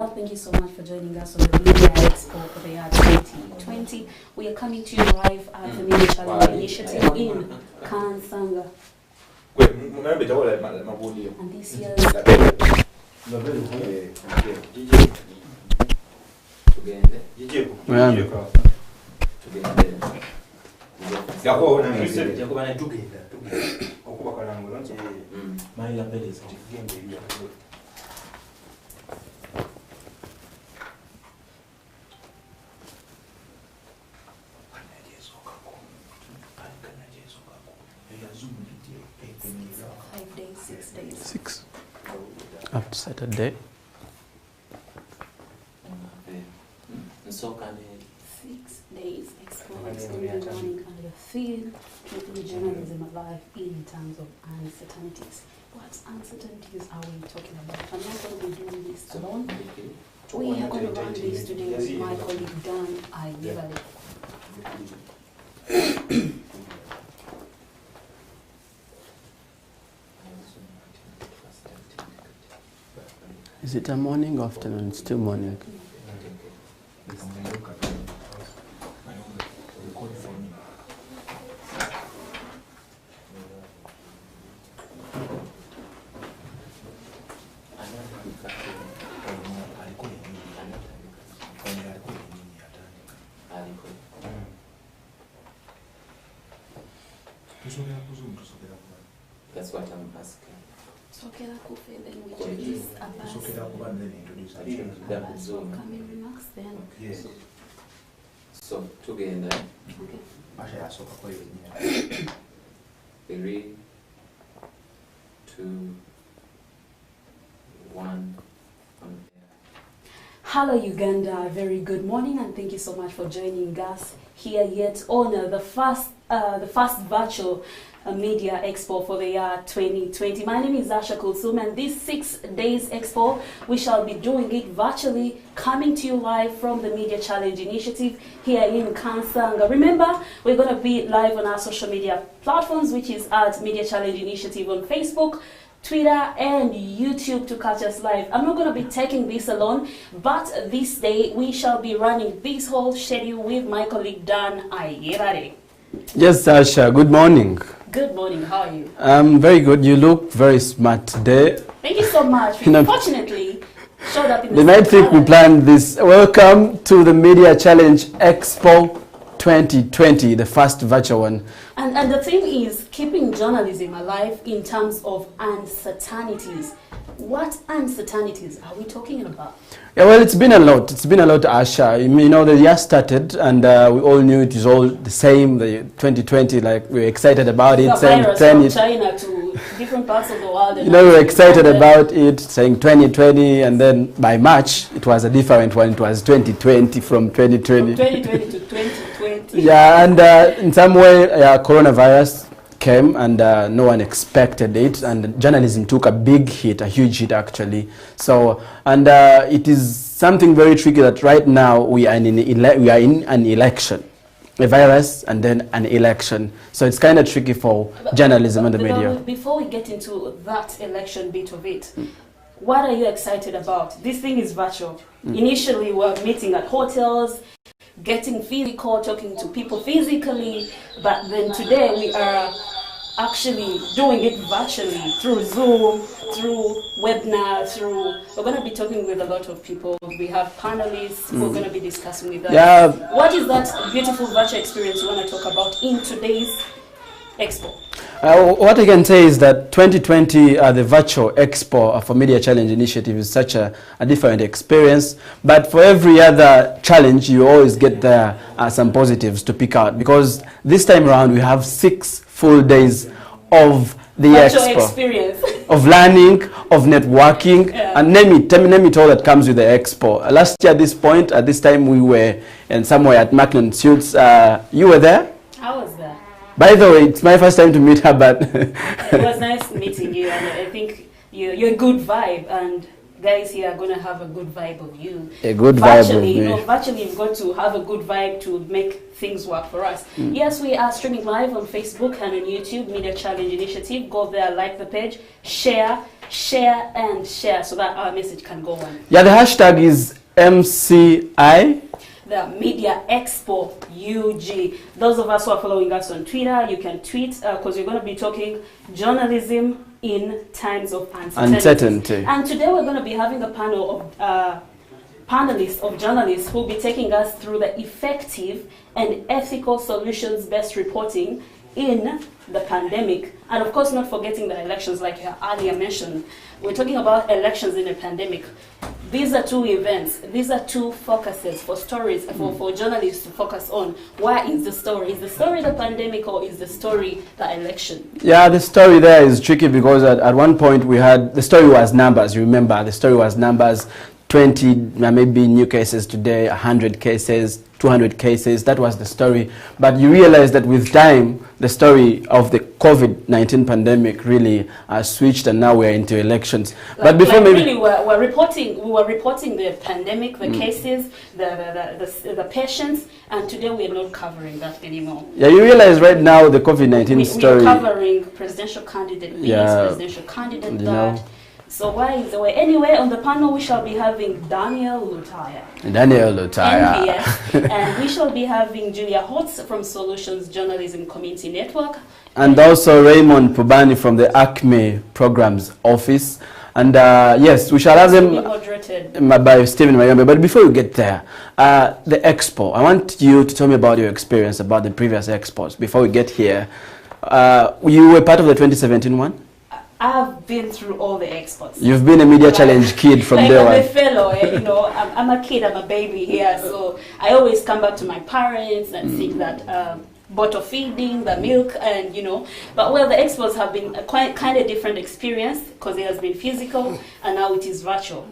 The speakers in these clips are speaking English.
Thank you so much for joining us on the Media Expo for the year 2020. We are coming to you live at the Media Challenge Initiative in Kansanga. And this year's Six. Up to Saturday. So 6 days Expo is going to be running under the theme keeping journalism alive in terms of uncertainties. What uncertainties are we talking about? I'm not going to be doing this alone. We are going to run this today with my colleague Dan Ayevale. Is it a morning or afternoon? It's still morning. That's what I'm asking. So then we introduce Abbas. Can we remarks then? Yes. So together. Okay. 3, 2, 1. Hello Uganda, very good morning and thank you so much for joining us here yet on the first virtual Media Expo for the year 2020. My name is Asha Kulsum and this 6 days Expo, we shall be doing it virtually, coming to you live from the Media Challenge Initiative here in Kansanga. Remember, we're going to be live on our social media platforms, which is at Media Challenge Initiative on Facebook, Twitter and YouTube to catch us live. I'm not going to be taking this alone, but this day we shall be running this whole schedule with my colleague Dan Ayevale. Yes, Sasha, good morning. Good morning, how are you? I'm very good. You look very smart today. Thank you so much. You fortunately showed up in the might think we planned this. Welcome to the Media Challenge Expo 2020, the first virtual one. And the theme is keeping journalism alive in terms of uncertainties. What uncertainties are we talking about? Yeah, well, it's been a lot. It's been a lot, Asha. You know, the year started and we all knew it is all the same. The 2020, like we were excited about it. Saying from China to different parts of the world. You know, we were excited about it, saying 2020, and then by March, it was a different one. It was 2020 from 2020. From 2020 to 2020. Yeah, and in some way, coronavirus came and no one expected it, and journalism took a big hit, a huge hit actually. So, and it is something very tricky that right now we are in an election, a virus and then an election. So it's kind of tricky for journalism and the media. Before we get into that election bit of it, what are you excited about? This thing is virtual. Initially, we're meeting at hotels, getting physical, talking to people physically, but then today we are actually doing it virtually through Zoom, through webinar, we're going to be talking with a lot of people. We have panelists who are going to be discussing with us. Yeah. What is that beautiful virtual experience you want to talk about in today's Expo? What I can say is that 2020, the virtual Expo for Media Challenge Initiative is such a different experience. But for every other challenge, you always get there some positives to pick out. Because this time around, we have 6 full days of the virtual Expo. Experience. Of learning, of networking, and name it all that comes with the Expo. Last year at this time, we were in somewhere at Macklin Suits. You were there? I was there. By the way, it's my first time to meet her, but it was nice meeting you, and I think you're a good vibe, and guys here are going to have a good vibe of you. A good vibe of Virtually, me. virtually you've got to have a good vibe to make things work for us. Yes, we are streaming live on Facebook and on YouTube, Media Challenge Initiative. Go there, like the page, share, and share so that our message can go on. Yeah, the hashtag is MCI. The Media Expo UG. Those of us who are following us on Twitter, you can tweet because we're going to be talking journalism in times of uncertainty. And today we're going to be having a panel of panelists of journalists who will be taking us through the effective and ethical solutions-based reporting in the pandemic. And of course, not forgetting the elections like you earlier mentioned. We're talking about elections in a pandemic. These are two events. These are two focuses for stories, for journalists to focus on. Why is the story? Is the story the pandemic or is the story the election? Yeah, the story there is tricky because at one point we had, the story was numbers, you remember, the story was numbers, 20 maybe new cases today, 100 cases, 200 cases, that was the story. But you realize that with time, the story of the COVID-19 pandemic really switched and now we're into elections. But before maybe... Really, we were reporting the pandemic, the cases, the patients, and today we are not covering that anymore. Yeah, you realize right now the COVID-19 story... We are covering presidential candidate this, presidential candidate that. So why is the way? Anyway, on the panel we shall be having Daniel Lutaya. NPS, and we shall be having Julia Holtz from Solutions Journalism Community Network. And also Raymond Pubani from the ACME Programs Office. And yes, we shall have them by Stephen Mayombe. But before we get there, the Expo, I want you to tell me about your experience about the previous Expos. Before we get here, you were part of the 2017 one? I've been through all the expos. You've been a Media Challenge kid from there. I'm a fellow, you know, I'm a kid, I'm a baby here, so I always come back to my parents and see that bottle feeding, the milk, and you know. But well, the expos have been a kind of different experience because it has been physical and now it is virtual.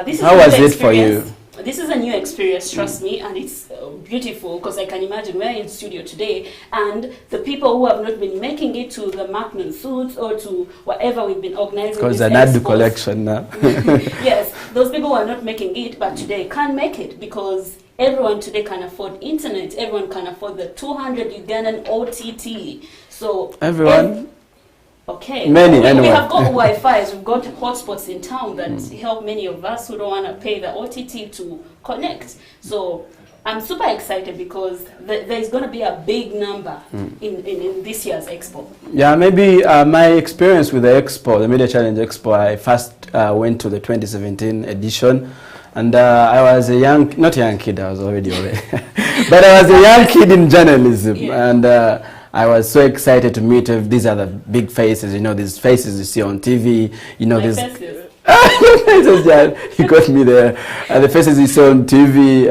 This is How was it for you? This is a new experience, trust me, and it's beautiful because I can imagine we're in studio today and the people who have not been making it to the Macnon Suits or to whatever we've been organizing. Because an ad collection now. Yes, those people who are not making it but today can't make it because everyone today can afford internet, everyone can afford the 200 Ugandan OTT. So everyone? Okay. Many, we anyway. have got Wi-Fi, we've got hotspots in town that help many of us who don't want to pay the OTT to connect. So I'm super excited because there's going to be a big number in this year's Expo. Yeah, maybe my experience with the Expo, the Media Challenge Expo, I first went to the 2017 edition. And I was not a young kid, I was already but I was a young kid in journalism. Yeah. And I was so excited to meet these other big faces, you know, these faces you see on TV, you know, these faces, yeah, you got me there. The faces you saw on TV,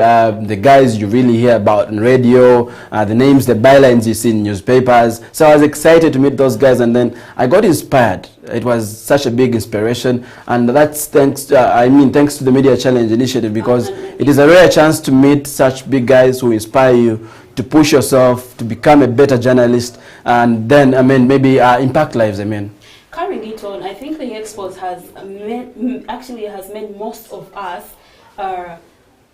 the guys you really hear about on radio, the names, the bylines you see in newspapers. So I was excited to meet those guys, and then I got inspired. It was such a big inspiration, and that's thanks to the Media Challenge Initiative, because it is a rare chance to meet such big guys who inspire you to push yourself, to become a better journalist, and then, maybe impact lives, Carrying it on, I think the Expos has made most of us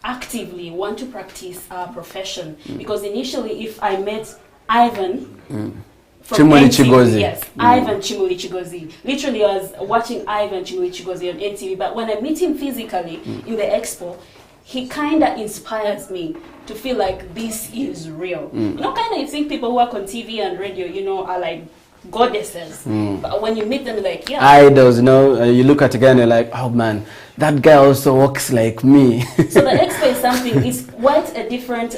actively want to practice our profession. Because initially, if I met Ivan from NTV, yes, Ivan Chimuli Chigozi. Literally, I was watching Ivan Chimuli Chigozi on NTV, but when I meet him physically in the Expo, he kind of inspires me to feel like this is real. You know, kind of you think people who work on TV and radio, you know, are like goddesses. But when you meet them, like, yeah. Idols, you know, you look at a guy and you're like, oh man, that guy also walks like me. So the Expo is something, it's quite a different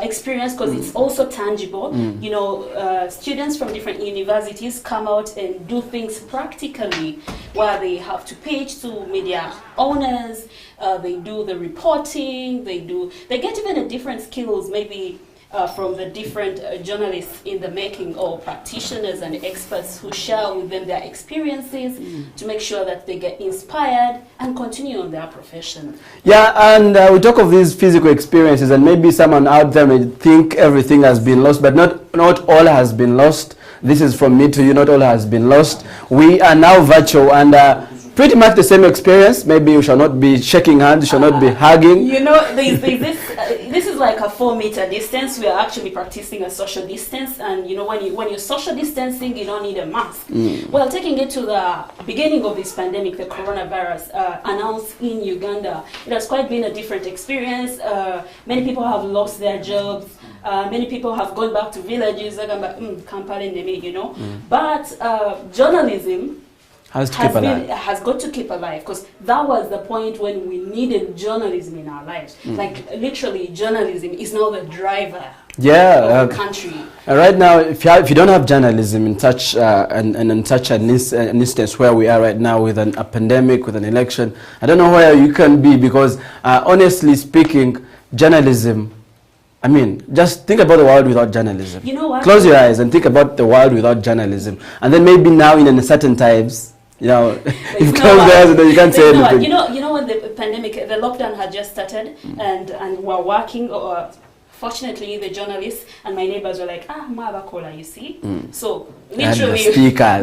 experience because it's also tangible. You know, students from different universities come out and do things practically where they have to pitch to media owners, they do the reporting, they get even a different skills, maybe from the different journalists in the making, or practitioners and experts who share with them their experiences to make sure that they get inspired and continue on their profession. Yeah, and we talk of these physical experiences, and maybe someone out there may think everything has been lost, but not all has been lost. This is from me to you, not all has been lost. We are now virtual, and pretty much the same experience. Maybe you shall not be shaking hands, you shall not be hugging. You know, there's this. This is like a 4-meter distance. We are actually practicing a social distance, and you know, when you're social distancing, you don't need a mask. Well, taking it to the beginning of this pandemic, the coronavirus announced in Uganda, it has quite been a different experience. Many people have lost their jobs. Many people have gone back to villages, Kampala, you know. But journalism Has to keep alive. has got to keep alive, because that was the point when we needed journalism in our lives. Like literally, journalism is now the driver of the country. Right now, if you don't have journalism in such in such an instance where we are right now with a pandemic, with an election, I don't know where you can be, because honestly speaking, journalism. I mean, just think about the world without journalism. You know what? Close your eyes and think about the world without journalism, and then maybe now in certain times. You know, if you close your eyes, then you can't say anything. You know when the pandemic, the lockdown had just started, and we're working. Fortunately, the journalists and my neighbors were like, Mabakola, you see. So literally,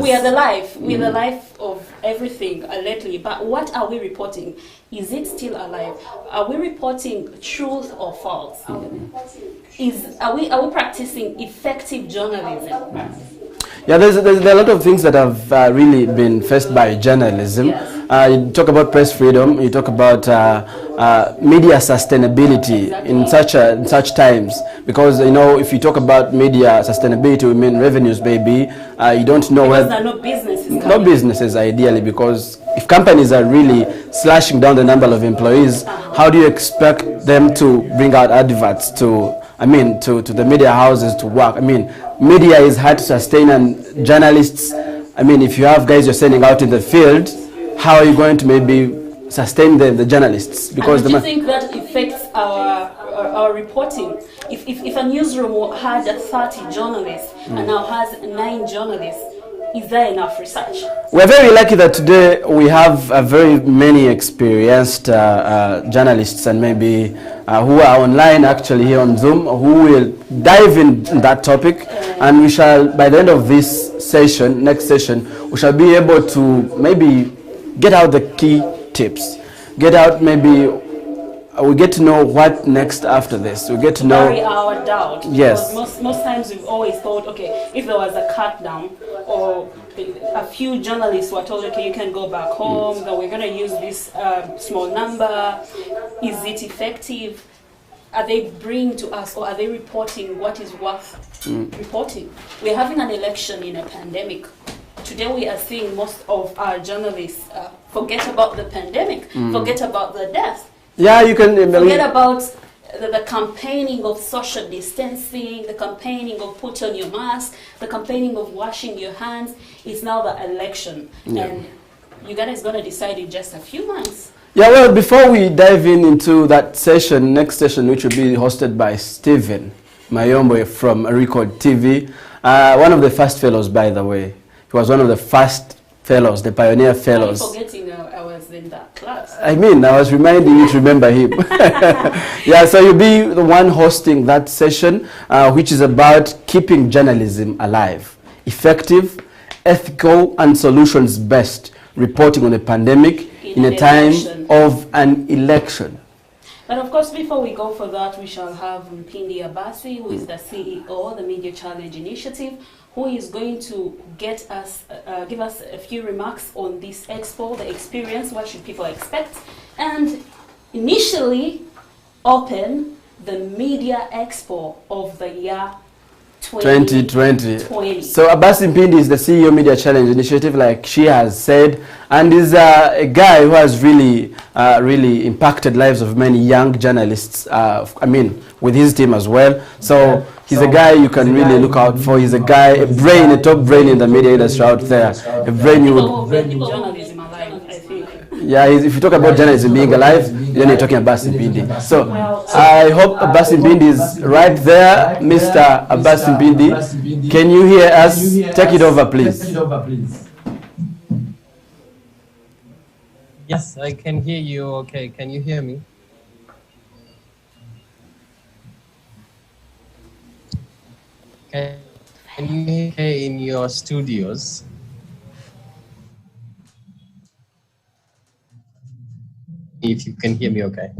we are the life. We are the life of everything lately. But what are we reporting? Is it still alive? Are we reporting truth or false? Are we practicing effective journalism? Yeah, there are a lot of things that have really been faced by journalism. Yes. You talk about press freedom. You talk about media sustainability in such times, because you know, if you talk about media sustainability, we mean revenues, baby. You don't know where there are no businesses. No businesses, ideally, because if companies are really slashing down the number of employees, how do you expect them to bring out adverts to the media houses to work? I mean, media is hard to sustain, and journalists, I mean, if you have guys you're sending out in the field, how are you going to maybe sustain the journalists? Because do you think that affects our reporting? If a newsroom had 30 journalists and now has 9 journalists, is there enough research? We're very lucky that today we have very many experienced journalists, and maybe who are online actually here on Zoom, who will dive in that topic, and we shall, by the end of this session, next session, we shall be able to maybe get out the key tips, get out maybe we get to know what next after this. We get to know. Bury our doubt. Yes. Most times we've always thought, okay, if there was a cut down, or a few journalists were told, okay, you can go back home, that we're going to use this small number. Is it effective? Are they bringing to us, or are they reporting what is worth reporting? We're having an election in a pandemic. Today we are seeing most of our journalists forget about the pandemic, forget about the death. Yeah, you can forget about the campaigning of social distancing, the campaigning of put on your mask, the campaigning of washing your hands. It's now the election, and Uganda is going to decide in just a few months. Yeah, well, before we dive into that session, next session, which will be hosted by Stephen Mayombo from Record TV, one of the first fellows, by the way. He was one of the first fellows, the pioneer fellows. I'm forgetting I was in that class. I mean, I was reminding you to remember him. Yeah, so you'll be the one hosting that session, which is about keeping journalism alive, effective, ethical, and solutions-based reporting on the pandemic in a time of an election. But of course, before we go for that, we shall have Mpindi Abasi, who is the CEO of the Media Challenge Initiative, who is going to give us a few remarks on this expo, the experience, what should people expect, and initially open the Media Expo of the year 2020. So Abasi Mpindi is the CEO of Media Challenge Initiative, like she has said, and is a guy who has really impacted lives of many young journalists, I mean, with his team as well. So he's a guy you can really look out for. He's a guy, a brain, a top brain in the media industry out there. A brain you would... Yeah, if you talk about journalism being alive, then you're talking about Abasi Mpindi. So I hope Abasi Mpindi is right there. Mr. Abasi Mpindi, can you hear us? Take it over, please. Yes, I can hear you. Okay, can you hear me? Can you hear in your studios? me if you can hear me okay.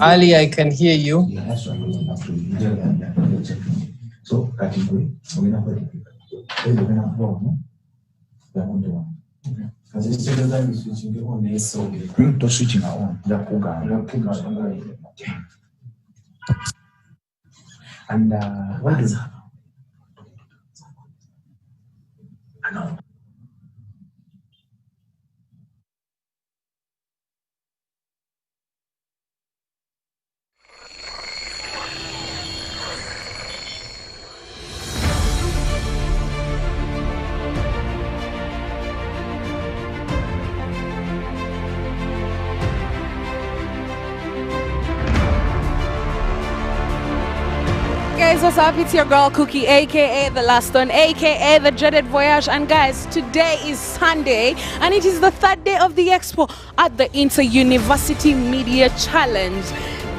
Ali, I can hear you. And what is Guys, what's up? It's your girl Cookie, aka the last one, aka the dreaded voyage. And guys, today is Sunday and it is the third day of the expo at the Inter-University Media Challenge.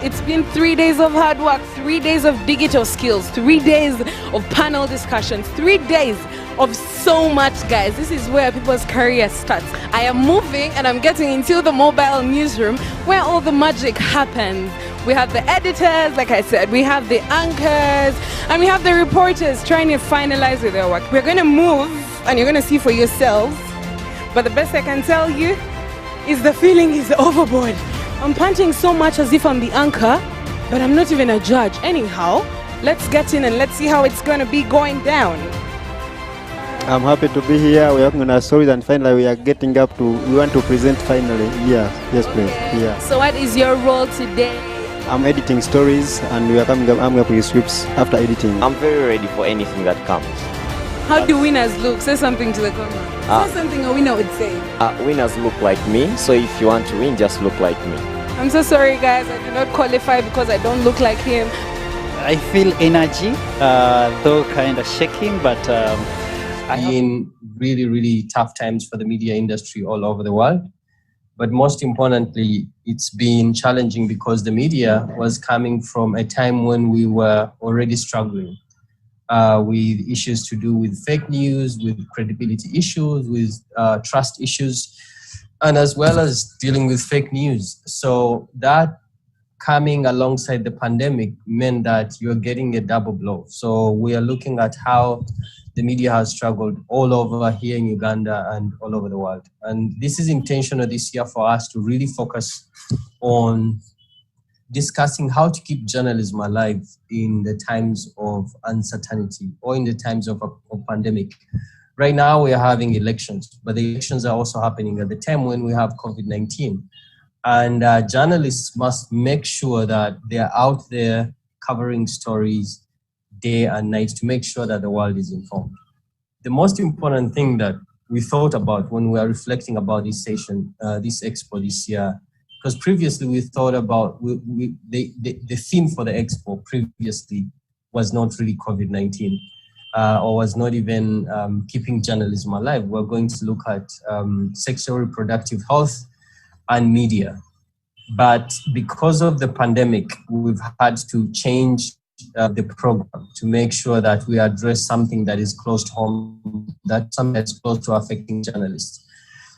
It's been 3 days of hard work, 3 days of digital skills, 3 days of panel discussions, 3 days of so much, guys. This is where people's career starts. I am moving and I'm getting into the mobile newsroom where all the magic happens. We have the editors, like I said, we have the anchors, and we have the reporters trying to finalize with their work. We're gonna move and you're gonna see for yourselves. But the best I can tell you is the feeling is overboard. I'm panting so much as if I'm the anchor, but I'm not even a judge. Anyhow, let's get in and let's see how it's gonna be going down. I'm happy to be here. We're working on our stories and finally we are getting up to, we want to present finally. Yes please. Yeah. So what is your role today? I'm editing stories and we are coming up with scripts after editing. I'm very ready for anything that comes. How do winners look? Say something to the camera. Say something a winner would say. Winners look like me, so if you want to win, just look like me. I'm so sorry guys, I do not qualify because I don't look like him. I feel energy, though kind of shaking, but in really, really tough times for the media industry all over the world. But most importantly, it's been challenging because the media was coming from a time when we were already struggling with issues to do with fake news, with credibility issues, with trust issues, and as well as dealing with fake news. So that coming alongside the pandemic meant that you're getting a double blow. So we are looking at how the media has struggled all over here in Uganda and all over the world. And this is intentional this year for us to really focus on discussing how to keep journalism alive in the times of uncertainty or in the times of a pandemic. Right now we are having elections, but the elections are also happening at the time when we have COVID-19. And journalists must make sure that they're out there covering stories day and night to make sure that the world is informed. The most important thing that we thought about when we were reflecting about this session, this expo this year, because previously we thought about, the theme for the expo previously was not really COVID-19 or was not even keeping journalism alive. We're going to look at sexual reproductive health and media. But because of the pandemic, we've had to change the program to make sure that we address something that is close to home, that something that's close to affecting journalists.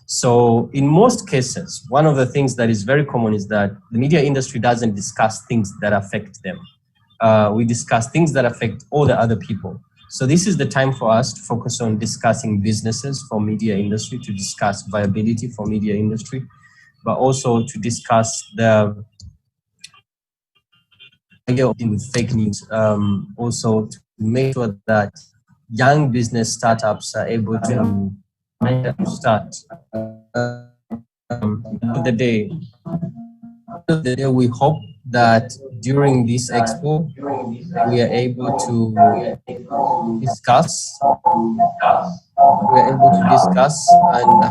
So in most cases, one of the things that is very common is that the media industry doesn't discuss things that affect them. We discuss things that affect all the other people. So this is the time for us to focus on discussing businesses for media industry, to discuss viability for media industry, but also to discuss the idea of dealing with fake news, also to make sure that young business startups are able to start. The day, we hope that during this expo, we are able to discuss. And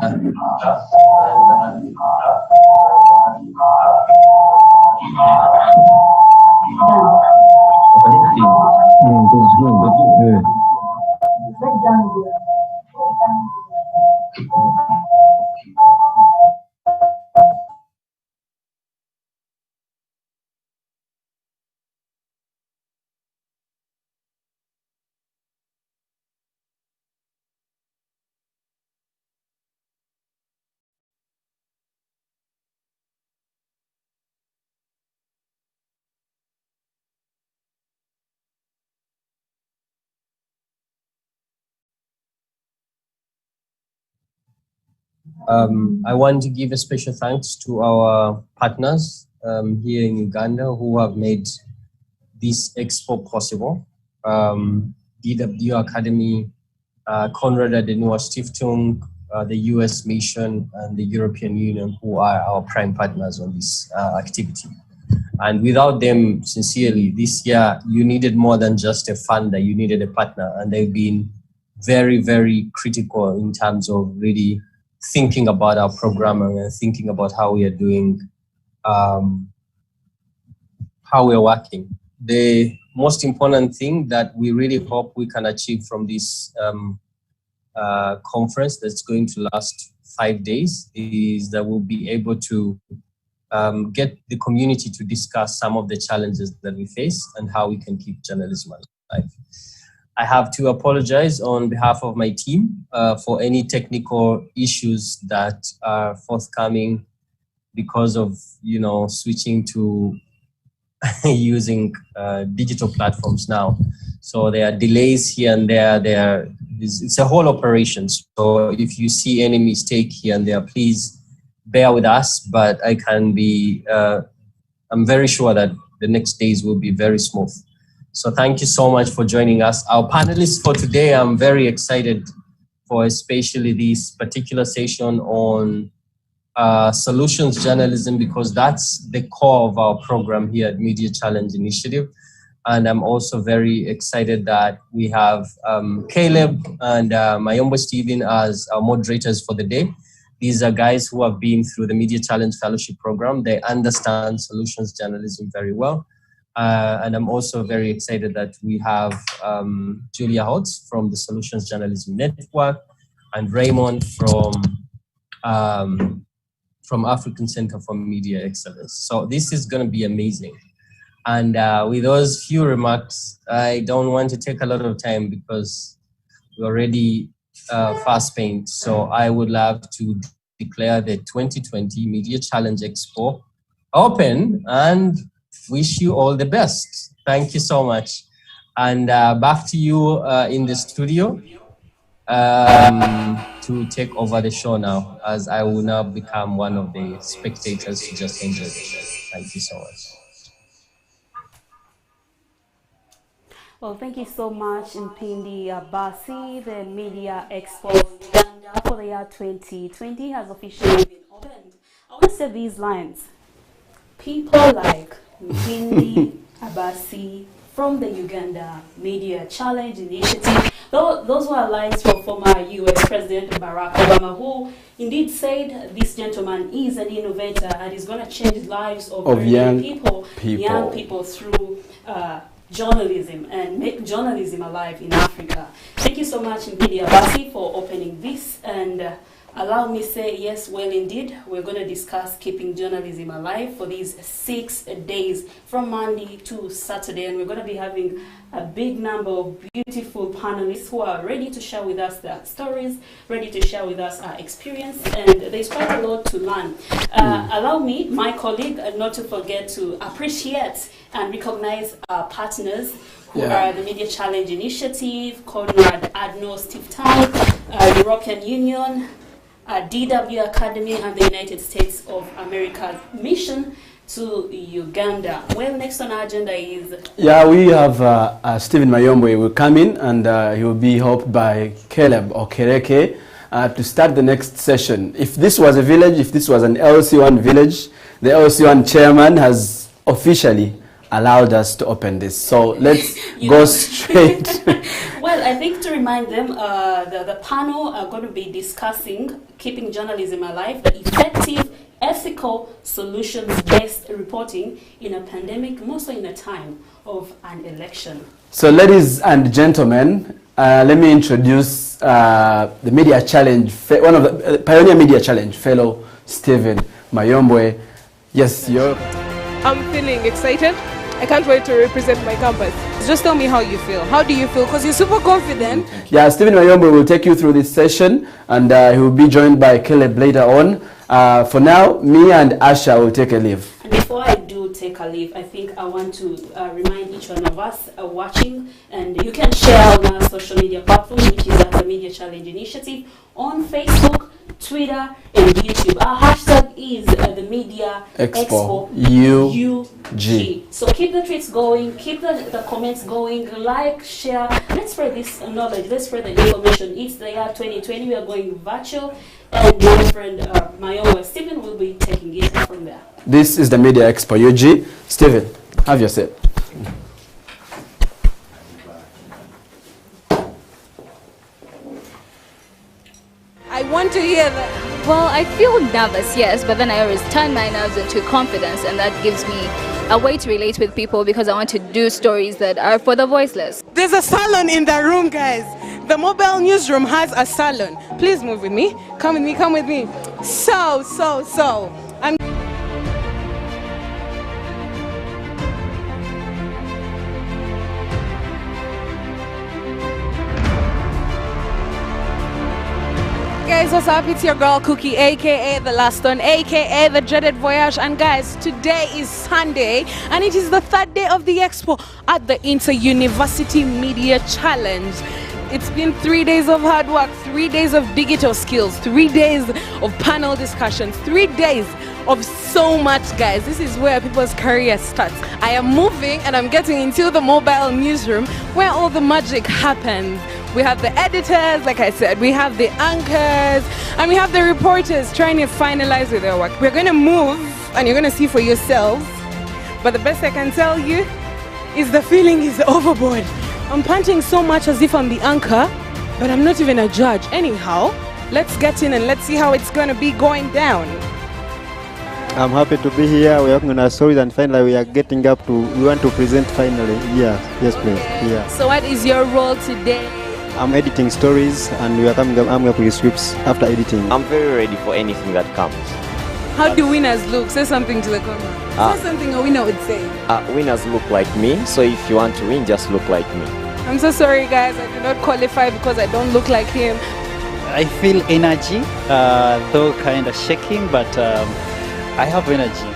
I want to give a special thanks to our partners here in Uganda who have made this expo possible. DW Academy, Konrad Adenauer Stiftung, the US Mission, and the European Union, who are our prime partners on this activity. And without them, sincerely, this year, you needed more than just a funder, you needed a partner. And they've been very, very critical in terms of really thinking about our programming and thinking about how we are doing, how we're working. The most important thing that we really hope we can achieve from this conference that's going to last 5 days is that we'll be able to get the community to discuss some of the challenges that we face and how we can keep journalism alive. I have to apologize on behalf of my team for any technical issues that are forthcoming because of, switching to using digital platforms now. So there are delays here and there. It's a whole operation. So if you see any mistake here and there, please bear with us. But I'm very sure that the next days will be very smooth. So thank you so much for joining us. Our panelists for today, I'm very excited for especially this particular session on solutions journalism, because that's the core of our program here at Media Challenge Initiative. And I'm also very excited that we have Caleb and Mayombo Stephen as our moderators for the day. These are guys who have been through the Media Challenge Fellowship Program. They understand solutions journalism very well. And I'm also very excited that we have Julia Holtz from the Solutions Journalism Network and Raymond from African Center for Media Excellence. So this is going to be amazing. And with those few remarks, I don't want to take a lot of time because we're already fast spent. So I would love to declare the 2020 Media Challenge Expo open and wish you all the best. Thank you so much. And back to you in the studio to take over the show now, as I will now become one of the spectators to just enjoy the show. Thank you so much. Well, thank you so much, Mpindi Abasi. The Media Expo Uganda for the year 2020 has officially been opened. I want to say these lines. People like Mpindi Abasi from the Uganda Media Challenge Initiative. Those were lines from former US President Barack Obama, who indeed said this gentleman is an innovator and is going to change the lives of young people through journalism and make journalism alive in Africa. Thank you so much, Mpindi Abasi, for opening this. And allow me to say, yes, well, indeed, we're going to discuss keeping journalism alive for these 6 days from Monday to Saturday. And we're going to be having a big number of beautiful panelists who are ready to share with us their stories, ready to share with us our experience. And there's quite a lot to learn. Allow me, my colleague, not to forget to appreciate and recognize our partners who are the Media Challenge Initiative, Konrad Adenauer Stiftung, European Union, DW Academy, and the United States of America Mission to Uganda. Well, next on our agenda is... Yeah, we have Stephen Mayombo will come in, and he will be helped by Caleb or Kereke to start the next session. If this was a village, if this was an LC1 village, the LC1 chairman has officially allowed us to open this. So let's go straight. Well, I think to remind them, the panel are going to be discussing keeping journalism alive, the effective, ethical, solutions-based reporting in a pandemic, mostly in a time of an election. So ladies and gentlemen, let me introduce the Media Challenge, one of the Pioneer Media Challenge fellow, Stephen Mayombo. Yes, you're... I'm feeling excited. I can't wait to represent my campus. Just tell me how you feel. How do you feel? Because you're super confident. Yeah, Stephen Mayombo will take you through this session, and he will be joined by Caleb later on. For now, me and Asha will take a leave. before I do take a leave, I think I want to remind each one of us watching, and you can share on our social media platform, which is the Media Challenge Initiative, on Facebook, Twitter, and YouTube. Our hashtag is the Media Expo UG. So keep the tweets going, keep the comments going, like, share. Let's spread this knowledge, let's spread the information. It's the year 2020, we are going virtual, and my friend, my own Stephen, will be taking it from there. This is the Media Expo UG. Stephen, have your say. I want to hear that. Well, I feel nervous, yes, but then I always turn my nerves into confidence, and that gives me a way to relate with people because I want to do stories that are for the voiceless. There's a salon in the room, guys. The mobile newsroom has a salon. Please move with me. Come with me, come with me. So. I'm guys, what's up? It's your girl Cookie, aka the last one, aka the dreaded voyage. And guys, today is Sunday and it is the third day of the expo at the Inter-University Media Challenge. It's been 3 days of hard work, 3 days of digital skills, 3 days of panel discussions, 3 days of so much, guys. This is where people's career starts. I am moving and I'm getting into the mobile newsroom where all the magic happens. We have the editors, like I said, we have the anchors, and we have the reporters trying to finalize with their work. We're going to move, and you're going to see for yourselves. But the best I can tell you is the feeling is overboard. I'm panting so much as if I'm the anchor, but I'm not even a judge. Anyhow, let's get in and let's see how it's going to be going down. I'm happy to be here. We're working on our stories and finally we are getting up to, we want to present finally. Yes please. Yeah. So what is your role today? I'm editing stories and we are coming up, I'm up with scripts after editing. I'm very ready for anything that comes. How do winners look? Say something to the camera. Say something a winner would say. Winners look like me, so if you want to win, just look like me. I'm so sorry guys, I do not qualify because I don't look like him. I feel energy, though kind of shaking, but I have energy.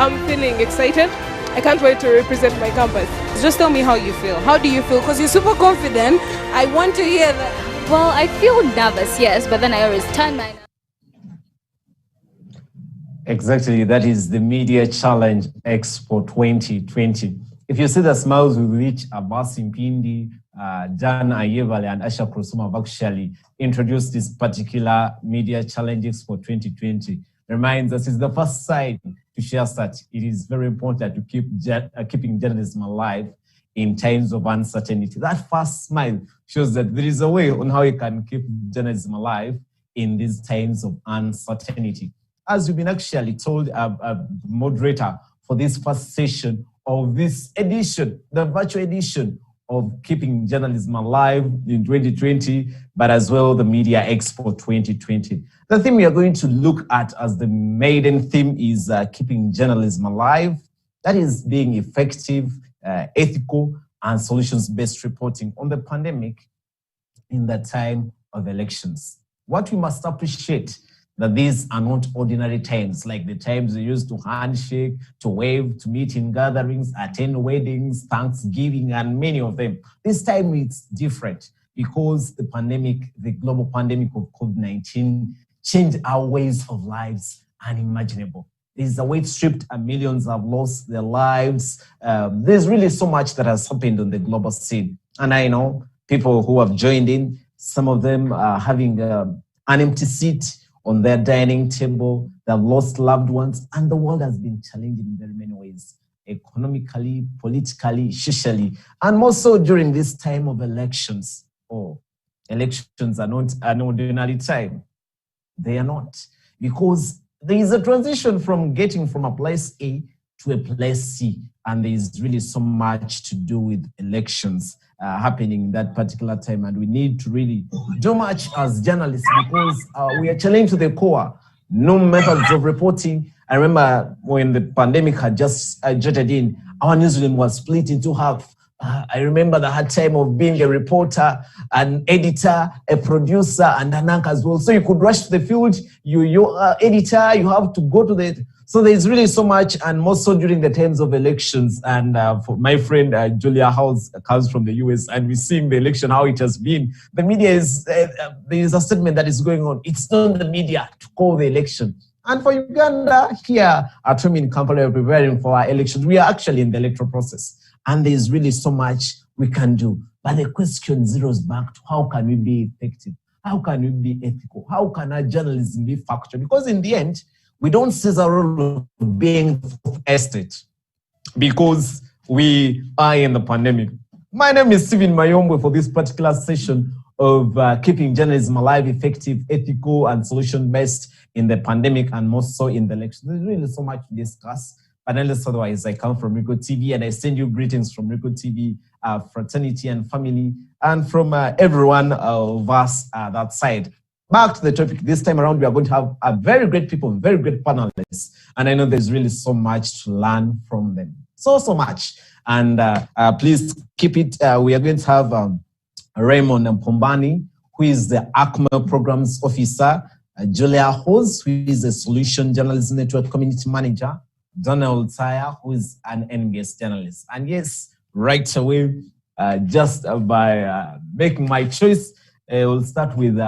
I'm feeling excited. I can't wait to represent my campus. Just tell me how you feel. How do you feel? Because you're super confident. I want to hear that. Well, I feel nervous, yes, but then I always turn my nerves. Exactly, that is the Media Challenge Expo 2020. If you see the smiles with which Abbas Impindi, Jan Ayevale and Asha Krosuma have actually introduced this particular Media Challenge Expo 2020, reminds us it's the first sign to share that it is very important to keep keeping journalism alive in times of uncertainty. That first smile shows that there is a way on how you can keep journalism alive in these times of uncertainty. As we've been actually told, a moderator for this first session of this edition, the virtual edition of Keeping Journalism Alive in 2020, but as well the Media Expo 2020. The theme we are going to look at as the maiden theme is keeping journalism alive. That is being effective, ethical, and solutions-based reporting on the pandemic in the time of elections. What we must appreciate that these are not ordinary times, like the times we used to handshake, to wave, to meet in gatherings, attend weddings, Thanksgiving, and many of them. This time it's different because the pandemic, the global pandemic of COVID-19 changed our ways of lives unimaginable. There's a weight stripped and millions have lost their lives. There's really so much that has happened on the global scene. And I know people who have joined in, some of them are having an empty seat on their dining table, they've lost loved ones, and the world has been challenging in very many ways, economically, politically, socially, and more so during this time of elections. Elections are not an ordinary time. They are not, because there is a transition from getting from a place A to a place C, and there is really so much to do with elections happening in that particular time, and we need to really do much as journalists because we are challenged to the core. No methods of reporting. I remember when the pandemic had just jetted in, our newsroom was split into half. I remember the hard time of being a reporter, an editor, a producer, and an anchor as well. So you could rush to the field, you're editor, you have to go to the So there's really so much, and more so during the times of elections. And for my friend Julia House comes from the US, and we're seeing the election, how it has been. The media is, there is a statement that is going on. It's not the media to call the election. And for Uganda, here at home in Kampala, we're preparing for our elections. We are actually in the electoral process. And there's really so much we can do. But the question zeroes back to how can we be effective? How can we be ethical? How can our journalism be factual? Because in the end, we don't see the role of being estate because we are in the pandemic. My name is Stephen Mayombe for this particular session of keeping journalism alive, effective, ethical, and solution-based in the pandemic, and more so in the election. There's really so much to discuss. But unless otherwise, I come from Rico TV, and I send you greetings from Rico TV, fraternity and family, and from everyone of us that side. Back to the topic. This time around, we are going to have a very great people, very great panelists, and I know there's really so much to learn from them. So much. And please keep it. We are going to have Raymond Mpombani, who is the ACMA Programs Officer, Julia Hose, who is a Solution Journalism Network Community Manager, Donald Tsaya, who is an NBS journalist. And yes, right away, just by making my choice, we'll start with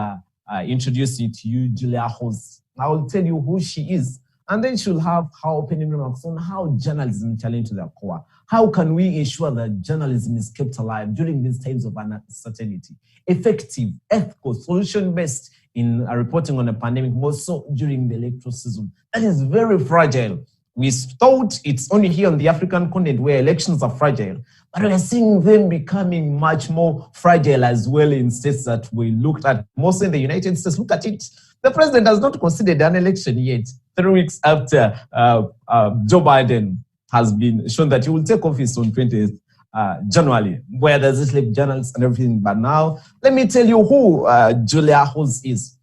introducing to you Julia Hose. I will tell you who she is, and then she'll have her opening remarks on how journalism challenge to their core. How can we ensure that journalism is kept alive during these times of uncertainty? Effective, ethical, solution-based in reporting on a pandemic, more so during the electoral season. That is very fragile. We thought it's only here on the African continent where elections are fragile, but we're seeing them becoming much more fragile as well in states that we looked at. Mostly in the United States, look at it. The president has not considered an election yet, 3 weeks after Joe Biden has been shown that he will take office on 20th January, where there's this left journalists and everything. But now, let me tell you who Julia Hose is.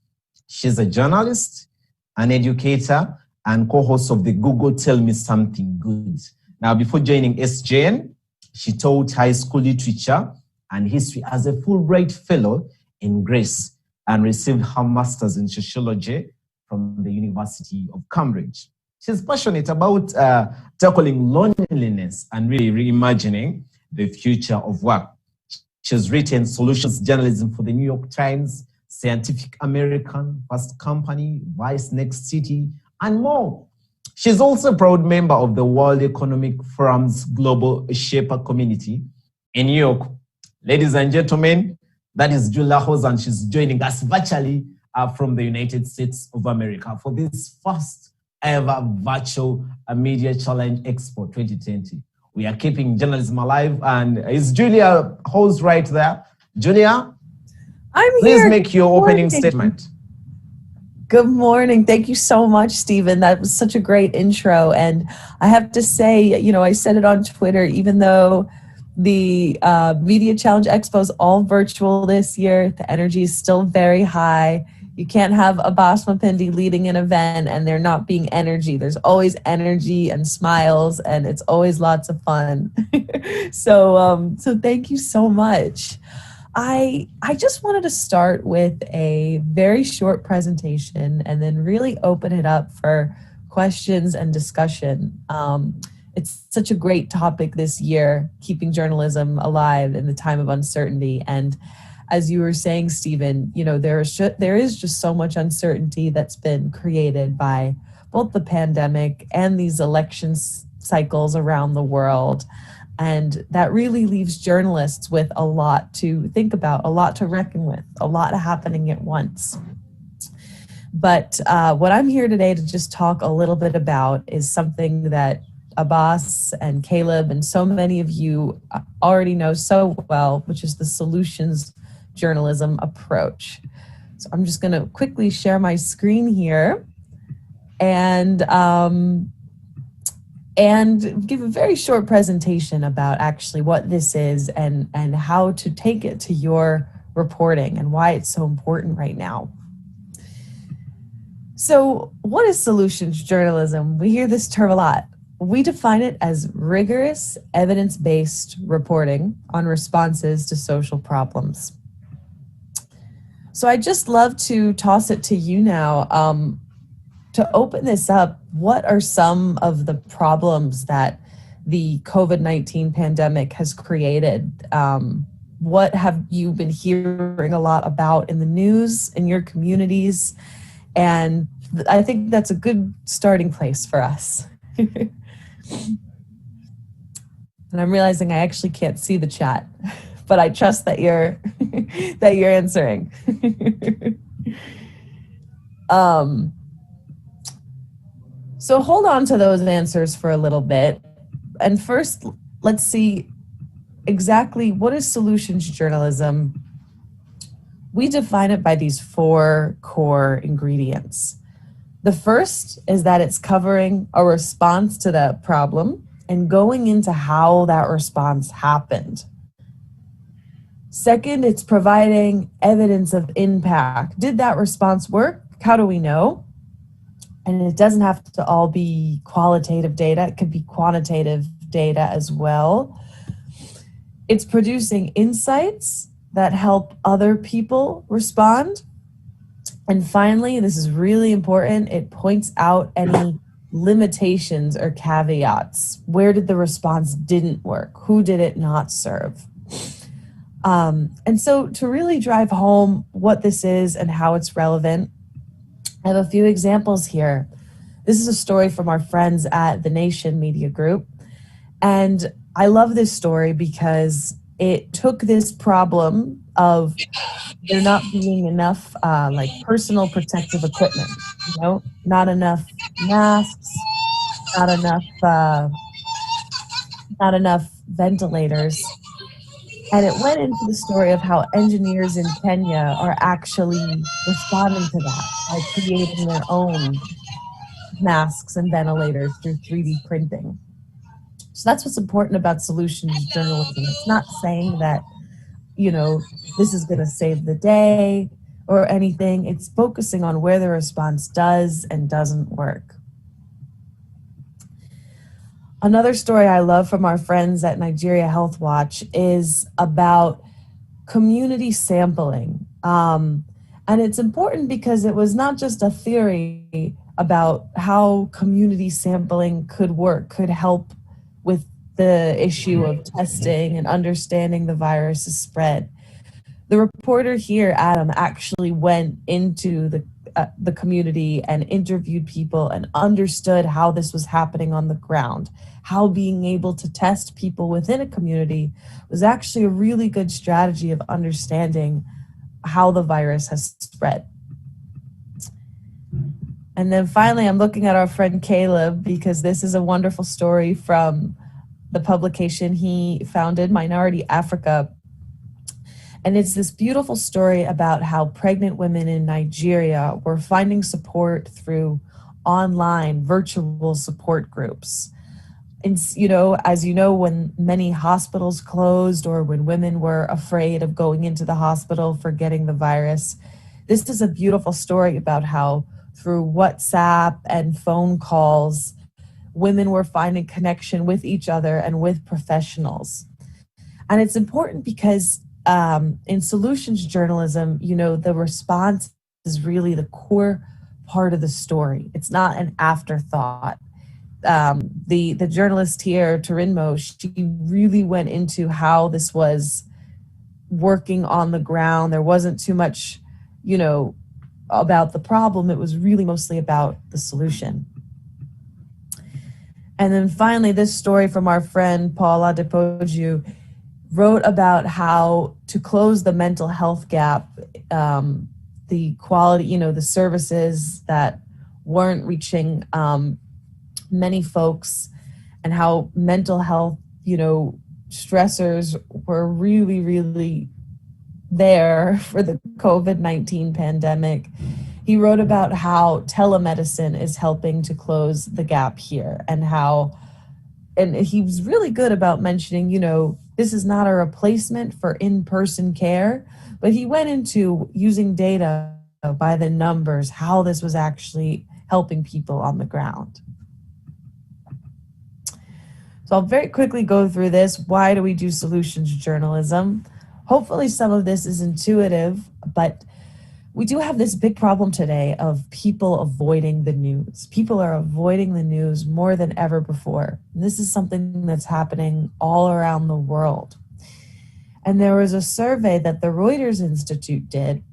She's a journalist, an educator, and co-host of the Google Tell Me Something Good. Now, before joining SJN, she taught high school literature and history as a Fulbright Fellow in Greece and received her master's in sociology from the University of Cambridge. She's passionate about tackling loneliness and really reimagining the future of work. She's written solutions journalism for the New York Times, Scientific American, Fast Company, Vice Next City, and more. She's also a proud member of the World Economic Forum's Global Shaper community in New York. Ladies and gentlemen, that is Julia Hose, and she's joining us virtually from the United States of America for this first ever virtual media challenge Expo 2020. We are keeping journalism alive, and is Julia Hose right there? Julia, I'm please here. make your opening statement. Good morning. Thank you so much, Stephen. That was such a great intro. And I have to say, you know, I said it on Twitter, even though the Media Challenge Expo is all virtual this year, the energy is still very high. You can't have Abbas Mapindi leading an event and there not being energy. There's always energy and smiles, and it's always lots of fun. So thank you so much. I just wanted to start with a very short presentation and then really open it up for questions and discussion. It's such a great topic this year, keeping journalism alive in the time of uncertainty. And as you were saying, Stephen, you know, there is just so much uncertainty that's been created by both the pandemic and these election cycles around the world. And that really leaves journalists with a lot to think about, a lot to reckon with, a lot happening at once. But what I'm here today to just talk a little bit about is something that Abbas and Caleb and so many of you already know so well, which is the solutions journalism approach. So I'm just going to quickly share my screen here and give a very short presentation about actually what this is and how to take it to your reporting and why it's so important right now. So what is solutions journalism? We hear this term a lot. We define it as rigorous, evidence-based reporting on responses to social problems. So I'd just love to toss it to you now to open this up, what are some of the problems that the COVID-19 pandemic has created? What have you been hearing a lot about in the news, in your communities? And I think that's a good starting place for us. And I'm realizing I actually can't see the chat, but I trust that you're that you're answering. So hold on to those answers for a little bit. And first, let's see exactly what is solutions journalism. We define it by these 4 core ingredients. The first is that it's covering a response to the problem and going into how that response happened. Second, it's providing evidence of impact. Did that response work? How do we know? And it doesn't have to all be qualitative data. It could be quantitative data as well. It's producing insights that help other people respond. And finally, this is really important, it points out any limitations or caveats. Where did the response didn't work? Who did it not serve? And so to really drive home what this is and how it's relevant, I have a few examples here. This is a story from our friends at the Nation Media Group. And I love this story because it took this problem of there not being enough like personal protective equipment, you know, not enough masks, not enough ventilators. And it went into the story of how engineers in Kenya are actually responding to that by creating their own masks and ventilators through 3D printing. So that's what's important about solutions journalism. It's not saying that, you know, this is going to save the day or anything. It's focusing on where the response does and doesn't work. Another story I love from our friends at Nigeria Health Watch is about community sampling. And it's important because it was not just a theory about how community sampling could work, could help with the issue of testing and understanding the virus's spread. The reporter here, Adam, actually went into the community and interviewed people and understood how this was happening on the ground, how being able to test people within a community was actually a really good strategy of understanding how the virus has spread. And then finally, I'm looking at our friend Caleb because this is a wonderful story from the publication he founded, Minority Africa. And it's this beautiful story about how pregnant women in Nigeria were finding support through online virtual support groups. And, you know, as you know, when many hospitals closed or when women were afraid of going into the hospital for getting the virus, this is a beautiful story about how through WhatsApp and phone calls, women were finding connection with each other and with professionals. And it's important because in solutions journalism, you know, the response is really the core part of the story. It's not an afterthought. The journalist here, Tarinmo, she really went into how this was working on the ground. There wasn't too much, you know, about the problem. It was really mostly about the solution. And then finally, this story from our friend Paula Depoju wrote about how to close the mental health gap, the quality, you know, the services that weren't reaching many folks, and how mental health, you know, stressors were really, really there for the COVID-19 pandemic. He wrote about how telemedicine is helping to close the gap here, and how, and he was really good about mentioning, you know, this is not a replacement for in-person care, but he went into using data by the numbers, how this was actually helping people on the ground. So I'll very quickly go through this. Why do we do solutions journalism? Hopefully some of this is intuitive, but we do have this big problem today of people avoiding the news. People are avoiding the news more than ever before. And this is something that's happening all around the world. And there was a survey that the Reuters Institute did,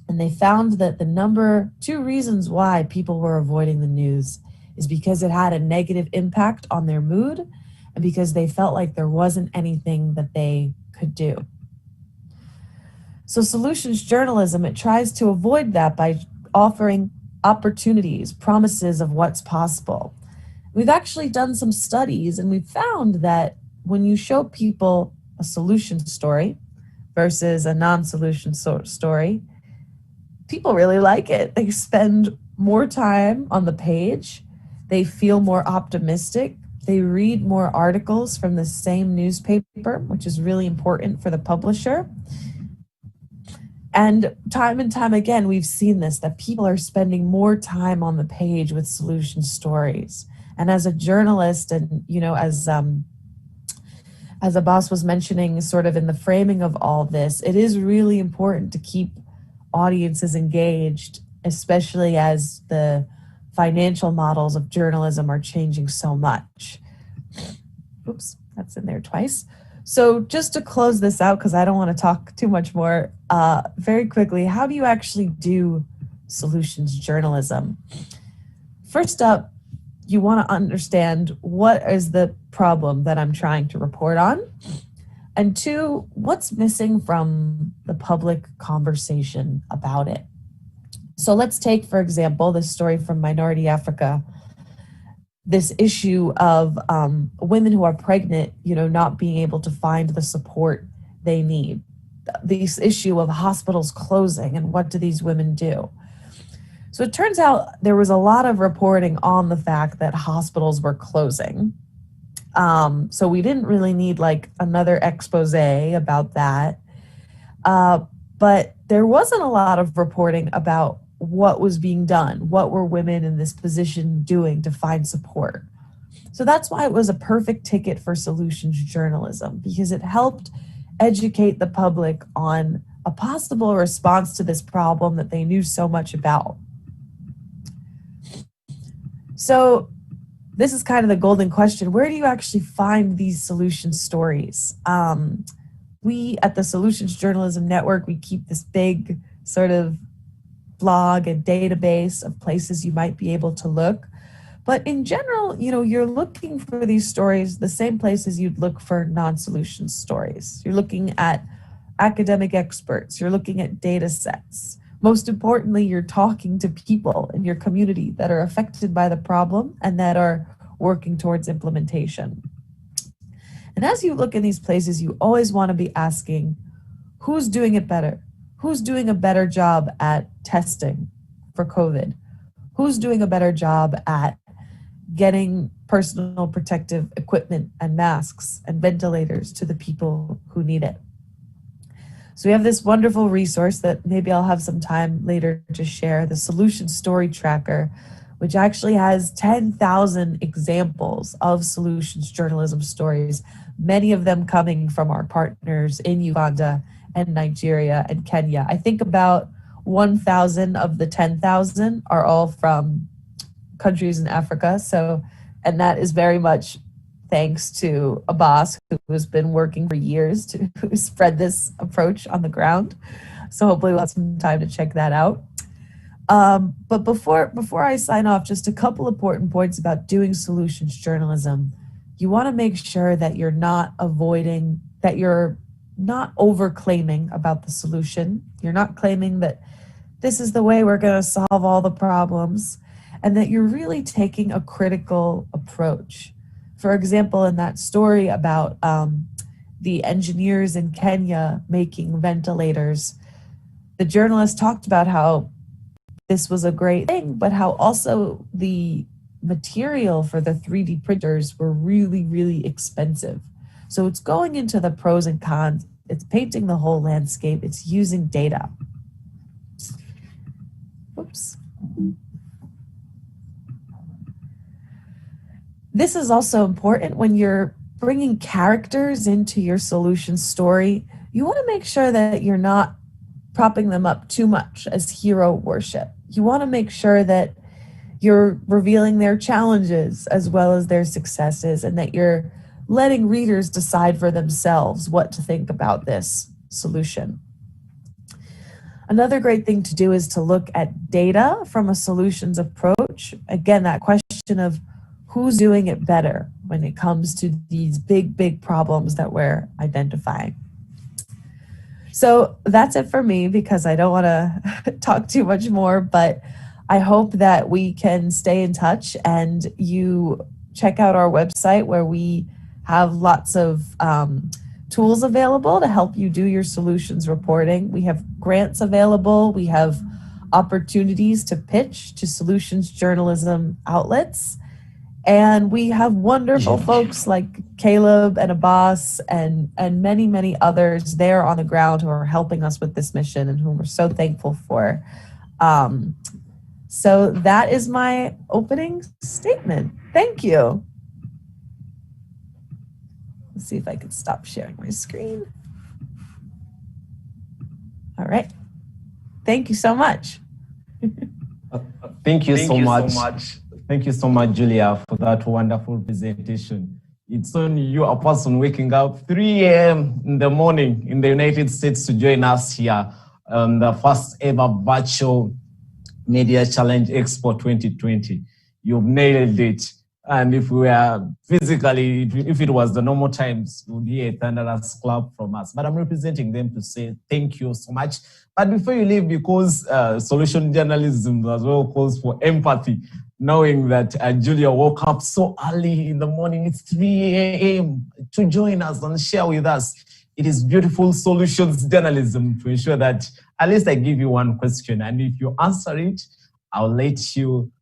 and they found that the number 2 reasons why people were avoiding the news is because it had a negative impact on their mood and because they felt like there wasn't anything that they could do. So solutions journalism, it tries to avoid that by offering opportunities, promises of what's possible. We've actually done some studies and we've found that when you show people a solution story versus a non-solution story, people really like it. They spend more time on the page. They feel more optimistic. They read more articles from the same newspaper, which is really important for the publisher. And time again, we've seen this, that people are spending more time on the page with solution stories. And as a journalist and, you know, as Abbas was mentioning sort of in the framing of all this, it is really important to keep audiences engaged, especially as the financial models of journalism are changing so much. Oops, that's in there twice. So just to close this out, because I don't want to talk too much more, very quickly, how do you actually do solutions journalism? First up, you want to understand what is the problem that I'm trying to report on, and 2, what's missing from the public conversation about it. So let's take, for example, this story from Minority Africa, this issue of women who are pregnant, you know, not being able to find the support they need. This issue of hospitals closing and what do these women do? So it turns out there was a lot of reporting on the fact that hospitals were closing. So we didn't really need like another expose about that. But there wasn't a lot of reporting about what was being done. What were women in this position doing to find support? So that's why it was a perfect ticket for solutions journalism, because it helped educate the public on a possible response to this problem that they knew so much about. So this is kind of the golden question. Where do you actually find these solution stories? We at the Solutions Journalism Network, we keep this big sort of blog and database of places you might be able to look. But in general, you know, you're looking for these stories the same places you'd look for non-solution stories. You're looking at academic experts. You're looking at data sets. Most importantly, you're talking to people in your community that are affected by the problem and that are working towards implementation. And as you look in these places, you always want to be asking, who's doing it better? Who's doing a better job at testing for COVID? Who's doing a better job at getting personal protective equipment and masks and ventilators to the people who need it? So we have this wonderful resource that maybe I'll have some time later to share, the Solution Story Tracker, which actually has 10,000 examples of solutions journalism stories, many of them coming from our partners in Uganda and Nigeria and Kenya. I think about 1,000 of the 10,000 are all from countries in Africa. So, and that is very much thanks to Abbas, who has been working for years to spread this approach on the ground. So hopefully we'll have some time to check that out. But before I sign off, just a couple important points about doing solutions journalism. You want to make sure that you're not avoiding, that you're not over-claiming about the solution. You're not claiming that this is the way we're going to solve all the problems, and that you're really taking a critical approach. For example, in that story about the engineers in Kenya making ventilators, the journalist talked about how this was a great thing, but how also the material for the 3D printers were really, really expensive. So it's going into the pros and cons. It's painting the whole landscape. It's using data. Oops. This is also important when you're bringing characters into your solution story. You want to make sure that you're not propping them up too much as hero worship. You want to make sure that you're revealing their challenges as well as their successes, and that you're letting readers decide for themselves what to think about this solution. Another great thing to do is to look at data from a solutions approach. Again, that question of who's doing it better when it comes to these big problems that we're identifying. So that's it for me, because I don't want to talk too much more, but I hope that we can stay in touch and you check out our website, where we have lots of tools available to help you do your solutions reporting. We have grants available. We have opportunities to pitch to solutions journalism outlets. And we have wonderful folks like Caleb and Abbas and many others there on the ground who are helping us with this mission and whom we're so thankful for. So that is my opening statement. Thank you. Let's see if I can stop sharing my screen. All right. Thank you so much. Thank you so much. Thank you so much, Julia, for that wonderful presentation. It's only you, a person waking up 3 a.m. in the morning in the United States to join us here on the first ever virtual Media Challenge Expo 2020. You've nailed it. And if we were physically, if it was the normal times, we would hear a thunderous clap from us. But I'm representing them to say thank you so much. But before you leave, because solution journalism as well calls for empathy, knowing that Julia woke up so early in the morning, it's 3 a.m. to join us and share with us. It is beautiful solutions journalism to ensure that at least I give you one question. And if you answer it, I'll let you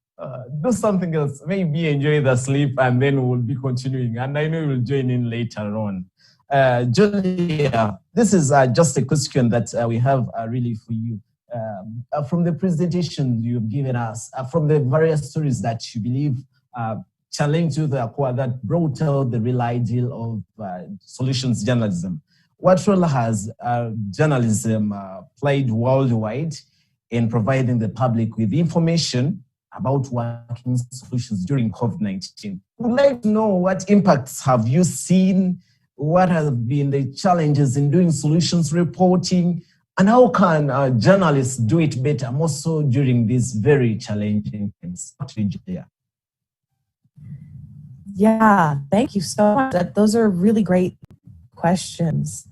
do something else, maybe enjoy the sleep, and then we'll be continuing. And I know you'll join in later on. Julia, this is just a question that we have really for you. From the presentation you've given us, from the various stories that you believe challenge you that brought out the real ideal of solutions journalism, what role has journalism played worldwide in providing the public with information about working solutions during COVID-19? We'd like to know what impacts have you seen, what have been the challenges in doing solutions reporting, and how can journalists do it better, more so during these very challenging times? Yeah, thank you so much. Those are really great questions.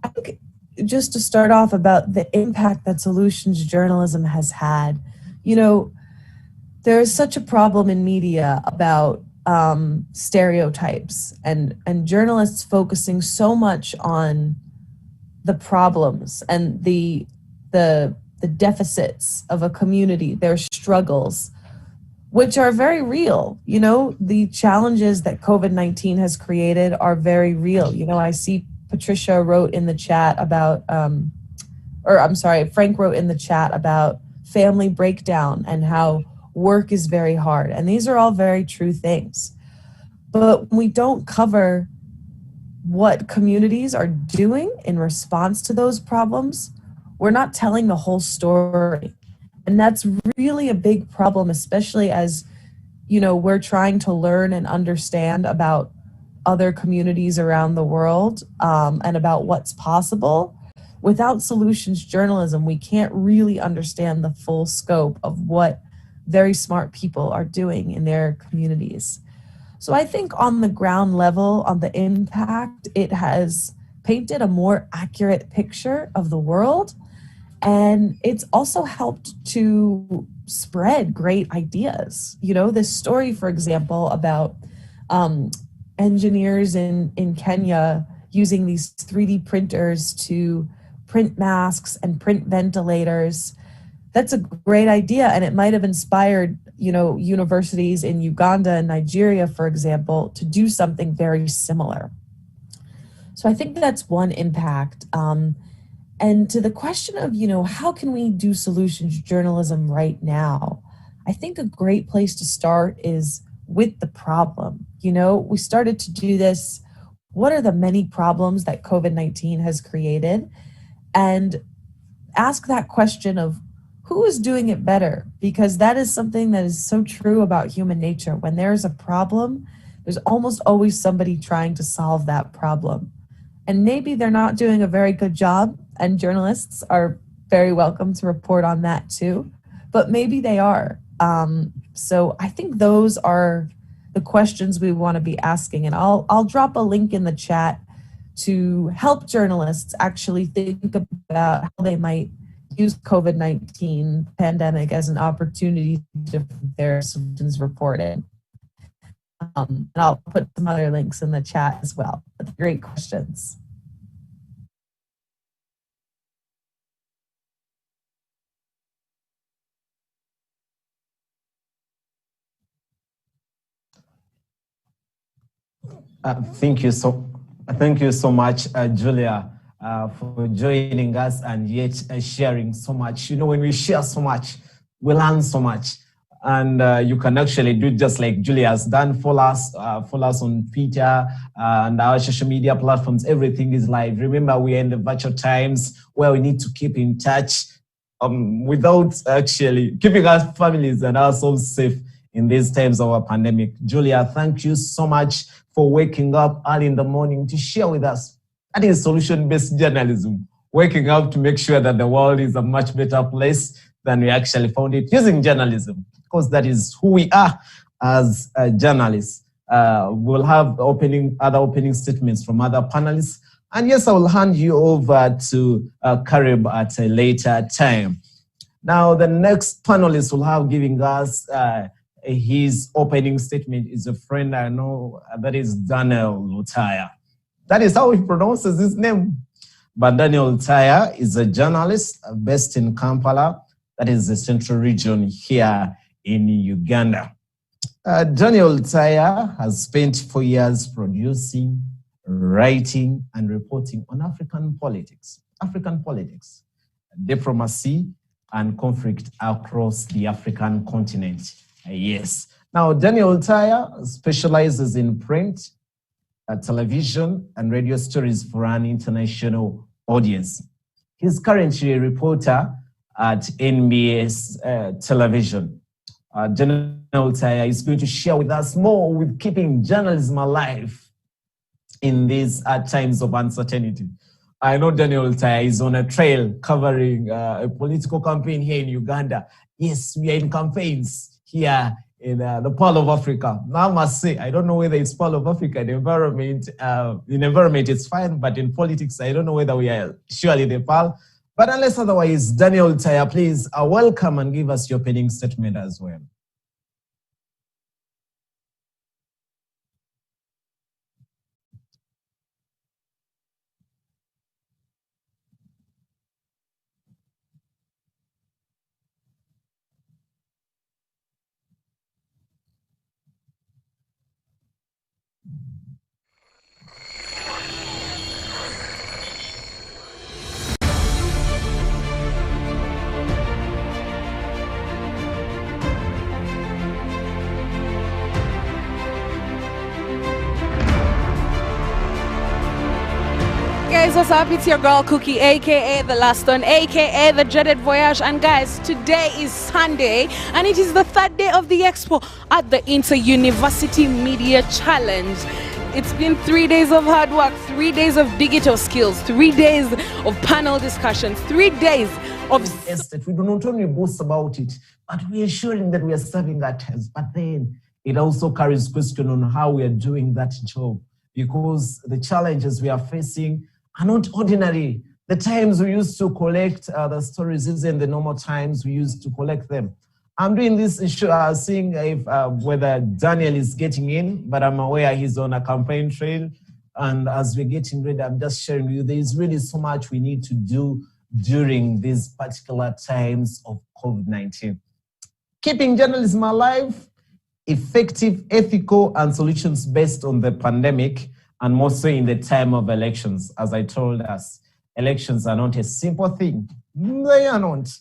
I think just to start off about the impact that solutions journalism has had, you know, there is such a problem in media about stereotypes and journalists focusing so much on the problems and the deficits of a community, their struggles, which are very real. You know, the challenges that COVID-19 has created are very real. You know, I see Patricia wrote in the chat about, Frank wrote in the chat about family breakdown and how work is very hard. And these are all very true things. But when we don't cover what communities are doing in response to those problems, we're not telling the whole story. And that's really a big problem, especially as, you know, we're trying to learn and understand about other communities around the world and about what's possible. Without solutions journalism, we can't really understand the full scope of what very smart people are doing in their communities. So I think on the ground level, on the impact, it has painted a more accurate picture of the world. And it's also helped to spread great ideas. You know, this story, for example, about engineers in Kenya using these 3D printers to print masks and print ventilators. That's a great idea, and it might have inspired, you know, universities in Uganda and Nigeria, for example, to do something very similar. So I think that's one impact. And to the question of, you know, how can we do solutions journalism right now? I think a great place to start is with the problem. You know, we started to do this. What are the many problems that COVID-19 has created? And ask that question of who is doing it better? Because that is something that is so true about human nature. When there's a problem, there's almost always somebody trying to solve that problem. And maybe they're not doing a very good job, and journalists are very welcome to report on that too, but maybe they are. So I think those are the questions we want to be asking. And I'll drop a link in the chat to help journalists actually think about how they might use COVID-19 pandemic as an opportunity to their solutions reporting. And I'll put some other links in the chat as well. Great questions. Thank you so much, Julia, for joining us and yet sharing so much. You know, when we share so much, we learn so much. And you can actually do just like Julia has done. Follow us on Twitter and our social media platforms. Everything is live. Remember, we are in the virtual times where we need to keep in touch without actually keeping our families and ourselves safe in these times of a pandemic. Julia, thank you so much for waking up early in the morning to share with us. That is solution-based journalism, waking up to make sure that the world is a much better place than we actually found it using journalism, because that is who we are as journalists. We'll have other opening statements from other panelists. And yes, I will hand you over to Karib at a later time. Now, the next panelist will have giving us his opening statement is a friend I know, that is Daniel Lutaya. That is how he pronounces his name. But Daniel Lutaya is a journalist based in Kampala, that is the central region here in Uganda. Daniel Lutaya has spent 4 years producing, writing, and reporting on African politics, diplomacy, and conflict across the African continent. Yes. Now, Daniel Lutaya specializes in print, television, and radio stories for an international audience. He's currently a reporter at NBS television. Daniel Lutaya is going to share with us more with keeping journalism alive in these times of uncertainty. I know Daniel Lutaya is on a trail covering a political campaign here in Uganda. Yes, we are in campaigns here in the Pearl of Africa. Now I must say, I don't know whether it's Pearl of Africa, the environment, in environment it's fine, but in politics, I don't know whether we are surely the Pearl. But unless otherwise, Daniel Lutaya, please welcome and give us your opening statement as well. Guys, what's up? It's your girl Cookie, aka the last one, aka the dreaded voyage. And guys, today is Sunday and it is the third day of the Expo at the Inter-University Media Challenge. It's been 3 days of hard work, 3 days of digital skills, 3 days of panel discussions, 3 days of... We do not only boast about it, but we are ensuring that we are serving our test. But then it also carries question on how we are doing that job, because the challenges we are facing are not ordinary. The times we used to collect the stories isn't the normal times we used to collect them. I'm doing this seeing if whether Daniel is getting in, but I'm aware he's on a campaign trail. And as we're getting ready, I'm just sharing with you, there is really so much we need to do during these particular times of COVID-19. Keeping journalism alive, effective, ethical, and solutions based on the pandemic, and more so in the time of elections. As I told us, elections are not a simple thing. They are not.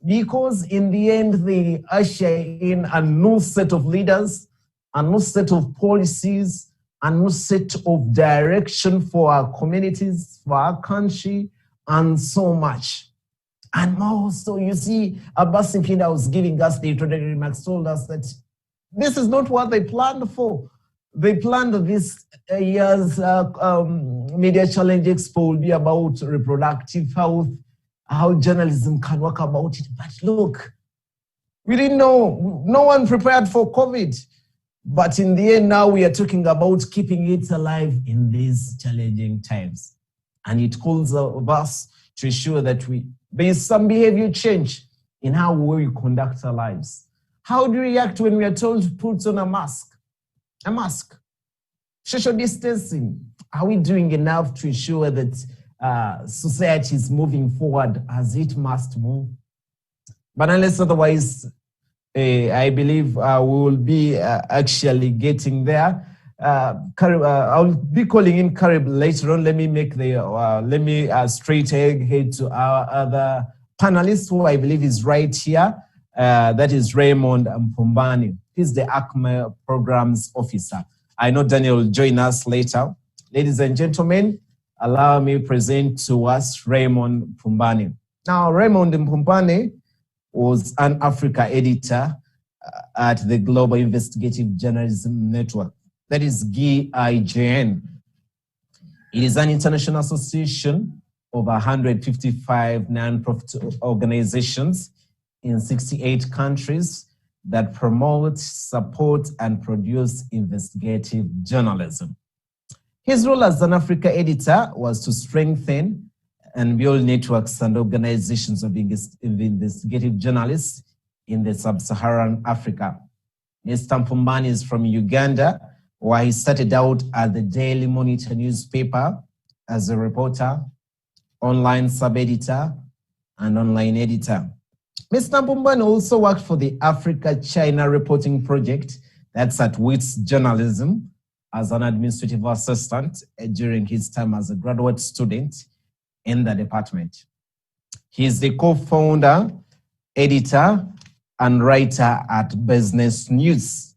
Because in the end, they usher in a new set of leaders, a new set of policies, a new set of direction for our communities, for our country, and so much. And also, you see, Abbas Mpinda was giving us the introductory remarks, told us that this is not what they planned for. They planned this year's Media Challenge Expo will be about reproductive health, how journalism can work about it. But look, we didn't know, no one prepared for COVID. But in the end, now we are talking about keeping it alive in these challenging times. And it calls of us to ensure that there is some behavior change in how we conduct our lives. How do we react when we are told to put on a mask? A mask. Social distancing. Are we doing enough to ensure that society is moving forward as it must move? But unless otherwise, I believe we will be actually getting there. I'll be calling in Karib later on. Let me make straight head to our other panelist, who I believe is right here. That is Raymond Mpumbani. He's the ACME Programs Officer. I know Daniel will join us later. Ladies and gentlemen, allow me to present to us Raymond Mpumbani. Now, Raymond Mpumbani was an Africa editor at the Global Investigative Journalism Network. That is GIJN. It is an international association of 155 non-profit organizations in 68 countries that promote, support, and produce investigative journalism. His role as an Africa editor was to strengthen and build networks and organizations of investigative journalists in the sub-Saharan Africa. Mr. Mpumbani is from Uganda, where he started out at the Daily Monitor newspaper as a reporter, online sub-editor, and online editor. Mr. Mpumbani also worked for the Africa-China Reporting Project, that's at WITS Journalism, as an administrative assistant during his time as a graduate student in the department. He is the co-founder, editor, and writer at Business News.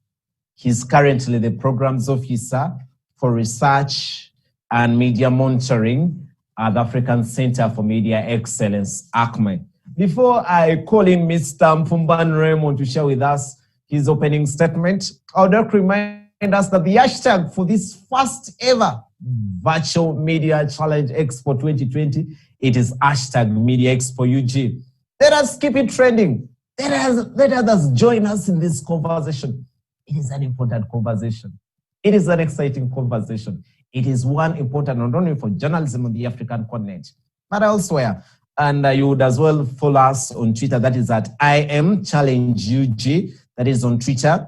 He's currently the programs officer for research and media monitoring at the African Center for Media Excellence, ACME. Before I call in Mr. Mpumbani Raymond to share with us his opening statement, I would like to remind us that the hashtag for this first ever Virtual Media Challenge Expo 2020, it is hashtag Media Expo UG. Let us keep it trending. Let others join us in this conversation. It is an important conversation. It is an exciting conversation. It is one important not only for journalism on the African continent, but elsewhere. And you would as well follow us on Twitter. That is at IMChallengeUG. That is on Twitter.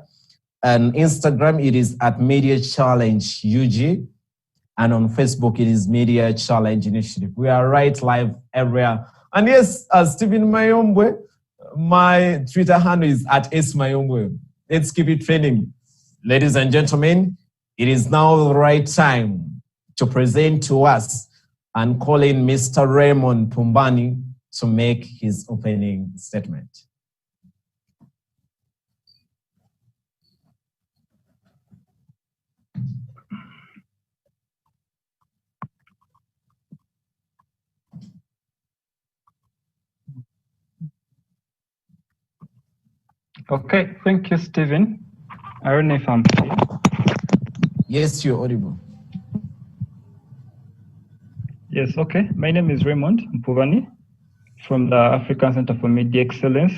And Instagram, it is at Media Challenge UG. And on Facebook, it is Media Challenge Initiative. We are right live everywhere. And yes, as Stephen Mayombwe, my Twitter handle is at @smayombwe. Let's keep it trending. Ladies and gentlemen, it is now the right time to present to us and call in Mr. Raymond Mpumbani to make his opening statement. Okay, thank you, Stephen. I don't know if I'm clear. Yes, you're audible. Yes, okay. My name is Raymond Mpumbani from the African Center for Media Excellence.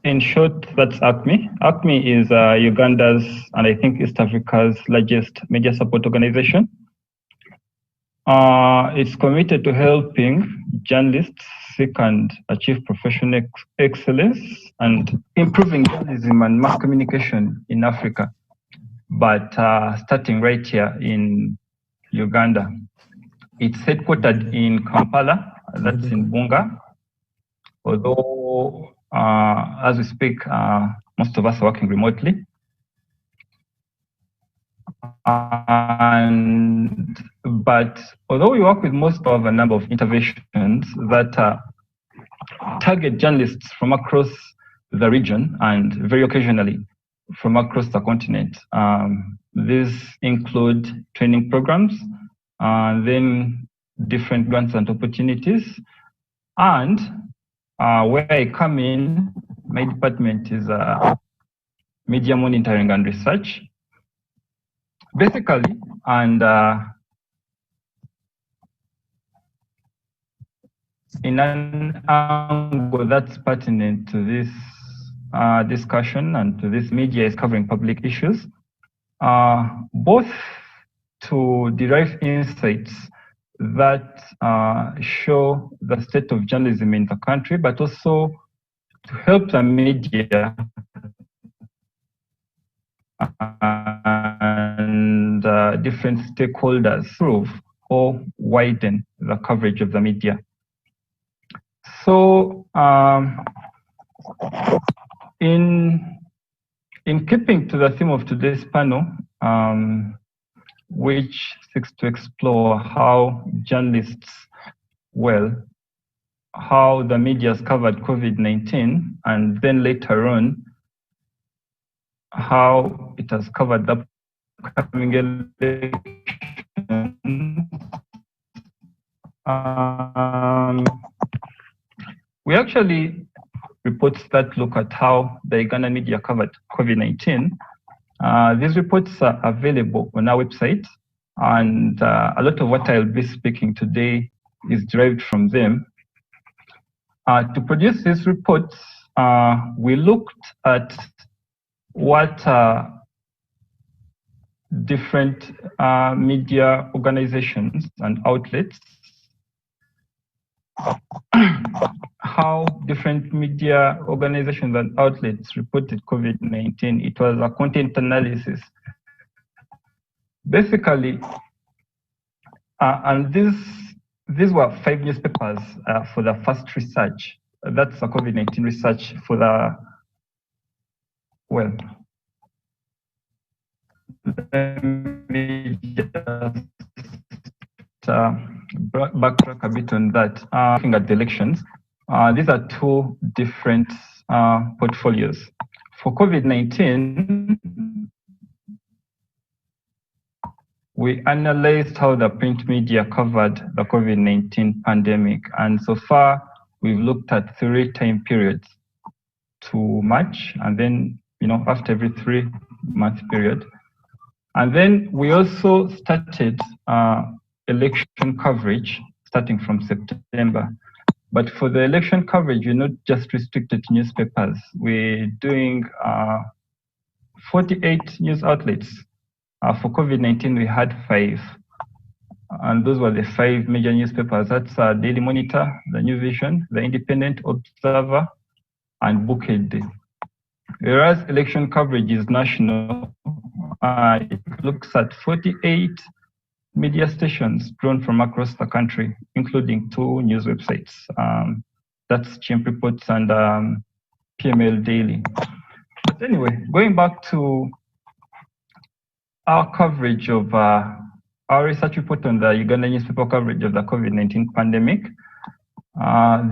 In short, that's ACME. ACME is Uganda's and I think East Africa's largest media support organization. It's committed to helping journalists seek and achieve professional excellence and improving journalism and mass communication in Africa, but starting right here in Uganda. It's headquartered in Kampala, that's in Bunga, although as we speak, most of us are working remotely. But although we work with most of a number of interventions that target journalists from across the region and very occasionally from across the continent, these include training programs, then different grants and opportunities. And where I come in, my department is media monitoring and research. Basically, and in an angle that's pertinent to this discussion and to this media is covering public issues, both to derive insights that show the state of journalism in the country, but also to help the media and different stakeholders improve or widen the coverage of the media. So, in keeping to the theme of today's panel, which seeks to explore how journalists, how the media has covered COVID-19, and then later on, how it has covered the upcoming elections. We actually reports that look at how the Ugandan media covered COVID-19. These reports are available on our website, and a lot of what I'll be speaking today is derived from them. To produce these reports, we looked at what different media organizations and outlets, how different media organizations and outlets reported COVID-19. It was a content analysis. Basically, and these were 5 newspapers for the first research. That's a COVID-19 research for the, let me just backtrack a bit on that. Looking at the elections, these are 2 different portfolios. For COVID-19, we analyzed how the print media covered the COVID-19 pandemic. And so far, we've looked at 3 time periods to March, and then, after every 3-month period. And then we also started election coverage starting from September. But for the election coverage, we're not just restricted to newspapers. We're doing 48 news outlets. For COVID-19, we had 5. And those were the 5 major newspapers. That's Daily Monitor, The New Vision, The Independent, Observer, and Bouquet. Whereas election coverage is national, it looks at 48 media stations drawn from across the country, including 2 news websites. That's Chimp Reports and PML Daily. But anyway, going back to our coverage of our research report on the Ugandan newspaper coverage of the COVID-19 pandemic.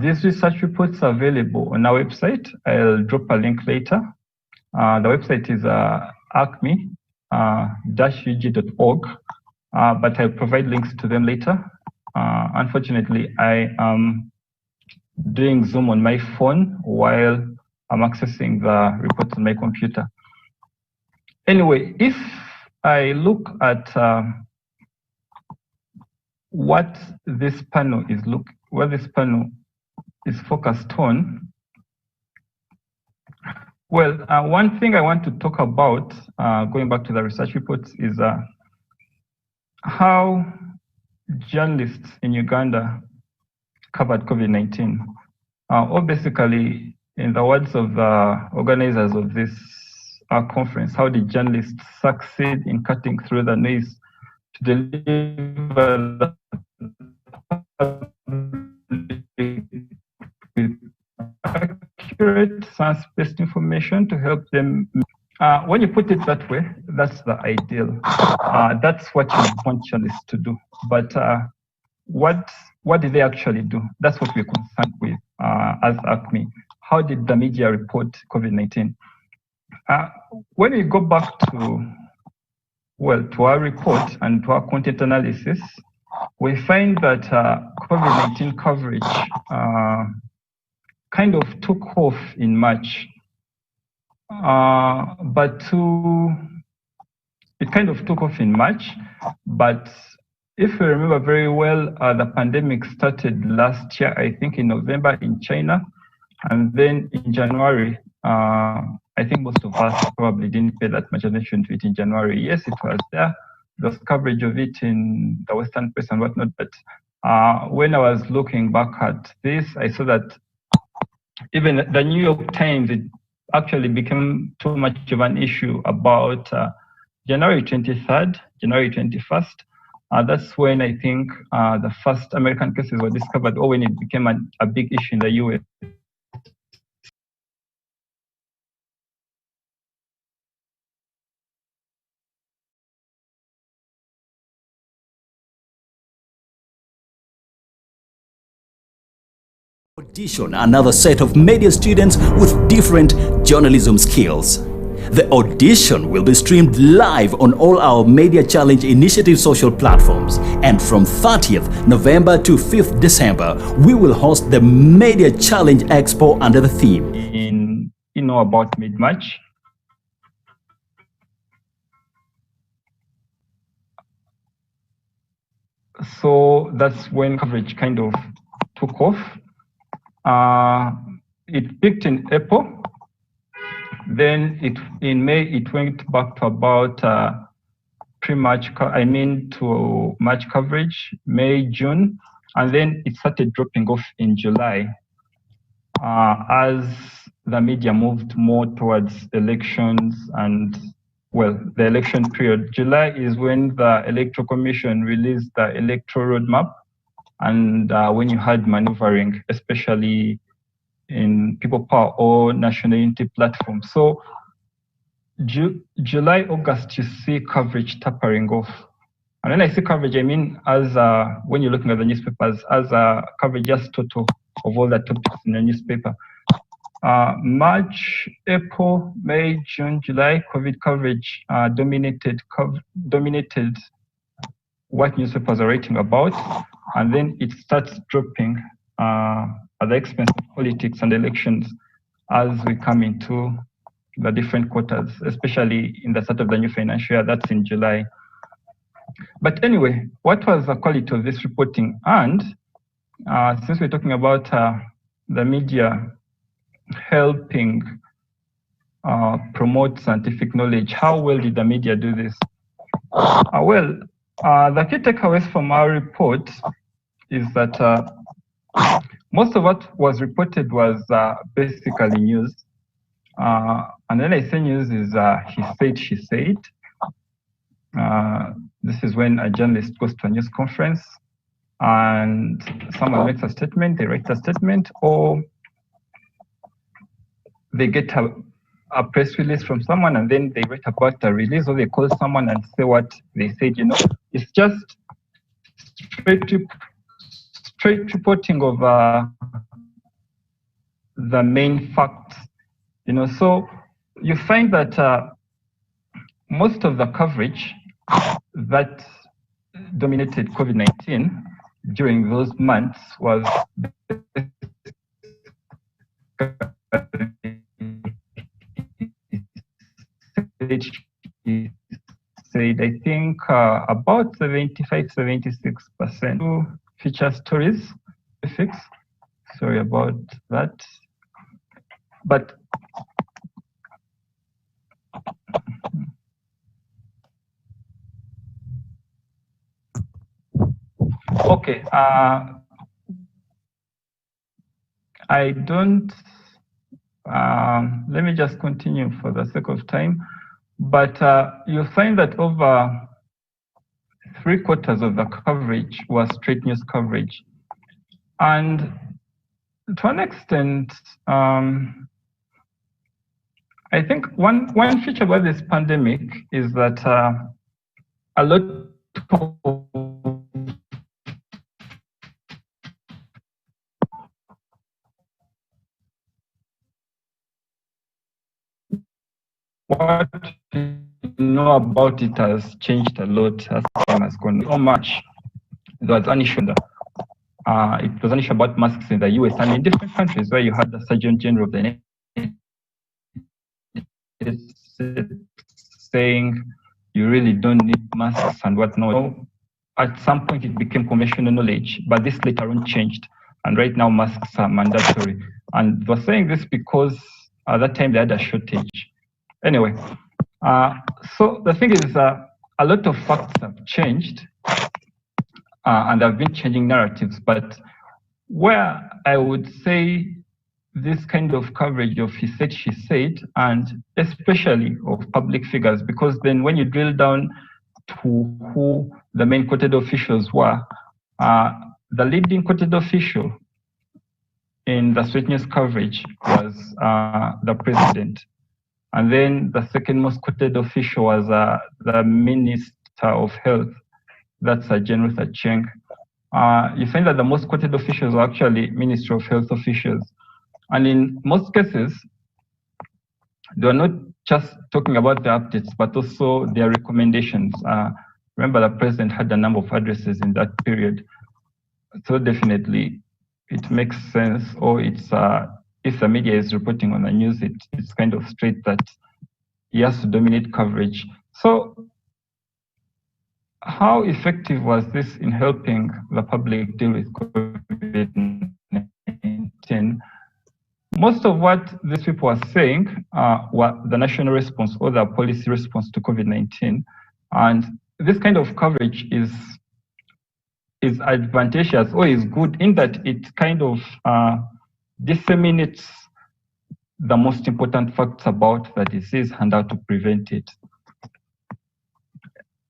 These research reports are available on our website. I'll drop a link later. The website is acme-ug.org, but I'll provide links to them later. Unfortunately, I am doing Zoom on my phone while I'm accessing the reports on my computer. Anyway, if I look at what this panel is focused on, one thing I want to talk about, going back to the research reports, is how journalists in Uganda covered COVID-19. Or basically, in the words of the organizers of this conference, how did journalists succeed in cutting through the noise to deliver accurate science-based information to help them. When you put it that way, that's the ideal. That's what you want journalists to do. But what did they actually do? That's what we're concerned with as ACME. How did the media report COVID-19? When we go back to our report and to our content analysis, we find that COVID-19 coverage kind of took off in March. It kind of took off in March, but if you remember very well, the pandemic started last year, I think in November in China, and then in January, I think most of us probably didn't pay that much attention to it in January. Yes, it was there. There was coverage of it in the Western press and whatnot, but when I was looking back at this, I saw that even the New York Times, it actually became too much of an issue about January 23rd, January 21st. That's when I think the first American cases were discovered, or when it became a big issue in the US. Audition another set of media students with different journalism skills. The audition will be streamed live on all our Media Challenge Initiative social platforms, and from 30th November to 5th December, we will host the Media Challenge Expo under the theme in about mid-March. So that's when coverage kind of took off. It peaked in April. Then in May, it went back to about to March coverage, May, June, and then it started dropping off in July as the media moved more towards elections and, well, the election period. July is when the Electoral Commission released the electoral roadmap, and when you had maneuvering, especially in People Power or National Unity platform. So July, August, you see coverage tapering off. And when I say coverage, I mean as when you're looking at the newspapers, as coverage just total of all the topics in the newspaper. March, April, May, June, July, COVID coverage dominated what newspapers are writing about, and then it starts dropping at the expense of politics and elections as we come into the different quarters, especially in the start of the new financial year, that's in July. But anyway, what was the quality of this reporting? And since we're talking about the media helping promote scientific knowledge, how well did the media do this? The key takeaways from our report is that most of what was reported was basically news. And when I say news is he said, she said. This is when a journalist goes to a news conference and someone makes a statement, they write a statement, or they get a press release from someone and then they write about the release, or they call someone and say what they said. It's just straight reporting of the main facts. So you find that most of the coverage that dominated COVID-19 during those months was said, I think about 75-76% feature stories. Sorry about that. But okay, I don't, let me just continue for the sake of time. But you'll find that over 3/4 of the coverage was straight news coverage. And to an extent, I think one feature about this pandemic is that a lot of what you know about it has changed a lot as time has gone. So much there was an issue. It was an issue about masks in the US and in different countries where you had the Surgeon General of the United States saying you really don't need masks and whatnot. At some point, it became conventional knowledge, but this later on changed. And right now, masks are mandatory. And they were saying this because at that time they had a shortage. Anyway, so the thing is, a lot of facts have changed, and there have been changing narratives. But where I would say this kind of coverage of he said, she said, and especially of public figures, because then when you drill down to who the main quoted officials were, the leading quoted official in the straight news coverage was the president. And then the second most quoted official was the Minister of Health, that's General Sacheng. You find that the most quoted officials were actually Ministry of Health officials. And in most cases, they were not just talking about the updates, but also their recommendations. Remember, the president had a number of addresses in that period. So definitely, it makes sense, or it's if the media is reporting on the news, it's kind of straight that he has to dominate coverage. So how effective was this in helping the public deal with COVID-19? Most of what these people are saying were the national response or the policy response to COVID-19. And this kind of coverage is advantageous or is good in that it kind of disseminates the most important facts about the disease and how to prevent it.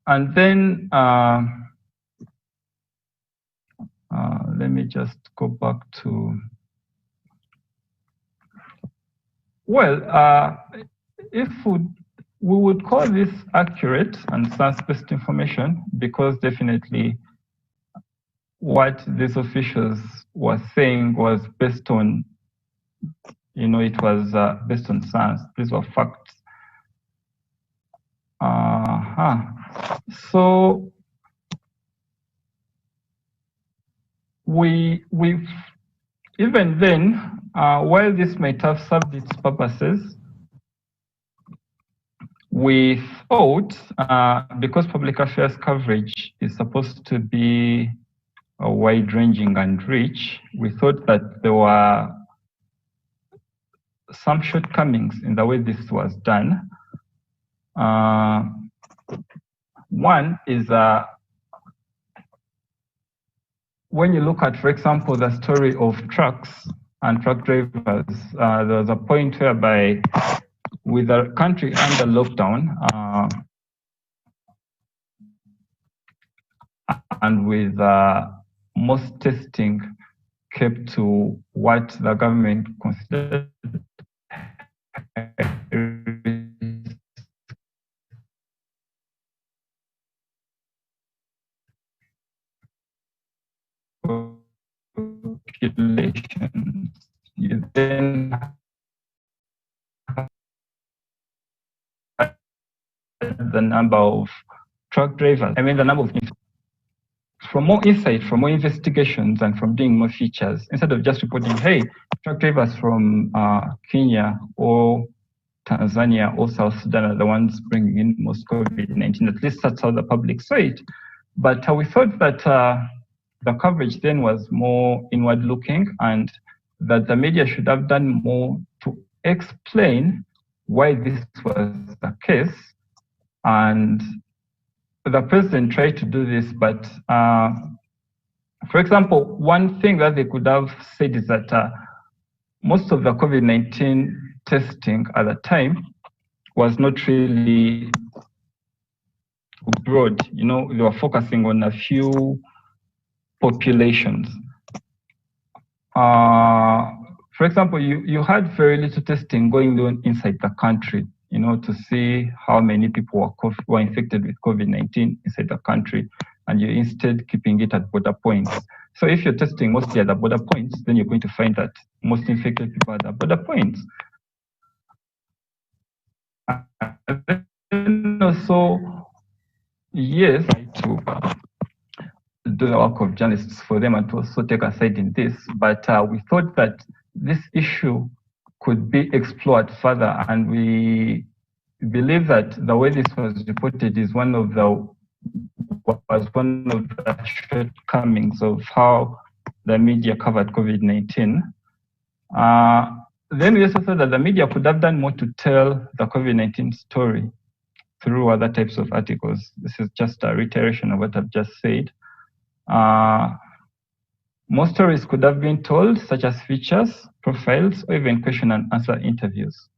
And then let me just go back to, well, if we would call this accurate and science-based information, because definitely what these officials were saying was based on, it was based on science. These were facts. So we even then, while this might have served its purposes, we thought, because public affairs coverage is supposed to be wide-ranging and rich, we thought that there were some shortcomings in the way this was done. One is when you look at, for example, the story of trucks and truck drivers, there was a point whereby with the country under lockdown and with most testing kept to what the government considered population, you then have the number of truck drivers. I mean, the number of, from more insight, from more investigations, and from doing more features, instead of just reporting, hey, truck drivers from Kenya or Tanzania or South Sudan are the ones bringing in most COVID-19. At least that's how the public saw it. But we thought that the coverage then was more inward looking, and that the media should have done more to explain why this was the case. And the president tried to do this, but for example, one thing that they could have said is that most of the COVID-19 testing at the time was not really broad. They were focusing on a few populations. For example, you had very little testing going on inside the country, to see how many people were infected with COVID-19 inside the country, and you're instead keeping it at border points. So if you're testing mostly at the border points, then you're going to find that most infected people are at the border points. And also, yes, do the work of journalists for them and to also take a side in this. But we thought that this issue could be explored further, and we believe that the way this was reported is one of the shortcomings of how the media covered COVID-19. Then we also thought that the media could have done more to tell the COVID-19 story through other types of articles. This is just a reiteration of what I've just said. More stories could have been told, such as features, profiles, or even question and answer interviews.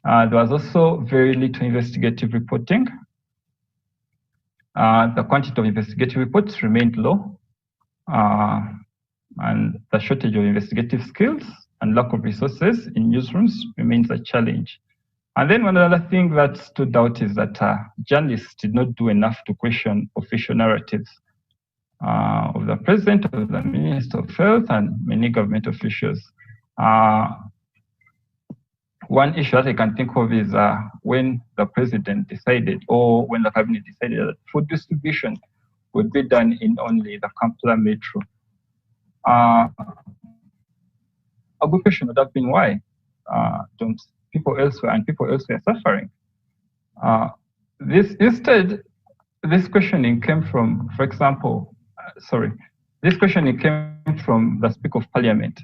There was also very little investigative reporting. The quantity of investigative reports remained low, and the shortage of investigative skills and lack of resources in newsrooms remains a challenge. And then one other thing that stood out is that journalists did not do enough to question official narratives of the President, of the Minister of Health, and many government officials. One issue that I can think of is when the President decided, or when the Cabinet decided that food distribution would be done in only the Kampala Metro. A good question would have been why don't people elsewhere suffering? Instead, this questioning came from, for example, this questioning came from the Speaker of Parliament.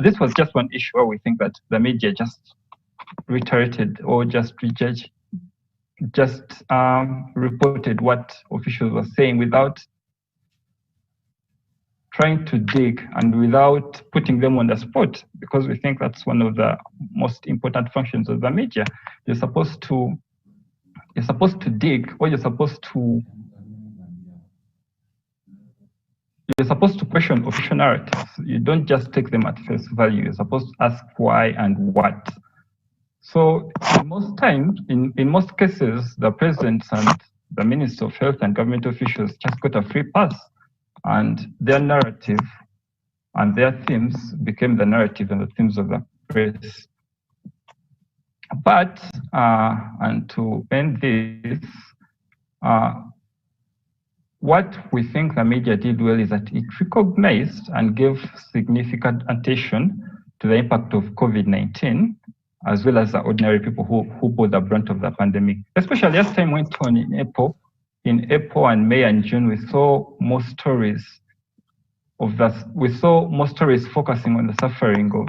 This was just one issue where we think that the media just reiterated or just reported what officials were saying without trying to dig and without putting them on the spot, because we think that's one of the most important functions of the media. You're supposed to dig, or you're supposed to question official narratives. You don't just take them at face value. You're supposed to ask why and what. So in most cases, the presidents and the Minister of Health and government officials just got a free pass, and their narrative and their themes became the narrative and the themes of the press. But, and to end this, what we think the media did well is that it recognized and gave significant attention to the impact of COVID-19, as well as the ordinary people who bore the brunt of the pandemic. Especially as time went on in April and May and June, we saw more stories focusing on the suffering of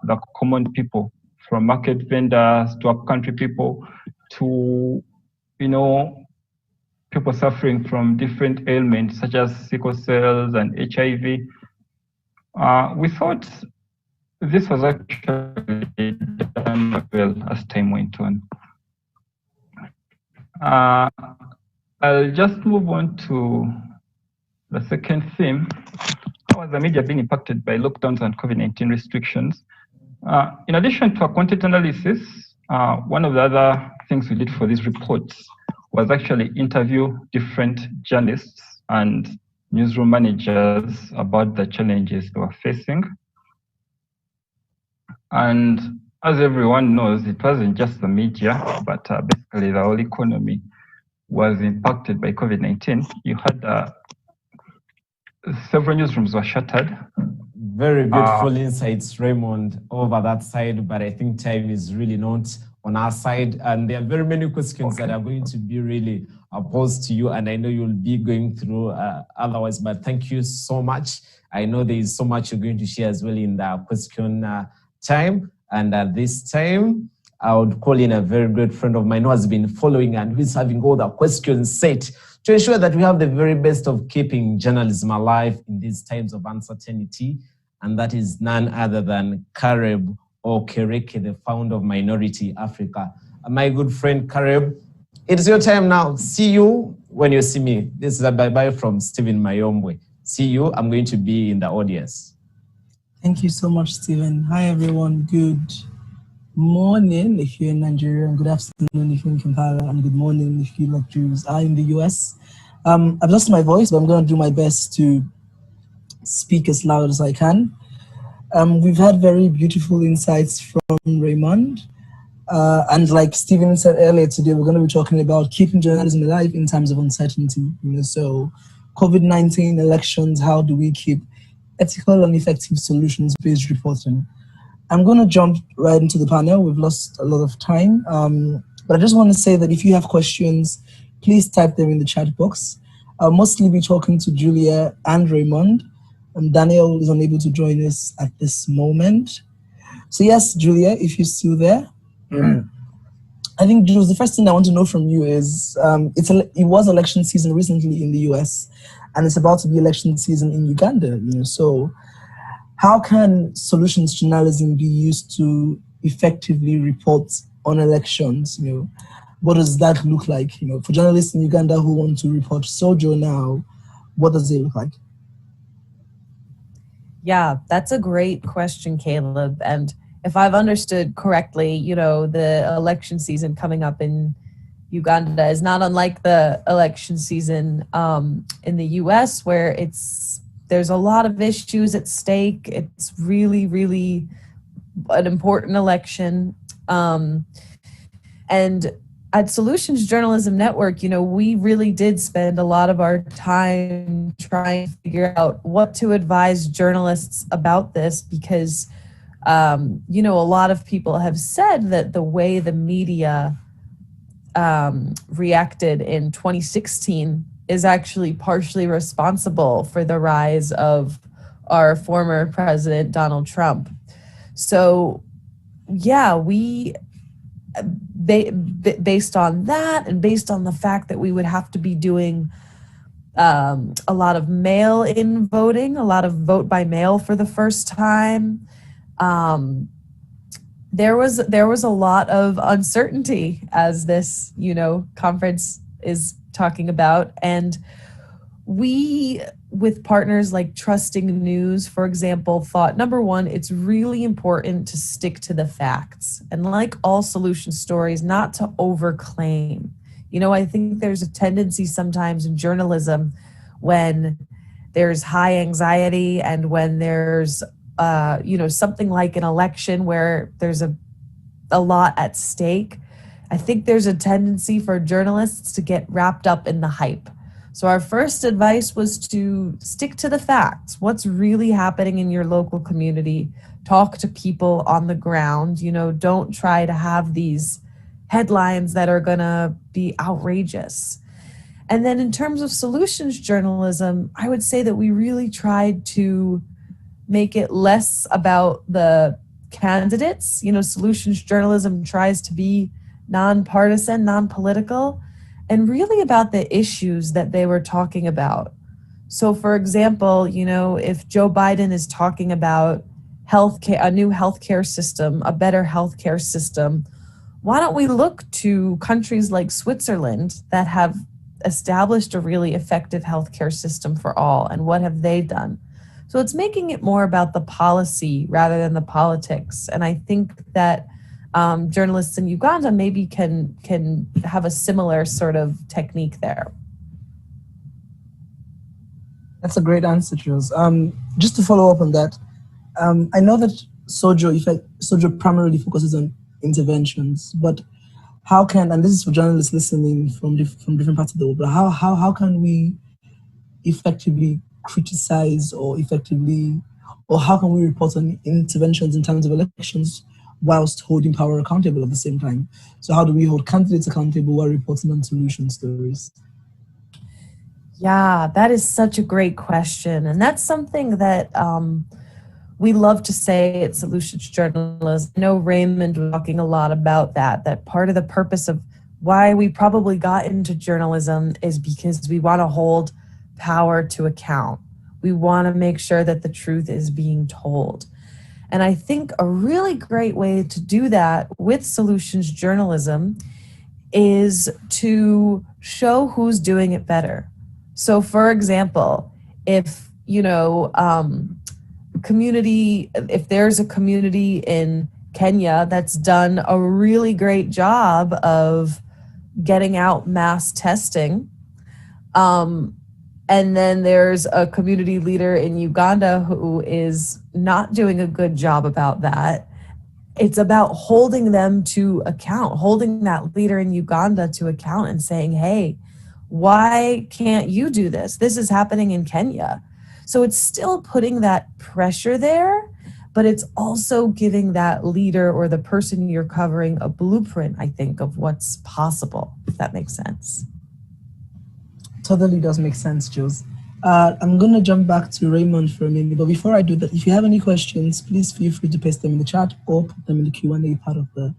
the common people, from market vendors to upcountry people to, people suffering from different ailments such as sickle cells and HIV. We thought this was actually done well as time went on. I'll just move on to the second theme. How has the media been impacted by lockdowns and COVID-19 restrictions? In addition to a content analysis, one of the other things we did for these reports was actually interview different journalists and newsroom managers about the challenges they were facing. And as everyone knows, it wasn't just the media, but basically the whole economy was impacted by COVID-19. You had several newsrooms were shuttered. Very beautiful insights, Raymond, over that side, but I think time is really not on our side, and there are very many questions that are going to be really posed to you, and I know you'll be going through otherwise, but thank you so much. I know there is so much you're going to share as well in the question time, and at this time, I would call in a very good friend of mine who has been following and who's having all the questions set to ensure that we have the very best of keeping journalism alive in these times of uncertainty, and that is none other than Caleb Okereke, the founder of Minority Africa. My good friend Caleb, it's your time now. See you when you see me. This is a bye-bye from Stephen Mayombwe. See you. I'm going to be in the audience. Thank you so much, Stephen. Hi, everyone. Good morning if you're in Nigeria, and good afternoon if you're in Kampala, and good morning if you like Jews are in the US. I've lost my voice, but I'm going to do my best to speak as loud as I can. We've had very beautiful insights from Raymond. And like Stephen said earlier today, we're going to be talking about keeping journalism alive in times of uncertainty. So COVID-19 elections, how do we keep ethical and effective solutions-based reporting? I'm going to jump right into the panel. We've lost a lot of time. But I just want to say that if you have questions, please type them in the chat box. I'll mostly be talking to Julia and Raymond. Daniel is unable to join us at this moment. So yes, Julia, if you're still there. I think, Jules, the first thing I want to know from you is, it was election season recently in the US, and it's about to be election season in Uganda. So how can solutions journalism be used to effectively report on elections? What does that look like? For journalists in Uganda who want to report Sojo now, what does it look like? Yeah, that's a great question, Caleb. And if I've understood correctly, the election season coming up in Uganda is not unlike the election season in the US, where there's a lot of issues at stake. It's really, really an important election. And at Solutions Journalism Network, we really did spend a lot of our time trying to figure out what to advise journalists about this, because, a lot of people have said that the way the media reacted in 2016 is actually partially responsible for the rise of our former president, Donald Trump. So, yeah, based on that, and based on the fact that we would have to be doing a lot of mail-in voting, a lot of vote by mail for the first time, there was a lot of uncertainty, as this conference is talking about. And we, with partners like Trusting News, for example, thought, number one, it's really important to stick to the facts. And like all solution stories, not to overclaim. I think there's a tendency sometimes in journalism when there's high anxiety and when there's, something like an election where there's a lot at stake. I think there's a tendency for journalists to get wrapped up in the hype. So our first advice was to stick to the facts. What's really happening in your local community? Talk to people on the ground. Don't try to have these headlines that are going to be outrageous. And then in terms of solutions journalism, I would say that we really tried to make it less about the candidates. Solutions journalism tries to be nonpartisan, non-political, and really about the issues that they were talking about. So for example, if Joe Biden is talking about healthcare, a new healthcare system, a better healthcare system, why don't we look to countries like Switzerland that have established a really effective healthcare system for all, and what have they done? So it's making it more about the policy rather than the politics. And I think that journalists in Uganda maybe can have a similar sort of technique there. That's a great answer, Jules. Just to follow up on that, I know that Sojo primarily focuses on interventions, but how can, and this is for journalists listening from different parts of the world, but how can we effectively criticize or how can we report on interventions in terms of elections whilst holding power accountable at the same time? So how do we hold candidates accountable while reporting on solution stories? Yeah, that is such a great question. And that's something that we love to say at Solutions Journalism. I know Raymond was talking a lot about that part of the purpose of why we probably got into journalism is because we want to hold power to account. We want to make sure that the truth is being told. And I think a really great way to do that with solutions journalism is to show who's doing it better. So for example, if there's a community in Kenya that's done a really great job of getting out mass testing, and then there's a community leader in Uganda who is not doing a good job about that. It's about holding them to account, holding that leader in Uganda to account and saying, hey, Why can't you do this? This is happening in Kenya. So it's still putting that pressure there, but it's also giving that leader or the person you're covering a blueprint, I think, of what's possible, if that makes sense. Totally does make sense, Jules. I'm going to jump back to Raymond for a minute, but before I do that, if you have any questions, please feel free to paste them in the chat or put them in the Q&A part of the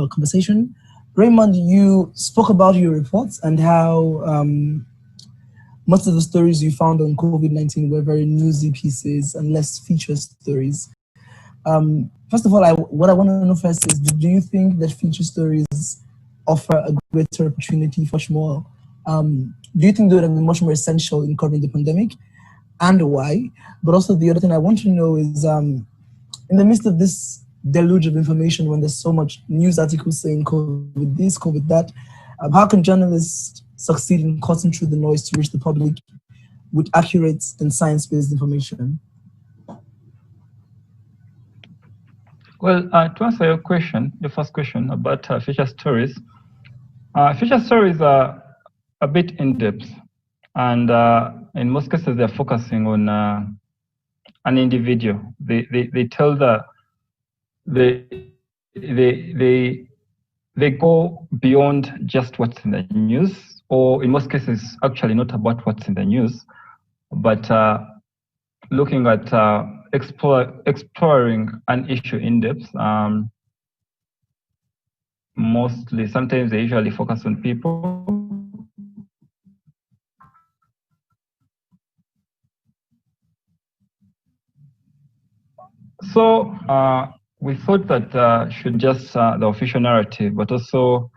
conversation. Raymond, you spoke about your reports and how most of the stories you found on COVID-19 were very newsy pieces and less feature stories. First of all, what I want to know first is, do you think that feature stories offer a greater opportunity for much more? Do you think they would have been much more essential in covering the pandemic, and why? But also the other thing I want to know is, in the midst of this deluge of information, when there's so much news articles saying COVID this, COVID that, how can journalists succeed in cutting through the noise to reach the public with accurate and science-based information? Well, to answer your question, your first question about feature stories are a bit in-depth, and in most cases they're focusing on an individual. They tell they go beyond just what's in the news, or in most cases actually not about what's in the news, but looking at exploring an issue in depth. Mostly, sometimes they usually focus on people. So we thought that should just the official narrative, but also,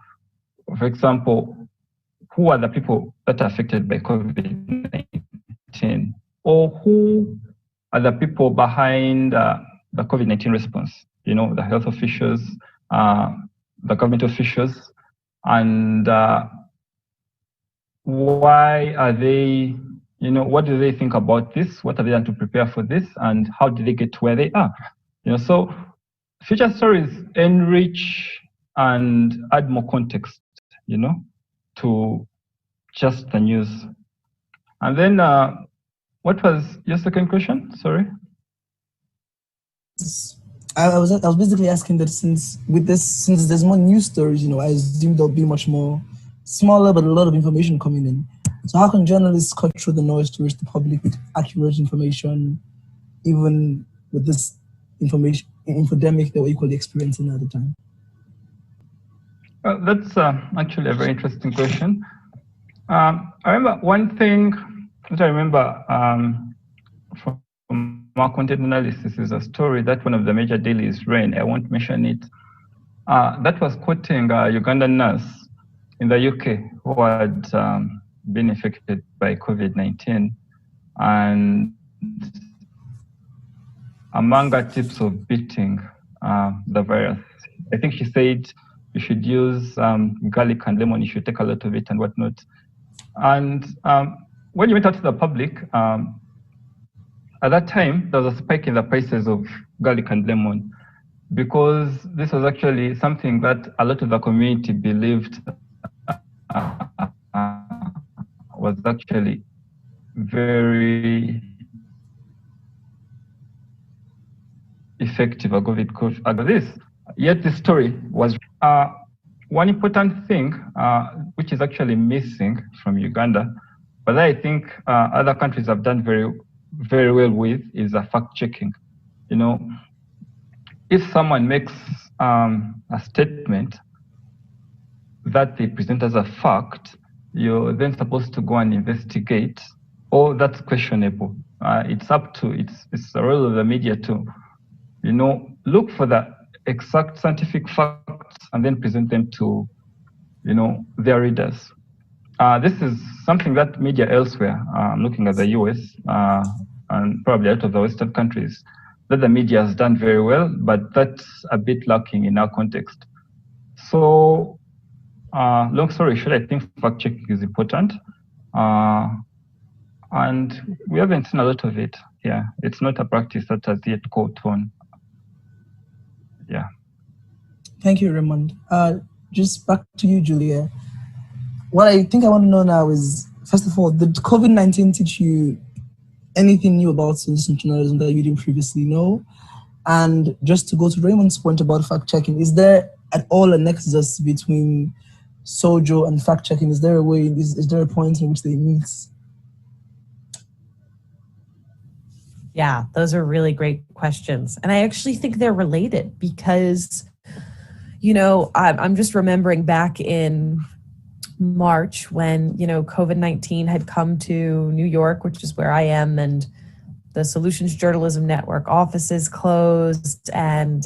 for example, who are the people that are affected by COVID-19, or who are the people behind the COVID-19 response? You know, the health officials, the government officials, and why are they, you know, what do they think about this? What have they done to prepare for this? And how did they get to where they are? You know, so feature stories enrich and add more context, you know, to just the news. And then, what was your second question? Sorry. I was basically asking that since there's more news stories, you know, I assume there'll be much more smaller but a lot of information coming in. So how can journalists cut through the noise to reach the public with accurate information, even with this information infodemic that we're equally experiencing at the time? That's actually a very interesting question. I remember one thing that I remember from our content analysis is a story that one of the major dailies ran. I won't mention it. That was quoting a Ugandan nurse in the UK who had been infected by COVID-19. And among her tips of beating the virus, I think she said you should use garlic and lemon, you should take a lot of it and whatnot. And when you went out to the public, at that time, there was a spike in the prices of garlic and lemon, because this was actually something that a lot of the community believed was actually very effective against this. Yet this story was one important thing which is actually missing from Uganda, but I think other countries have done very well with, is a fact checking. You know, if someone makes a statement that they present as a fact, you're then supposed to go and investigate, or that's questionable. It's up to, it's the role of the media to, you know, look for the exact scientific facts and then present them to, you know, their readers. This is something that media elsewhere, looking at the US and probably out of the Western countries, that the media has done very well, but that's a bit lacking in our context. So, long story short, I think fact checking is important. And we haven't seen a lot of it. Yeah, it's not a practice that has yet caught on. Yeah. Thank you, Raymond. Just back to you, Julia. what I think I want to know now is, first of all, did COVID-19 teach you anything new about citizen journalism that you didn't previously know? And just to go to Raymond's point about fact-checking, is there at all a nexus between Sojo and fact-checking? Is there a way, is there a point in which they meet? Yeah, those are really great questions. And I actually think they're related because, you know, I'm just remembering back in March when, you know, COVID-19 had come to New York, which is where I am, and the Solutions Journalism Network offices closed. And,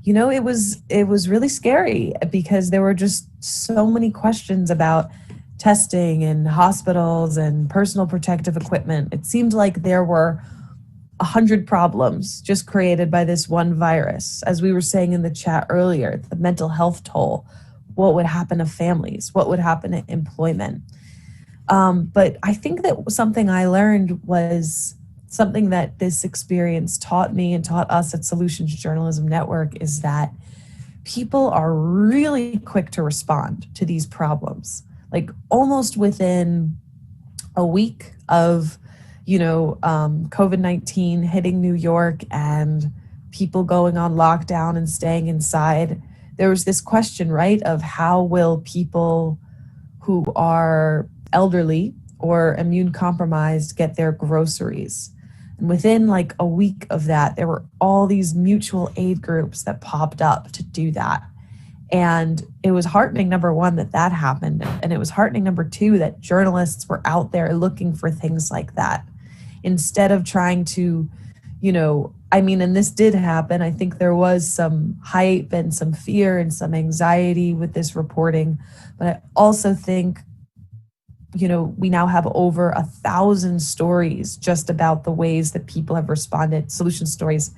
you know, it was really scary because there were just so many questions about testing and hospitals and personal protective equipment. It seemed like there were 100 problems just created by this one virus. As we were saying in the chat earlier, the mental health toll, what would happen to families, what would happen to employment. But I think that something I learned was something that this experience taught me and taught us at Solutions Journalism Network is that people are really quick to respond to these problems. Like almost within a week of, you know, COVID-19 hitting New York and people going on lockdown and staying inside, there was this question, right, of how will people who are elderly or immune compromised get their groceries? And within like a week of that, there were all these mutual aid groups that popped up to do that. And it was heartening, number one, that happened. And it was heartening, number two, that journalists were out there looking for things like that. Instead of trying to, you know, I mean, and this did happen. I think there was some hype and some fear and some anxiety with this reporting. But I also think, you know, we now have over 1,000 stories just about the ways that people have responded, solution stories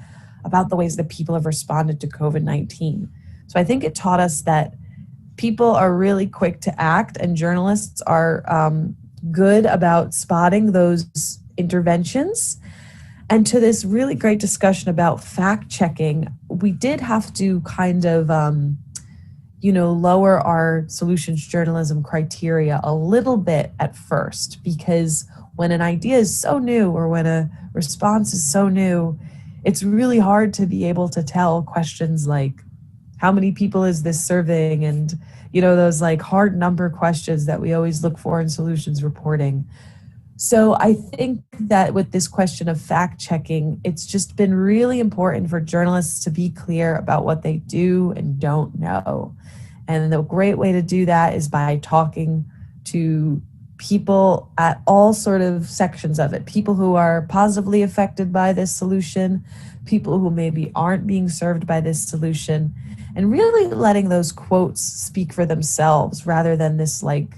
about the ways that people have responded to COVID-19. So I think it taught us that people are really quick to act and journalists are good about spotting those interventions. And to this really great discussion about fact-checking, we did have to kind of, you know, lower our solutions journalism criteria a little bit at first, because when an idea is so new or when a response is so new, it's really hard to be able to tell questions like, how many people is this serving? And, you know, those like hard number questions that we always look for in solutions reporting. So I think that with this question of fact checking, it's just been really important for journalists to be clear about what they do and don't know. And the great way to do that is by talking to people at all sort of sections of it, people who are positively affected by this solution, people who maybe aren't being served by this solution, and really letting those quotes speak for themselves rather than this like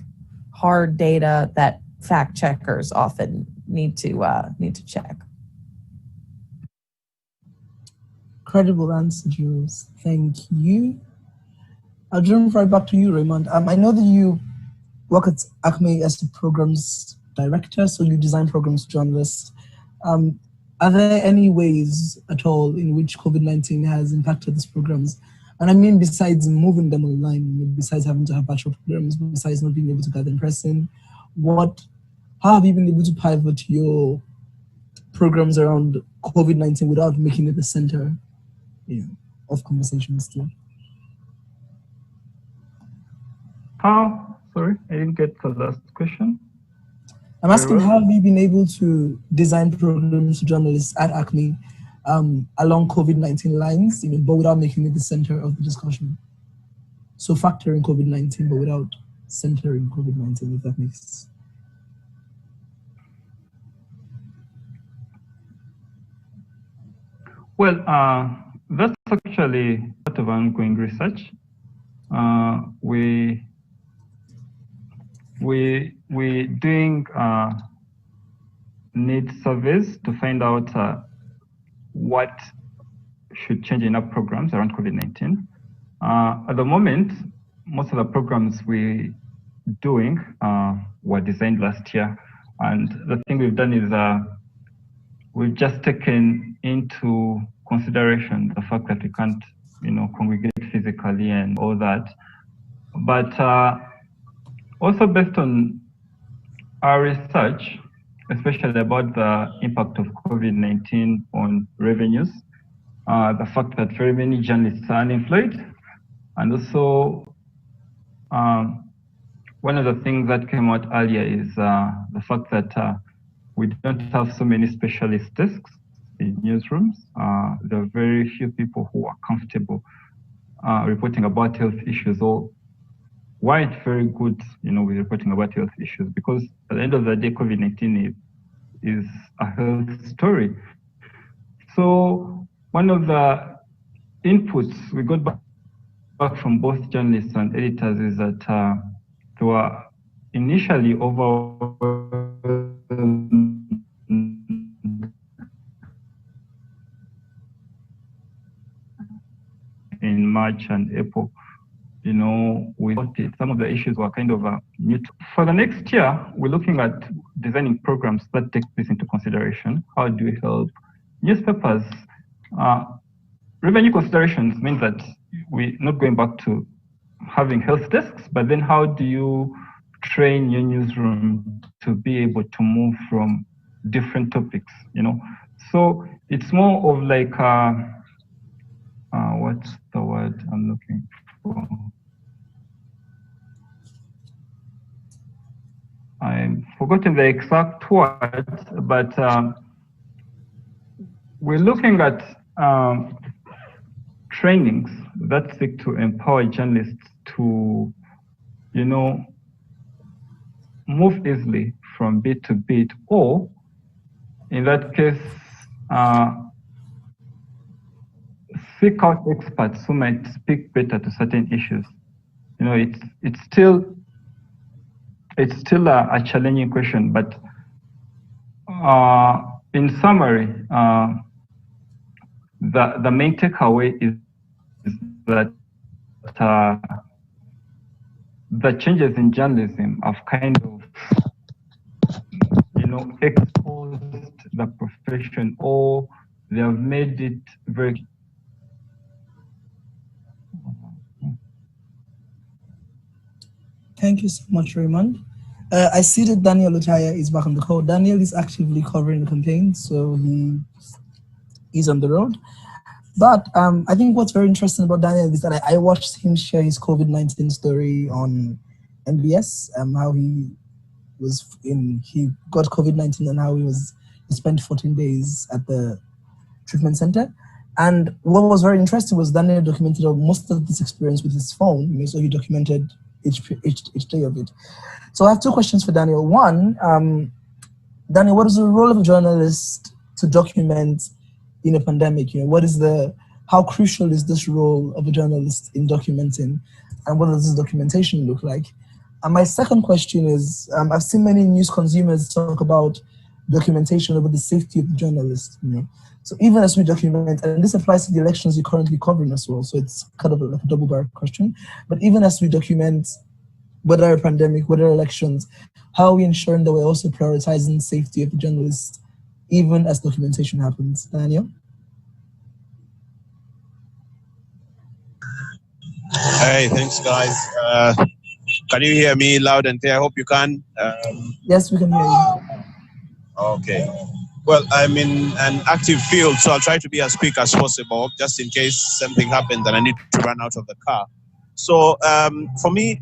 hard data that fact checkers often need to check. Incredible answer, Jules. Thank you. I'll jump right back to you, Raymond. I know that you work at Acme as the programs director, so you design programs journalists. Are there any ways at all in which COVID-19 has impacted these programs? And I mean, besides moving them online, besides having to have virtual programs, besides not being able to gather in person, how have you been able to pivot your programs around COVID-19 without making it the center of conversations too? Sorry, I didn't get the last question. I'm asking, how have you been able to design programs to journalists at Acme along COVID-19 lines, but without making it the center of the discussion? So factoring COVID-19, but without centering COVID-19, if that makes sense. Well, that's actually part of ongoing research. We're doing need surveys to find out what should change in our programs around COVID-19. At the moment, most of the programs we're doing were designed last year. And the thing we've done is we've just taken into consideration the fact that we can't, congregate physically and all that. But Also based on our research, especially about the impact of COVID-19 on revenues, the fact that very many journalists are unemployed, and also one of the things that came out earlier is the fact that we don't have so many specialist desks in newsrooms. There are very few people who are comfortable reporting about health issues, or weren't very good, with reporting about health issues, because at the end of the day, COVID-19 is a health story. So one of the inputs we got back from both journalists and editors is that they were initially in March and April. We thought some of the issues were kind of new. For the next year, we're looking at designing programs that take this into consideration. How do we help newspapers? Revenue considerations means that we're not going back to having health desks, but then how do you train your newsroom to be able to move from different topics, So it's more of like, what's the word I'm looking for? I'm forgetting the exact word, but we're looking at trainings that seek to empower journalists to, move easily from bit to bit, or in that case, seek out experts who might speak better to certain issues. It's still a challenging question, but in summary, the main takeaway is that the changes in journalism have kind of, exposed the profession, or they have made it very. Thank you so much, Raymond. I see that Daniel Lutaya is back on the call. Daniel is actively covering the campaign, so he's on the road. But I think what's very interesting about Daniel is that I watched him share his COVID-19 story on MBS, how he got COVID-19 and how he spent 14 days at the treatment center. And what was very interesting was Daniel documented most of this experience with his phone, so he documented each day of it. So I have two questions for Daniel. One, Daniel, what is the role of a journalist to document in a pandemic? How crucial is this role of a journalist in documenting, and what does this documentation look like? And my second question is, I've seen many news consumers talk about documentation over the safety of the journalist. So even as we document, and this applies to the elections you're currently covering as well, so it's kind of like a double barrel question, but even as we document whether a pandemic, whether elections, how are we ensuring that we're also prioritizing safety of the journalists, even as documentation happens? Daniel? Hey, thanks, guys. Can you hear me loud and clear? I hope you can. Yes, we can hear you. Okay. Well, I'm in an active field, so I'll try to be as quick as possible, just in case something happens and I need to run out of the car. So for me,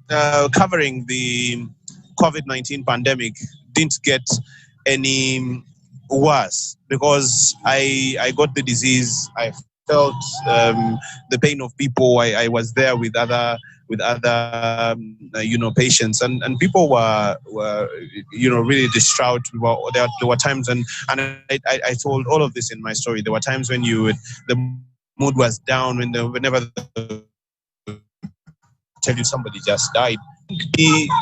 covering the COVID-19 pandemic didn't get any worse, because I got the disease. I felt the pain of people. I was there with other patients, and people were really distraught. There were times, and I told all of this in my story. There were times when the mood was down, whenever tell you somebody just died.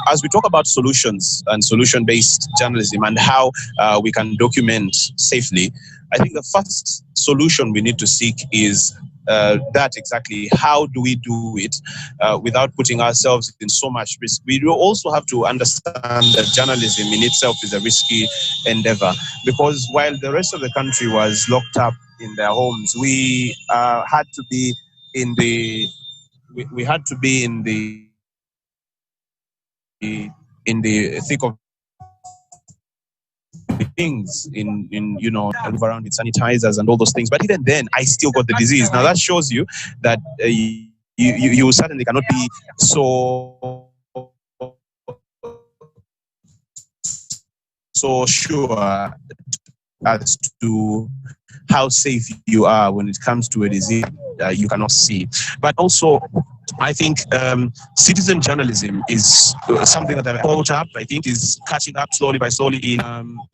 As we talk about solutions and solution-based journalism and how we can document safely, I think the first solution we need to seek is that exactly. How do we do it without putting ourselves in so much risk? We do also have to understand that journalism in itself is a risky endeavor, because while the rest of the country was locked up in their homes, we had to be in the in the thick of things in move around with sanitizers and all those things, but even then I still got the disease. Now that shows you that you certainly cannot be so sure as to how safe you are when it comes to a disease you cannot see. But also, I think citizen journalism is something that I've caught up. I think is catching up slowly by slowly in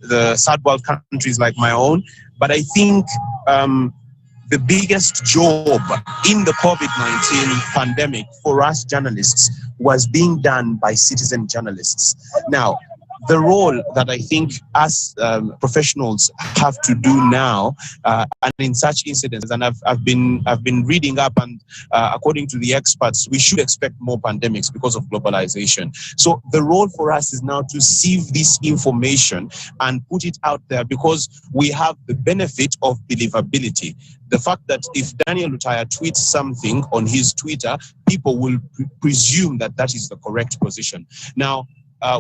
the third world countries like my own. But I think the biggest job in the COVID-19 pandemic for us journalists was being done by citizen journalists. Now, the role that I think us professionals have to do now, and in such incidents, and I've been reading up, and according to the experts, we should expect more pandemics because of globalization. So the role for us is now to sieve this information and put it out there, because we have the benefit of believability. The fact that if Daniel Lutaya tweets something on his Twitter, people will presume that that is the correct position. Now,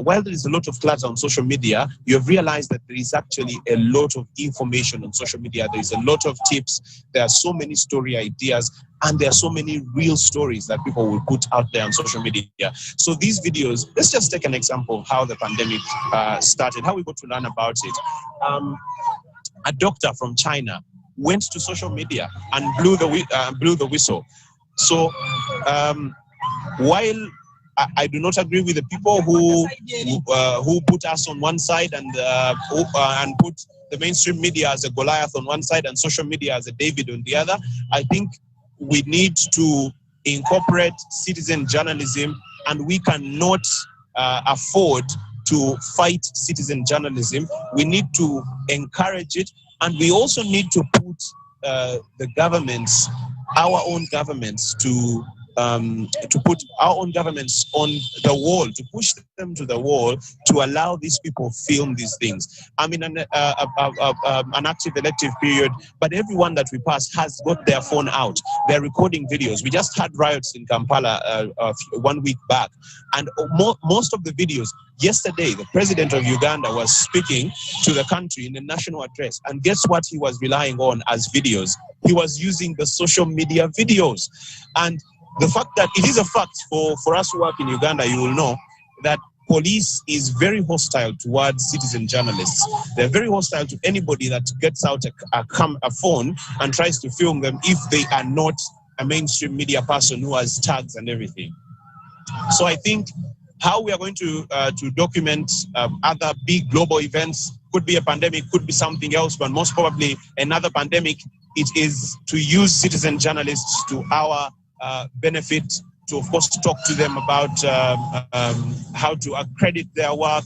while there is a lot of clutter on social media, you have realized that there is actually a lot of information on social media. There is a lot of tips. There are so many story ideas, and there are so many real stories that people will put out there on social media. So these videos, let's just take an example of how the pandemic started, how we got to learn about it. A doctor from China went to social media and blew the whistle. So while I do not agree with the people who put us on one side and put the mainstream media as a Goliath on one side and social media as a David on the other, I think we need to incorporate citizen journalism, and we cannot afford to fight citizen journalism. We need to encourage it, and we also need to put the governments, our own governments, to put our own governments on the wall, to push them to the wall, to allow these people film these things. I'm in an active elective period, but everyone that we pass has got their phone out. They're recording videos. We just had riots in Kampala 1 week back, and most of the videos, yesterday, the president of Uganda was speaking to the country in a national address, and guess what he was relying on as videos? He was using the social media videos. And the fact that it is a fact for us who work in Uganda, you will know that police is very hostile towards citizen journalists. They're very hostile to anybody that gets out a phone and tries to film them if they are not a mainstream media person who has tags and everything. So I think how we are going to document other big global events, could be a pandemic, could be something else, but most probably another pandemic, it is to use citizen journalists to our benefit, to of course talk to them about how to accredit their work,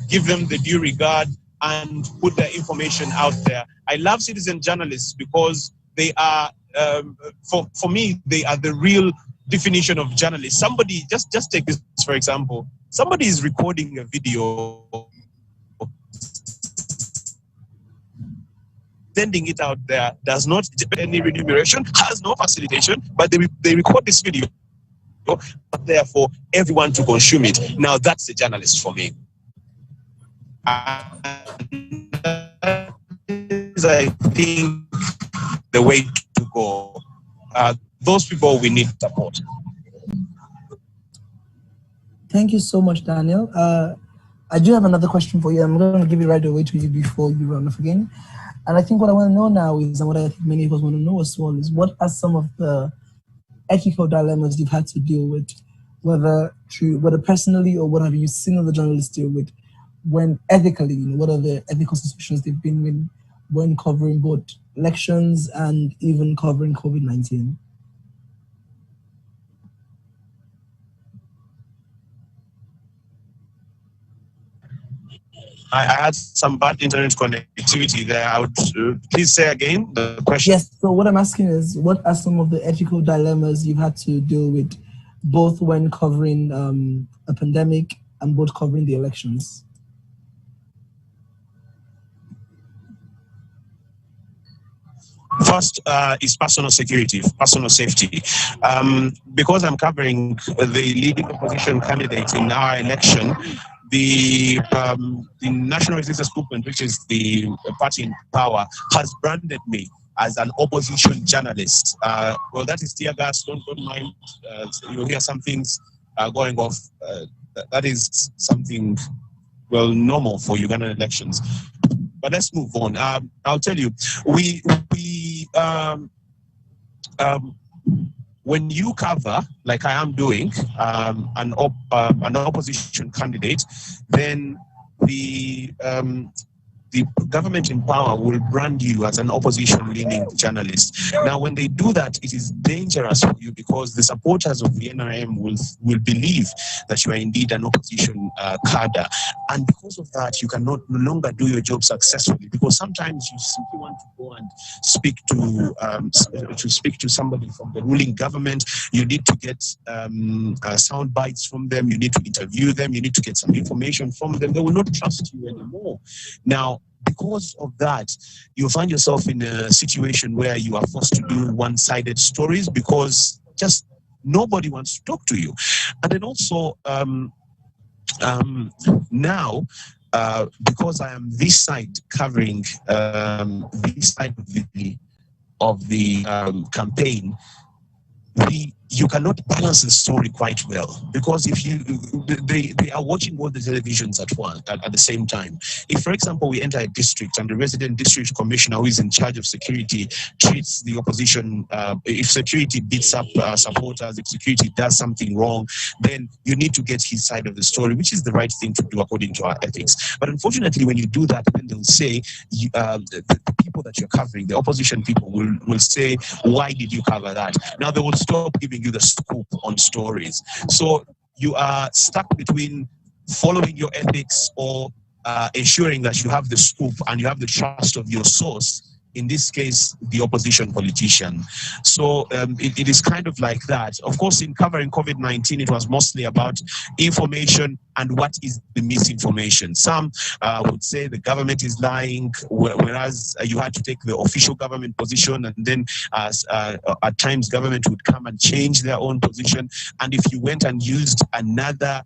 give them the due regard, and put their information out there. I love citizen journalists because they are, for me, they are the real definition of journalists. Somebody, just take this for example, somebody is recording a video, sending it out there, does not get any remuneration, has no facilitation, but they record this video there for everyone to consume it. Now that's a journalist for me. And that is, I think, the way to go. Those people we need support. Thank you so much, Daniel. I do have another question for you. I'm going to give it right away to you before you run off again. And I think what I want to know now is, and what I think many of us want to know as well, is what are some of the ethical dilemmas you've had to deal with, whether personally or what have you seen other journalists deal with, when ethically, what are the ethical situations they've been in when covering both elections and even covering COVID-19? I had some bad internet connectivity there. I would please say again the question. Yes, so what I'm asking is, what are some of the ethical dilemmas you've had to deal with, both when covering a pandemic and both covering the elections? First is personal security, personal safety. Because I'm covering the leading opposition candidates in our election, the National Resistance Movement, which is the party in power, has branded me as an opposition journalist. Well, that is tear gas. Don't mind. You'll hear some things going off. That is something, well, normal for Ugandan elections. But let's move on. I'll tell you, when you cover, like I am doing, an opposition candidate, then the government in power will brand you as an opposition-leaning journalist. Now, when they do that, it is dangerous for you because the supporters of the NRM will believe that you are indeed an opposition cadre. And because of that, you cannot no longer do your job successfully because sometimes you simply want to go and speak to somebody from the ruling government. You need to get sound bites from them. You need to interview them. You need to get some information from them. They will not trust you anymore. Now, because of that, you find yourself in a situation where you are forced to do one-sided stories because just nobody wants to talk to you. And then also, now, because I am this side covering this side of the campaign, you cannot balance the story quite well because if they are watching all the televisions at the same time. If, for example, we enter a district and the resident district commissioner who is in charge of security treats the opposition, if security beats up supporters, if security does something wrong, then you need to get his side of the story, which is the right thing to do according to our ethics. But unfortunately, when you do that, then they'll say the people that you're covering, the opposition people will say, why did you cover that? Now they will stop giving you the scoop on stories. So you are stuck between following your ethics or ensuring that you have the scoop and you have the trust of your source, in this case, the opposition politician. So it is kind of like that. Of course, in covering COVID-19, it was mostly about information and what is the misinformation. Some would say the government is lying, whereas you had to take the official government position, and then at times government would come and change their own position. And if you went and used another,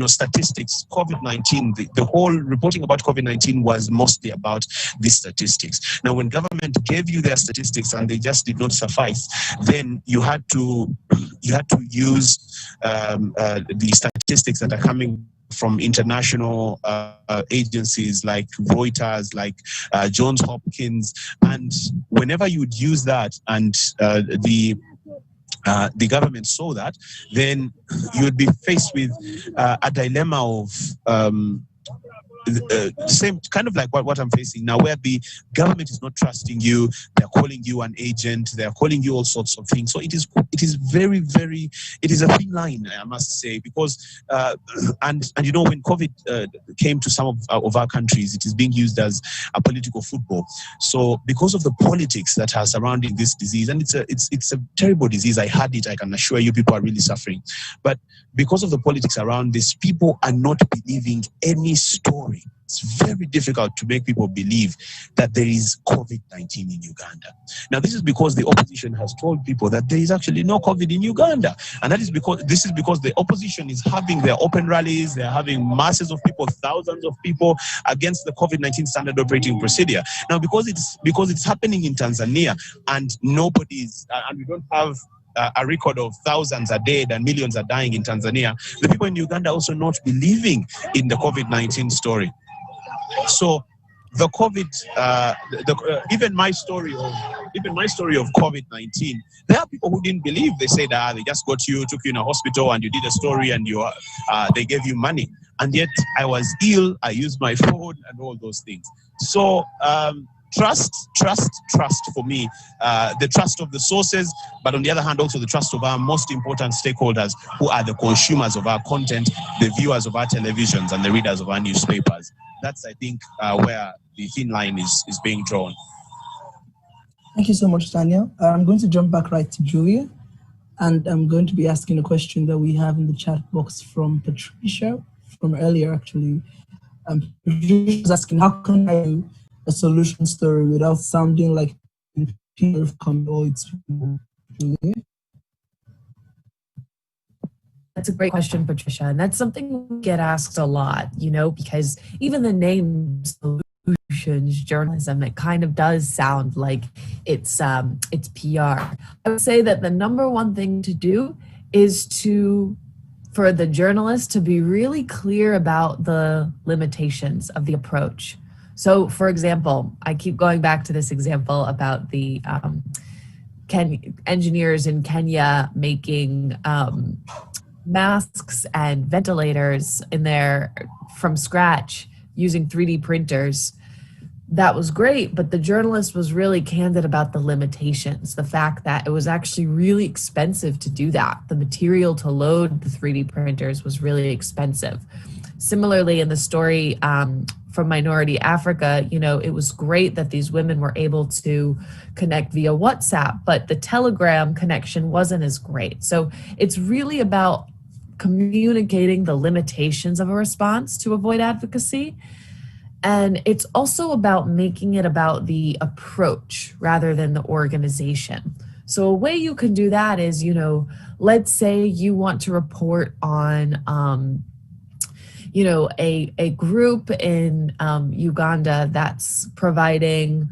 statistics, COVID-19, the whole reporting about COVID-19 was mostly about the statistics. Now, when government gave you their statistics and they just did not suffice, then you had to use the statistics that are coming from international agencies like Reuters, like Johns Hopkins, and whenever you would use that and the government saw that, then you would be faced with a dilemma of same kind of like what I'm facing now, where the government is not trusting you, they're calling you an agent, they're calling you all sorts of things. So it is very, very, it is a thin line, I must say, because and you know, when COVID came to some of our countries, it is being used as a political football. So because of the politics that are surrounding this disease, and it's a terrible disease, I had it, I can assure you, people are really suffering. But because of the politics around this, people are not believing any story. It's very difficult to make people believe that there is COVID-19 in Uganda. Now, this is because the opposition has told people that there is actually no COVID in Uganda. And that is because the opposition is having their open rallies, they're having masses of people, thousands of people against the COVID-19 standard operating procedure. Now, because it's happening in Tanzania and and we don't have a record of thousands are dead and millions are dying in Tanzania, the people in Uganda are also not believing in the COVID-19 story. So the COVID, even my story of COVID-19, there are people who didn't believe. They said, they just took you in a hospital and you did a story and they gave you money. And yet I was ill, I used my phone and all those things. So trust for me, the trust of the sources, but on the other hand, also the trust of our most important stakeholders, who are the consumers of our content, the viewers of our televisions and the readers of our newspapers. That's, I think, where the thin line is being drawn. Thank you so much, Daniel. I'm going to jump back right to Julia, and I'm going to be asking a question that we have in the chat box from Patricia, from earlier actually. Patricia is asking, how can I do a solution story without sounding like PR company or its people? That's a great question, Patricia. And that's something we get asked a lot, because even the name solutions journalism, it kind of does sound like it's PR. I would say that the number one thing to do is for the journalist to be really clear about the limitations of the approach. So, for example, I keep going back to this example about the engineers in Kenya making masks and ventilators from scratch using 3D printers. That was great, but the journalist was really candid about the limitations, the fact that it was actually really expensive to do that. The material to load the 3D printers was really expensive. Similarly, in the story from Minority Africa, it was great that these women were able to connect via WhatsApp, but the Telegram connection wasn't as great. So it's really about communicating the limitations of a response to avoid advocacy. And it's also about making it about the approach rather than the organization. So a way you can do that is, let's say you want to report on, a group in Uganda that's providing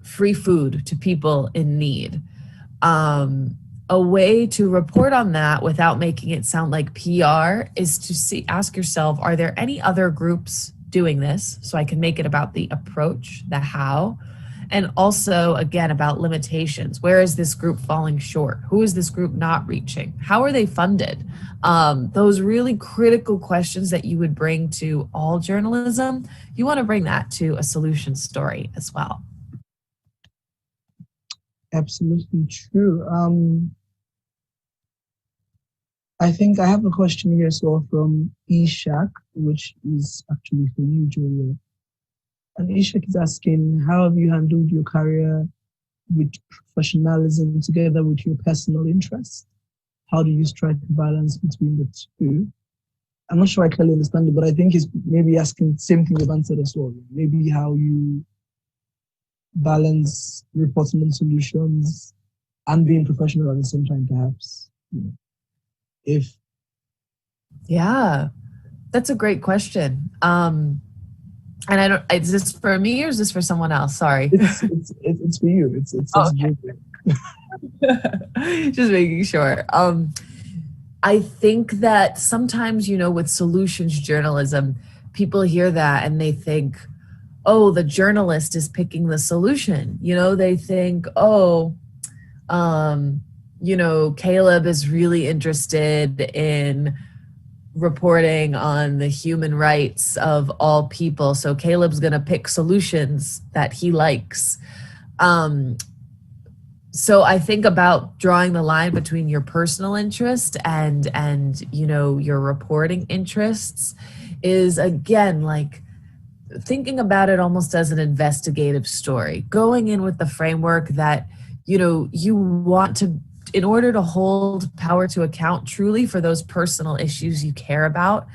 free food to people in need. A way to report on that without making it sound like PR is to ask yourself, are there any other groups doing this? So I can make it about the approach, the how, and also, again, about limitations. Where is this group falling short? Who is this group not reaching? How are they funded? Those really critical questions that you would bring to all journalism, you want to bring that to a solution story as well. Absolutely true. I think I have a question here as well from Ishak, which is actually for you, Julia. And Ishak is asking, how have you handled your career with professionalism together with your personal interests? How do you strike a balance between the two? I'm not sure I clearly understand it, but I think he's maybe asking the same thing you've answered as well. Maybe how you balance reporting on solutions and being professional at the same time, perhaps. Yeah, that's a great question. And is this for me or is this for someone else? Sorry. It's for you. It's okay. Just making sure. I think that sometimes, with solutions journalism, people hear that and they think, oh, the journalist is picking the solution. They think, Caleb is really interested in reporting on the human rights of all people. So Caleb's going to pick solutions that he likes. So I think about drawing the line between your personal interest and your reporting interests is, again, like thinking about it almost as an investigative story, going in with the framework that, you want to, in order to hold power to account truly for those personal issues you care about,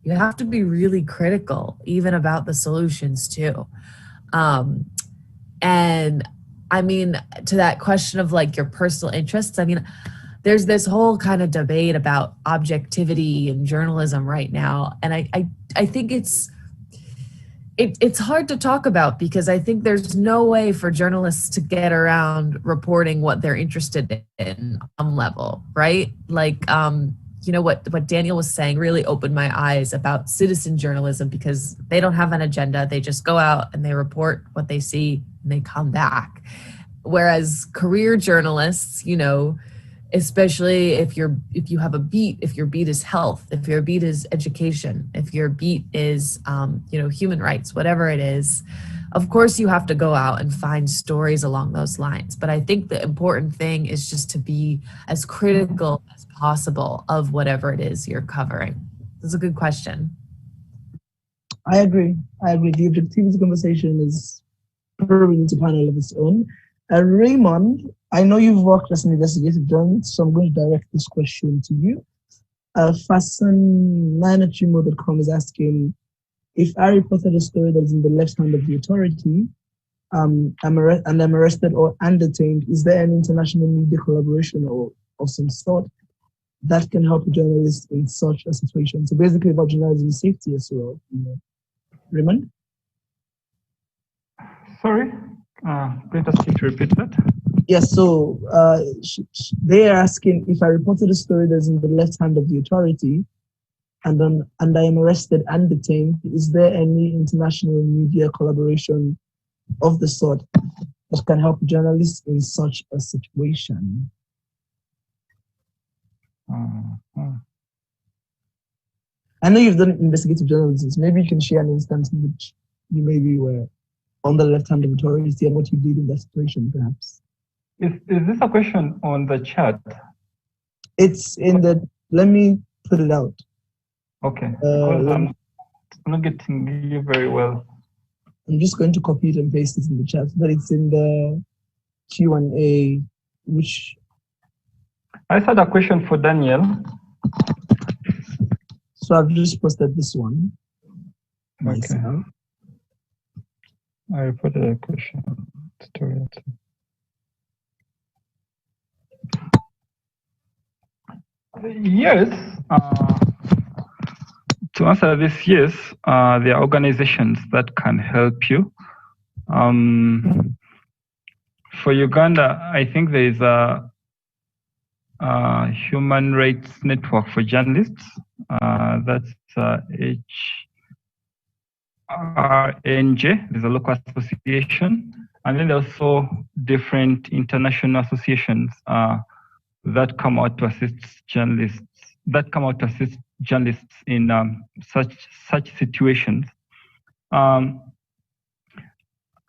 you have to be really critical, even about the solutions too. And I mean, to that question of like your personal interests, I mean, there's this whole kind of debate about objectivity in journalism right now. And I think it's hard to talk about because I think there's no way for journalists to get around reporting what they're interested in on some level, right? Like, what Daniel was saying really opened my eyes about citizen journalism because they don't have an agenda. They just go out and they report what they see and they come back. Whereas career journalists, especially if you have a beat, if your beat is health, if your beat is education, if your beat is human rights, whatever it is, of course you have to go out and find stories along those lines. But I think the important thing is just to be as critical as possible of whatever it is you're covering. That's a good question. I agree. The objectivity conversation is probably into panel of its own. Raymond, I know you've worked as an investigative journalist, so I'm going to direct this question to you. Fasten9@gmail.com is asking, if I reported a story that is in the left hand of the authority, I'm arrested and detained, is there an international media collaboration or of some sort that can help journalists in such a situation? So basically about journalism safety as well. Raymond? Sorry, please ask you to repeat that. Yes, so they are asking, if I reported a story that's in the left hand of the authority and I am arrested and detained, is there any international media collaboration of the sort that can help journalists in such a situation? I know you've done investigative journalism. So maybe you can share an instance in which you maybe were on the left hand of authority and what you did in that situation, perhaps. Is this a question on the chat? It's in the, let me put it out. Okay, because I'm not getting you very well. I'm just going to copy it and paste it in the chat, but it's in the Q&A, which... I had a question for Daniel. So I've just posted this one. Okay. I reported a question. Yes. To answer this, yes, there are organizations that can help you. For Uganda, I think there is a human rights network for journalists. That's HRNJ, there's a local association. And then there's also different international associations that come out to assist journalists, in such situations.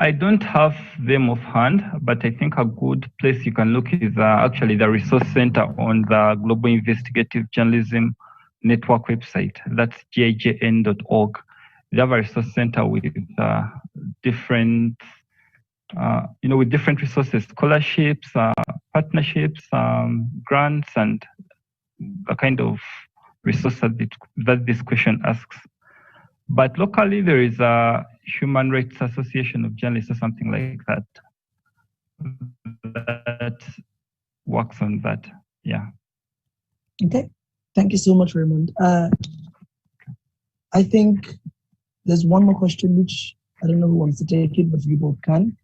I don't have them offhand, but I think a good place you can look is actually the resource center on the Global Investigative Journalism Network website. That's gijn.org. They have a resource center with different, with different resources, scholarships, partnerships, grants, and the kind of resource that this question asks. But locally, there is a Human Rights Association of Journalists or something like that that works on that. Yeah. Okay. Thank you so much, Raymond. I think there's one more question, which I don't know who wants to take it, but we both can.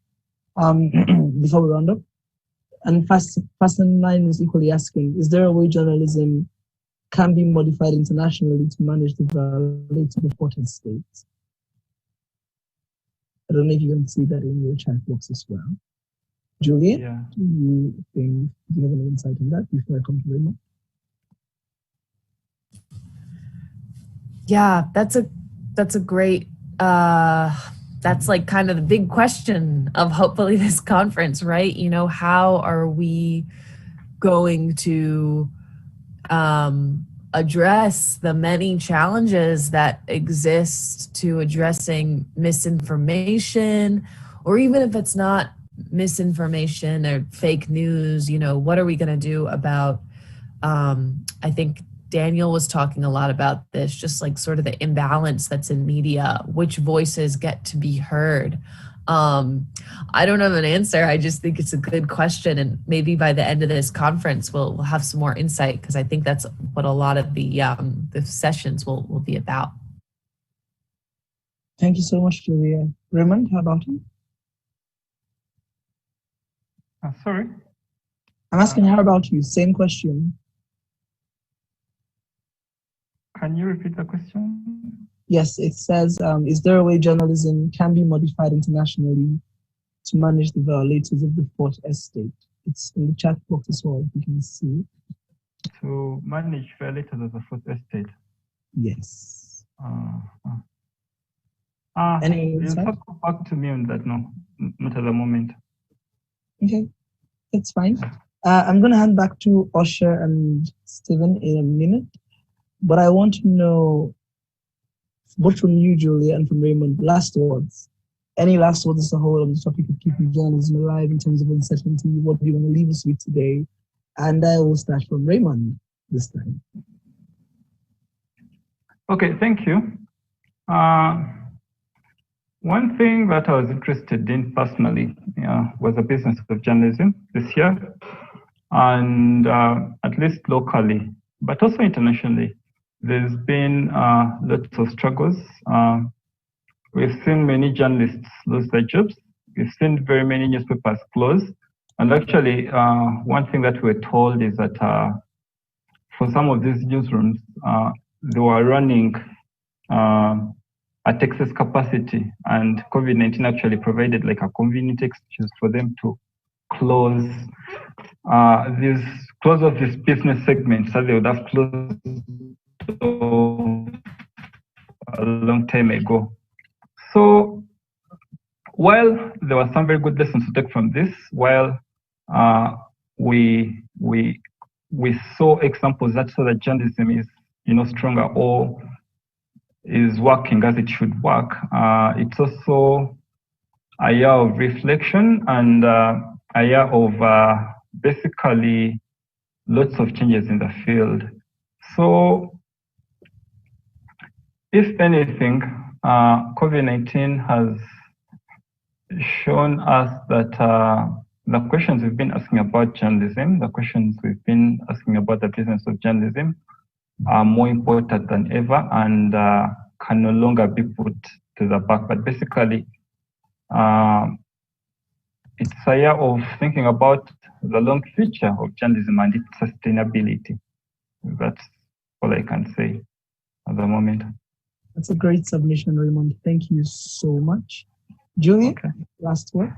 Before we round up. And Fasten 9 is equally asking, is there a way journalism can be modified internationally to manage the violated reported states? I don't know if you can see that in your chat box as well. Juliet, do you have any insight on that before I come to Raymond? Yeah, that's a great, that's like kind of the big question of hopefully this conference, right? You know, how are we going to address the many challenges that exist to addressing misinformation, or even if it's not misinformation or fake news, you know, what are we going to do about, I think Daniel was talking a lot about this, just like sort of the imbalance that's in media, which voices get to be heard. I don't have an answer. I just think it's a good question. And maybe by the end of this conference, we'll have some more insight, because I think that's what a lot of the sessions will be about. Thank you so much, Julia. Raymond, how about you? Sorry? I'm asking how about you? Same question. Can you repeat the question? Yes, it says, is there a way journalism can be modified internationally to manage the violators of the Fourth Estate? It's in the chat box as well, if you can see. To manage violators of the Fourth Estate? Yes. You'll have to come back to me on that. No, not at the moment. Okay, that's fine. I'm going to hand back to Osher and Stephen in a minute, but I want to know, both from you, Julia, and from Raymond, last words. Any last words as a whole on the topic of keeping journalism alive in terms of uncertainty? What do you want to leave us with today? And I will start from Raymond this time. One thing that I was interested in personally was the business of journalism this year, and at least locally, but also internationally. There's been lots of struggles. We've seen many journalists lose their jobs. We've seen very many newspapers close. And actually, one thing that we're told is that for some of these newsrooms, they were running at excess capacity, and COVID-19 actually provided like a convenient excuse for them to close off this business segment, so they would have closed a long time ago. So while there were some very good lessons to take from this, while we saw examples that show that journalism is stronger or is working as it should work, it's also a year of reflection and a year of basically lots of changes in the field. So if anything, COVID-19 has shown us that the questions we've been asking about journalism, the questions we've been asking about the business of journalism are more important than ever and can no longer be put to the back. But basically, it's a year of thinking about the long future of journalism and its sustainability. That's all I can say at the moment. That's a great submission, Raymond. Thank you so much. Julie, last word.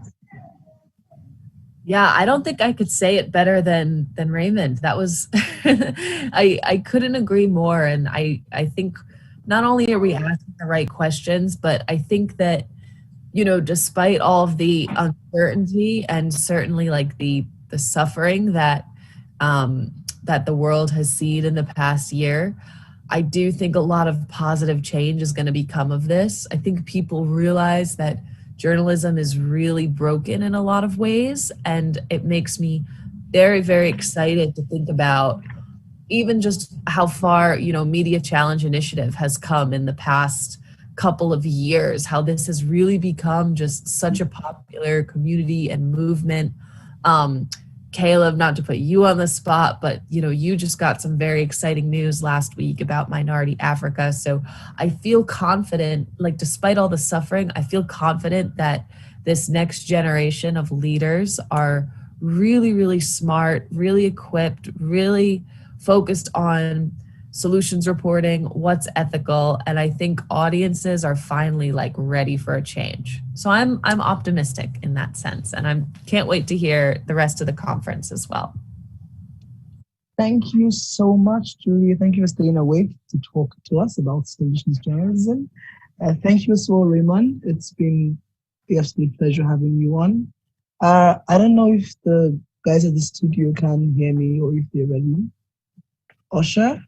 Yeah, I don't think I could say it better than Raymond. That was, I couldn't agree more. And I think not only are we asking the right questions, but I think that, despite all of the uncertainty and certainly like the suffering that that the world has seen in the past year, I do think a lot of positive change is going to become of this. I think people realize that journalism is really broken in a lot of ways, and it makes me very, very excited to think about even just how far, Media Challenge Initiative has come in the past couple of years, how this has really become just such a popular community and movement. Caleb, not to put you on the spot, but you just got some very exciting news last week about Minority Africa. So I feel confident, like despite all the suffering, I feel confident that this next generation of leaders are really, really smart, really equipped, really focused on solutions reporting, what's ethical, and I think audiences are finally like ready for a change. So I'm optimistic in that sense, and I can't wait to hear the rest of the conference as well. Thank you so much, Julia. Thank you for staying awake to talk to us about solutions journalism. Thank you as well, Raymond. It's been the absolute pleasure having you on. I don't know if the guys at the studio can hear me or if they're ready. Osha?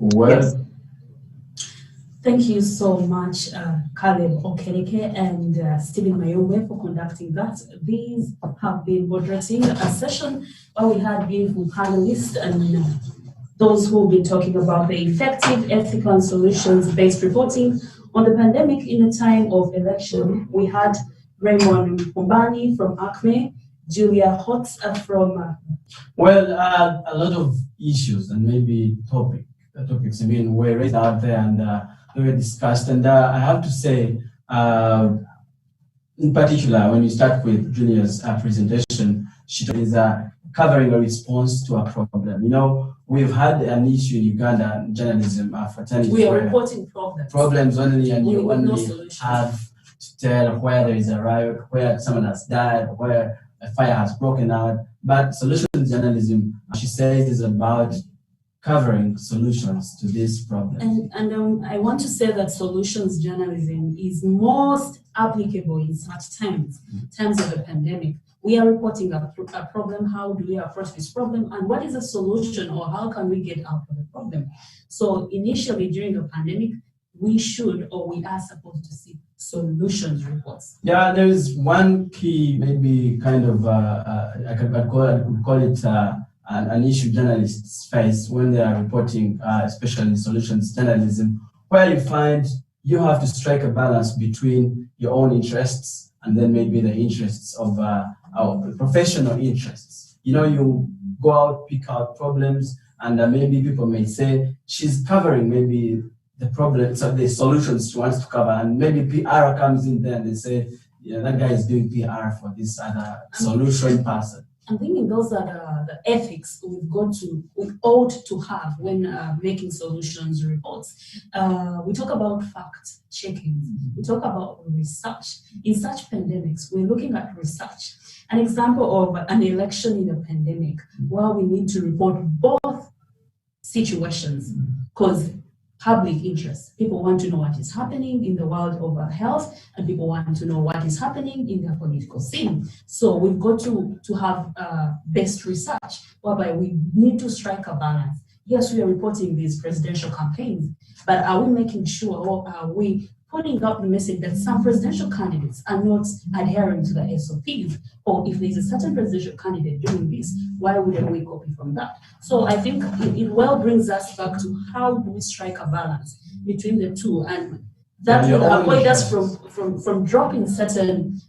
Well, yes. Thank you so much, Caleb Okereke and Stephen Mayombe for conducting that. These have been moderating a session where we had beautiful panelists and those who will be talking about the effective, ethical, and solutions-based reporting on the pandemic in a time of election. We had Raymond Mpombani from ACME, Julia Hotz from... a lot of issues and maybe topics were raised out there and they were discussed. And I have to say, in particular, when you start with Julia's presentation, she is covering a response to a problem. We've had an issue in Uganda journalism for 10 years. We are reporting problems. Problems only, and you only no have to tell where there is a riot, where someone has died, where a fire has broken out. But solutions journalism, she says, is about covering solutions to this problem. And I want to say that solutions journalism is most applicable in such times of the pandemic. We are reporting a problem. How do we approach this problem? And what is the solution, or how can we get out of the problem? So initially during the pandemic, we should, or we are supposed to see solutions reports. Yeah, there is one key, maybe kind of, I could call it an issue journalists face when they are reporting, especially solutions journalism, where you find you have to strike a balance between your own interests and then maybe the interests of our professional interests. You know, you go out, pick out problems, and maybe people may say she's covering maybe the problems or the solutions she wants to cover, and maybe PR comes in there and they say, yeah, that guy is doing PR for this other solution person. I'm thinking those are the ethics we ought to have when making solutions reports. We talk about fact checking. We talk about research. In such pandemics, we're looking at research. An example of an election in a pandemic where we need to report both situations because public interest. People want to know what is happening in the world of health, and people want to know what is happening in their political scene. So we've got to have best research, whereby we need to strike a balance. Yes, we are reporting these presidential campaigns, but are we making sure, or are we putting out the message that some presidential candidates are not adhering to the SOPs? Or if there's a certain presidential candidate doing this, why wouldn't we copy from that? So I think it well brings us back to how do we strike a balance between the two, and that will avoid us from dropping certain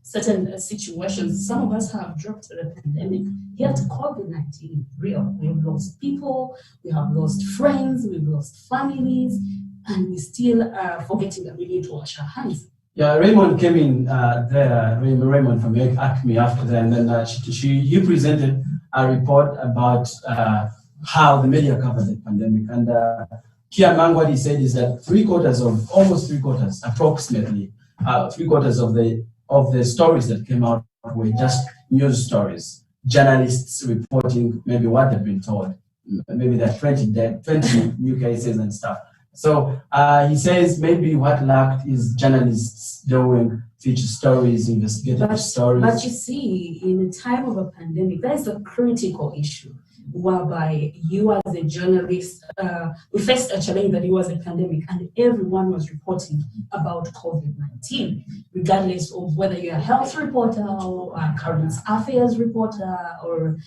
situations. Some of us have dropped the pandemic, yet COVID-19 real. We've lost people, we have lost friends, we've lost families, and we still are forgetting that we need to wash our hands. Yeah, Raymond came in there, Raymond from ACME after that, and then you presented a report about how the media covered the pandemic. And here among what he said is that almost three quarters, approximately, three quarters of the stories that came out were just news stories. Journalists reporting maybe what they've been told. Maybe there are 20 new cases and stuff. So he says maybe what lacked is journalists doing feature stories, investigative stories. But you see, in a time of a pandemic, that is a critical issue, whereby you as a journalist, we faced a challenge that it was a pandemic and everyone was reporting about COVID-19, regardless of whether you're a health reporter or a current affairs reporter or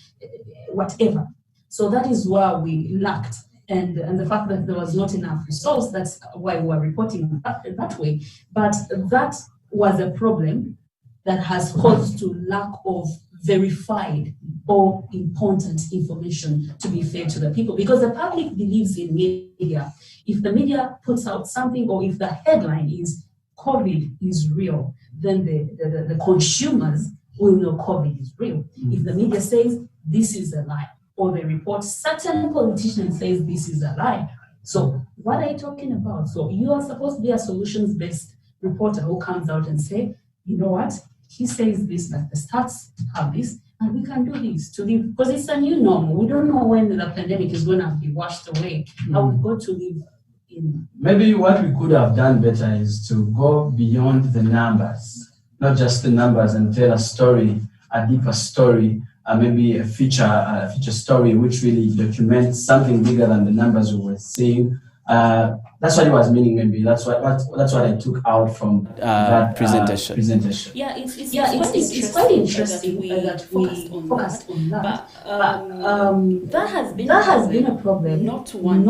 whatever. So that is where we lacked. And the fact that there was not enough resource, that's why we were reporting that way. But that was a problem that has caused to lack of verified or important information to be fed to the people, because the public believes in media. If the media puts out something, or if the headline is COVID is real, then the consumers will know COVID is real. If the media says this is a lie, or they report certain politician says this is a lie. So what are you talking about? So you are supposed to be a solutions-based reporter who comes out and say, you know what, he says this, but the stats have this, and we can do this to live, because it's a new normal. We don't know when the pandemic is going to be washed away. How we've got to live in. Maybe what we could have done better is to go beyond the numbers, not just the numbers, and tell a story, a deeper story. Maybe a feature story which really documents something bigger than the numbers we were seeing. That's what it was meaning. Maybe that's what I took out from that presentation. Yeah, it's quite interesting that we focused on that. But that has been a problem, not to one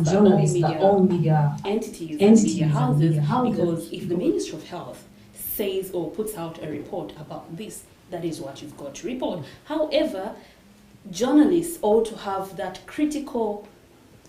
journalist, but all media entities, media houses. Because if the Ministry of Health says or puts out a report about this, that is what you've got to report. However, journalists ought to have that critical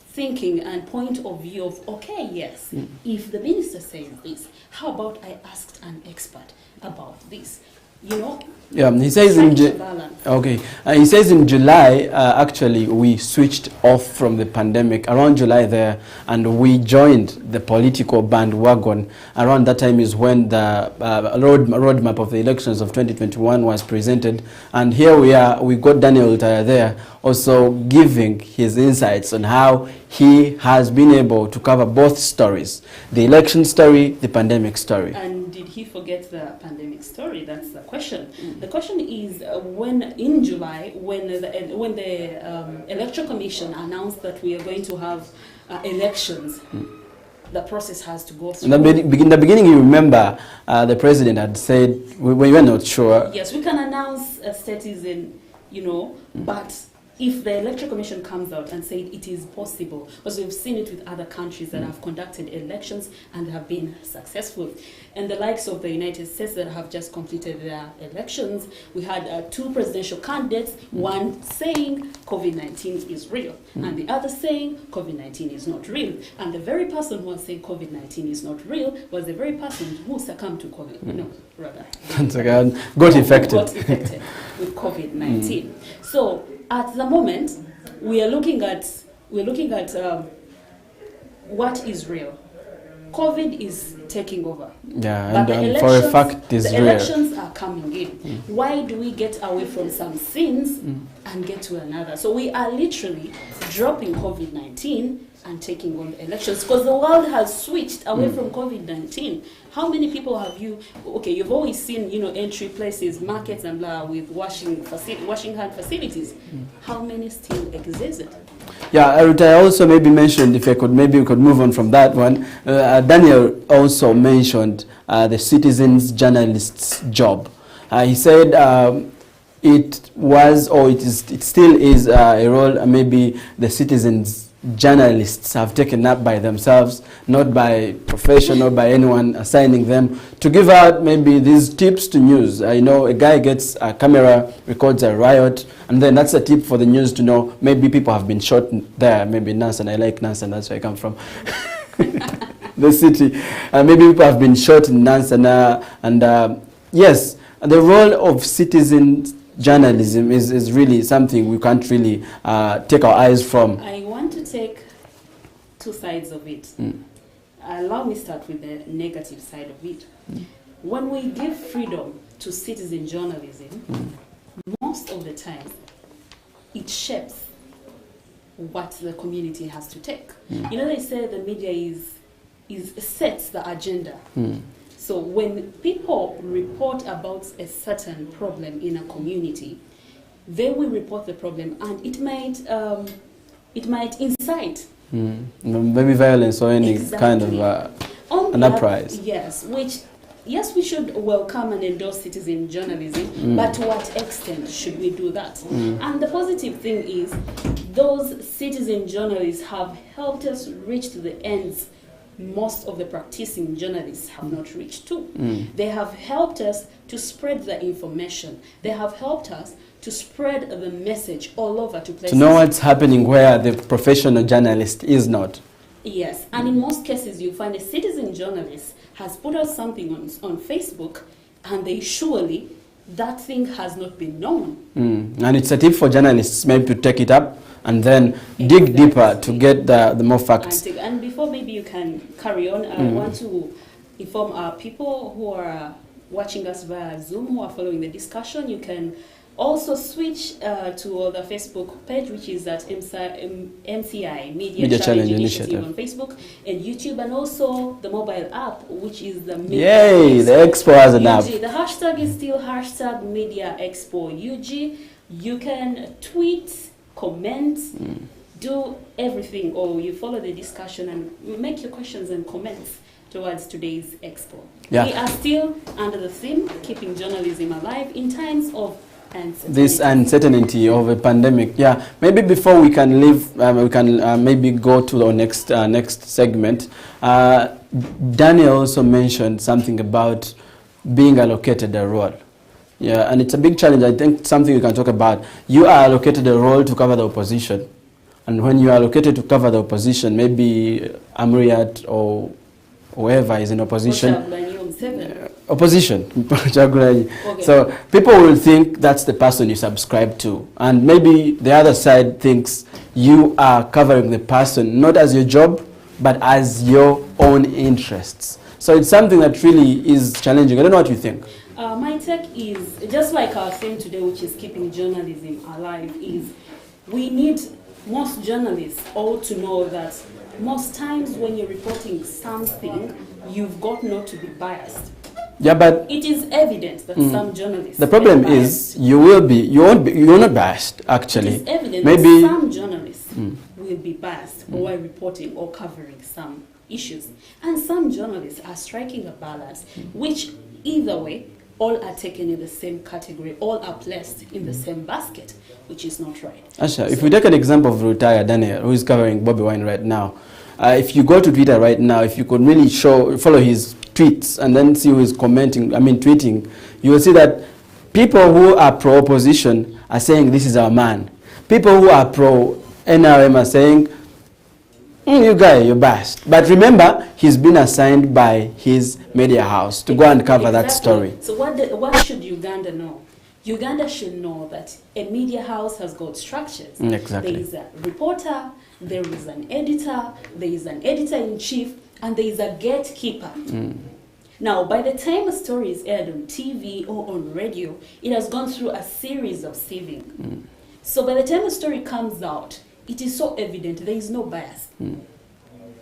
thinking and point of view of, okay, yes, if the minister says this, how about I asked an expert about this? You know? Yeah, he says he says in July, actually, we switched off from the pandemic around July there, and we joined the political bandwagon. Around that time is when the roadmap of the elections of 2021 was presented, and here we are. We got Daniel Utaya there, also giving his insights on how he has been able to cover both stories: the election story, the pandemic story. And did he forget the pandemic story? That's the question. The question is, when in July, when the Electoral Commission announced that we are going to have elections, the process has to go through. In the beginning, you remember the president had said we were not sure. Yes, we can announce a citizen, but if the Electoral Commission comes out and said it is possible, because we've seen it with other countries that have conducted elections and have been successful, and the likes of the United States that have just completed their elections, we had 2 presidential candidates, one saying COVID-19 is real, and the other saying COVID-19 is not real. And the very person who was saying COVID-19 is not real was the very person who succumbed to COVID. No, rather. Got infected. Got infected with COVID-19. So at the moment, we are looking at what is real. COVID is taking over. Yeah, but and for a fact, it's the real. elections are coming in. Why do we get away from some sins and get to another? So we are literally dropping COVID-19 and taking on the elections, because the world has switched away from COVID-19. How many people have you? Okay, you've always seen, entry places, markets, and blah, with washing hand facilities. How many still exist? Yeah, I also maybe mentioned, if I could, maybe we could move on from that one. Daniel also mentioned the citizens journalist's job. He said it was, or it still is a role maybe the citizens journalists have taken up by themselves, not by profession or by anyone assigning them, to give out maybe these tips to news. I know a guy gets a camera, records a riot, and then that's a tip for the news to know maybe people have been shot there, maybe Nansen. I like Nansen, that's where I come from. The city. Maybe people have been shot in Nansen. Yes, the role of citizen journalism is really something we can't really take our eyes from. I want to take 2 sides of it. Allow me start with the negative side of it. When we give freedom to citizen journalism, most of the time it shapes what the community has to take. They say the media sets the agenda. So when people report about a certain problem in a community, they will report the problem, and it might incite maybe violence or any kind of an uprising. Yes, we should welcome and endorse citizen journalism, but to what extent should we do that? And the positive thing is, those citizen journalists have helped us reach to the ends most of the practicing journalists have not reached to. They have helped us to spread the information. They have helped us to spread the message all over to places. To know what's happening where the professional journalist is not. Yes, and in most cases you find a citizen journalist has put out something on Facebook, and that thing has not been known. And it's a tip for journalists maybe to take it up and then dig deeper to get the more facts. And before maybe you can carry on, I want to inform our people who are watching us via Zoom, who are following the discussion. You can also switch to the Facebook page, which is at MCI, Media Challenge Initiative on Facebook and YouTube, and also the mobile app, which is the Media Yay, Expo. the Expo has an app. The hashtag is still hashtag Media Expo UG. You can tweet, comment, do everything, or you follow the discussion and make your questions and comments towards today's Expo. Yeah. We are still under the theme, keeping journalism alive in times of uncertainty. This uncertainty of a pandemic. Yeah, maybe before we can leave, we can maybe go to the next segment. Daniel also mentioned something about being allocated a role. Yeah, and it's a big challenge. I think something we can talk about. You are allocated a role to cover the opposition. And when you are allocated to cover the opposition, maybe Amriyat or whoever is in opposition. Opposition. Okay. So people will think that's the person you subscribe to. And maybe the other side thinks you are covering the person, not as your job, but as your own interests. So it's something that really is challenging. I don't know what you think. My take is, just like our theme today, which is keeping journalism alive, is we need most journalists all to know that most times when you're reporting something, you've got not to be biased. Yeah, but it is evident that some journalists. The problem is you're not biased actually. It is evident maybe that some journalists will be biased while reporting or covering some issues, and some journalists are striking a balance, which either way all are taken in the same category, all are placed in the same basket, which is not right. Asha, if we take an example of retired Daniel, who is covering Bobby Wine right now, if you go to Twitter right now, if you could really follow his tweets and then see who is tweeting, you will see that people who are pro-opposition are saying this is our man. People who are pro-NRM are saying, you guy, you're best. But remember, he's been assigned by his media house to go and cover that story. So what should Uganda know? Uganda should know that a media house has got structures. Exactly. There is a reporter, there is an editor, there is an editor-in-chief, and there is a gatekeeper. Now, by the time a story is aired on TV or on radio, it has gone through a series of sieving. So by the time a story comes out, it is so evident there is no bias.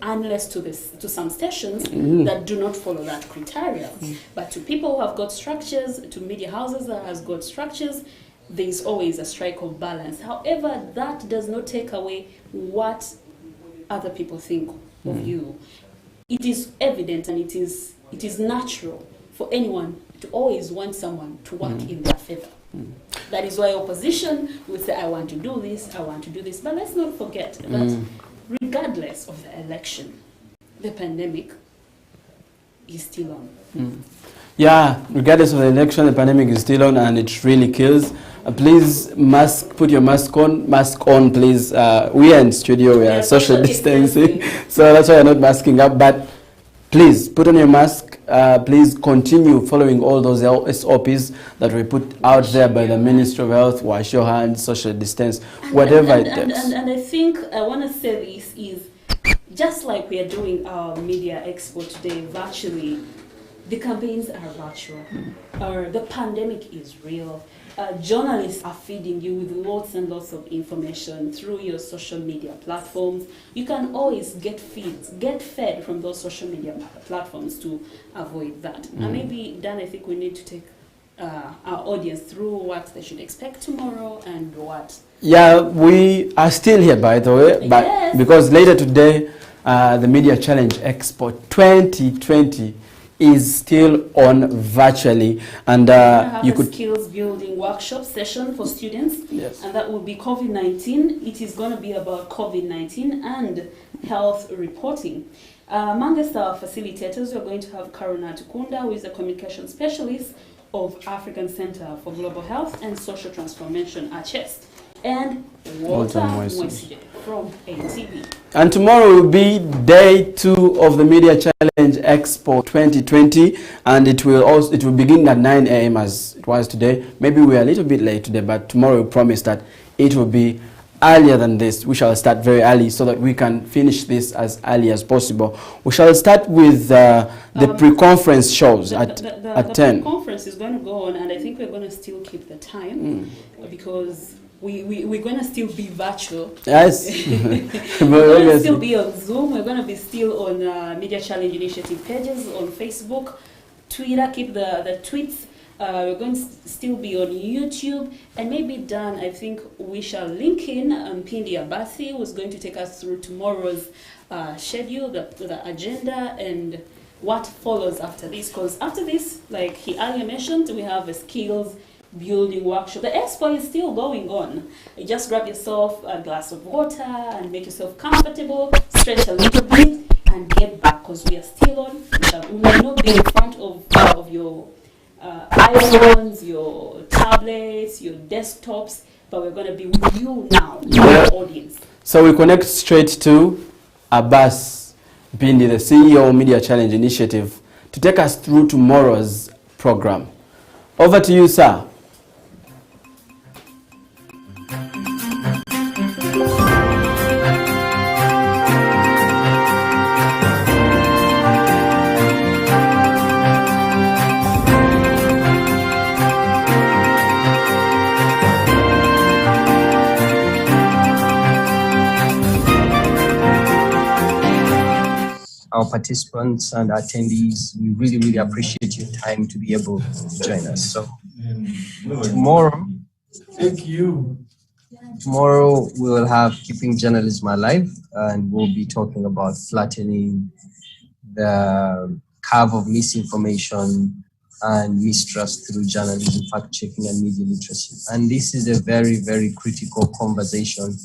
Unless to some stations that do not follow that criteria. But to people who have got structures, to media houses that has got structures, there is always a strike of balance. However, that does not take away what other people think of you. It is evident and it is natural for anyone to always want someone to work in their favor. That is why opposition will say, I want to do this, I want to do this. But let's not forget that regardless of the election, the pandemic is still on. Yeah, regardless of the election, the pandemic is still on and it really kills. Please put your mask on, please. We are in studio, we are social distancing, so that's why I'm not masking up. But please put on your mask. Please continue following all those SOPs that we put out there by the Ministry of Health. Wash your hands, social distance, whatever it takes. And I think I want to say this is, just like we are doing our media expo today virtually, the campaigns are virtual. The pandemic is real. Journalists are feeding you with lots and lots of information through your social media platforms. You can always get fed from those social media platforms to avoid that. And maybe, Dan, I think we need to take our audience through what they should expect tomorrow and what. Yeah, we are still here, by the way, but because later today, the Media Challenge Expo 2020 is still on virtually, and you could skills building workshop session for students, and that will be COVID-19. It is going to be about COVID-19 and health reporting. Amongst our facilitators, we're going to have Karuna Tukunda, who is a communication specialist of African Center for Global Health and Social Transformation, ACHES, and Walter Mwesije from ATV. And tomorrow will be day 2 of the Media Challenge Expo 2020, and it will begin at 9 a.m. as it was today. Maybe we are a little bit late today, but tomorrow we promise that it will be earlier than this. We shall start very early so that we can finish this as early as possible. We shall start with the pre-conference shows at 10. The pre-conference is going to go on, and I think we're going to still keep the time because we're going to still be virtual. Yes. We're going to still be on Zoom. We're going to be still on Media Challenge Initiative pages on Facebook, Twitter, keep the tweets. We're going to still be on YouTube. And maybe, Dan, I think we shall link in Pindi Abasi, who's going to take us through tomorrow's schedule, the agenda, and what follows after this. Because after this, like he earlier mentioned, we have a skills building workshop. The expo is still going on. You just grab yourself a glass of water and make yourself comfortable, stretch a little bit, and get back because we are still on. We may not be in front of your iPhones, your tablets, your desktops, but we're going to be with you now, your audience. So we connect straight to Abbas Bindi, the CEO of Media Challenge Initiative, to take us through tomorrow's program. Over to you, sir. Our participants and attendees, we really, really appreciate your time to be able to join us. So tomorrow, tomorrow we will have Keeping Journalism Alive, and we'll be talking about flattening the curve of misinformation and mistrust through journalism, fact-checking, and media literacy. And this is a very, very critical conversation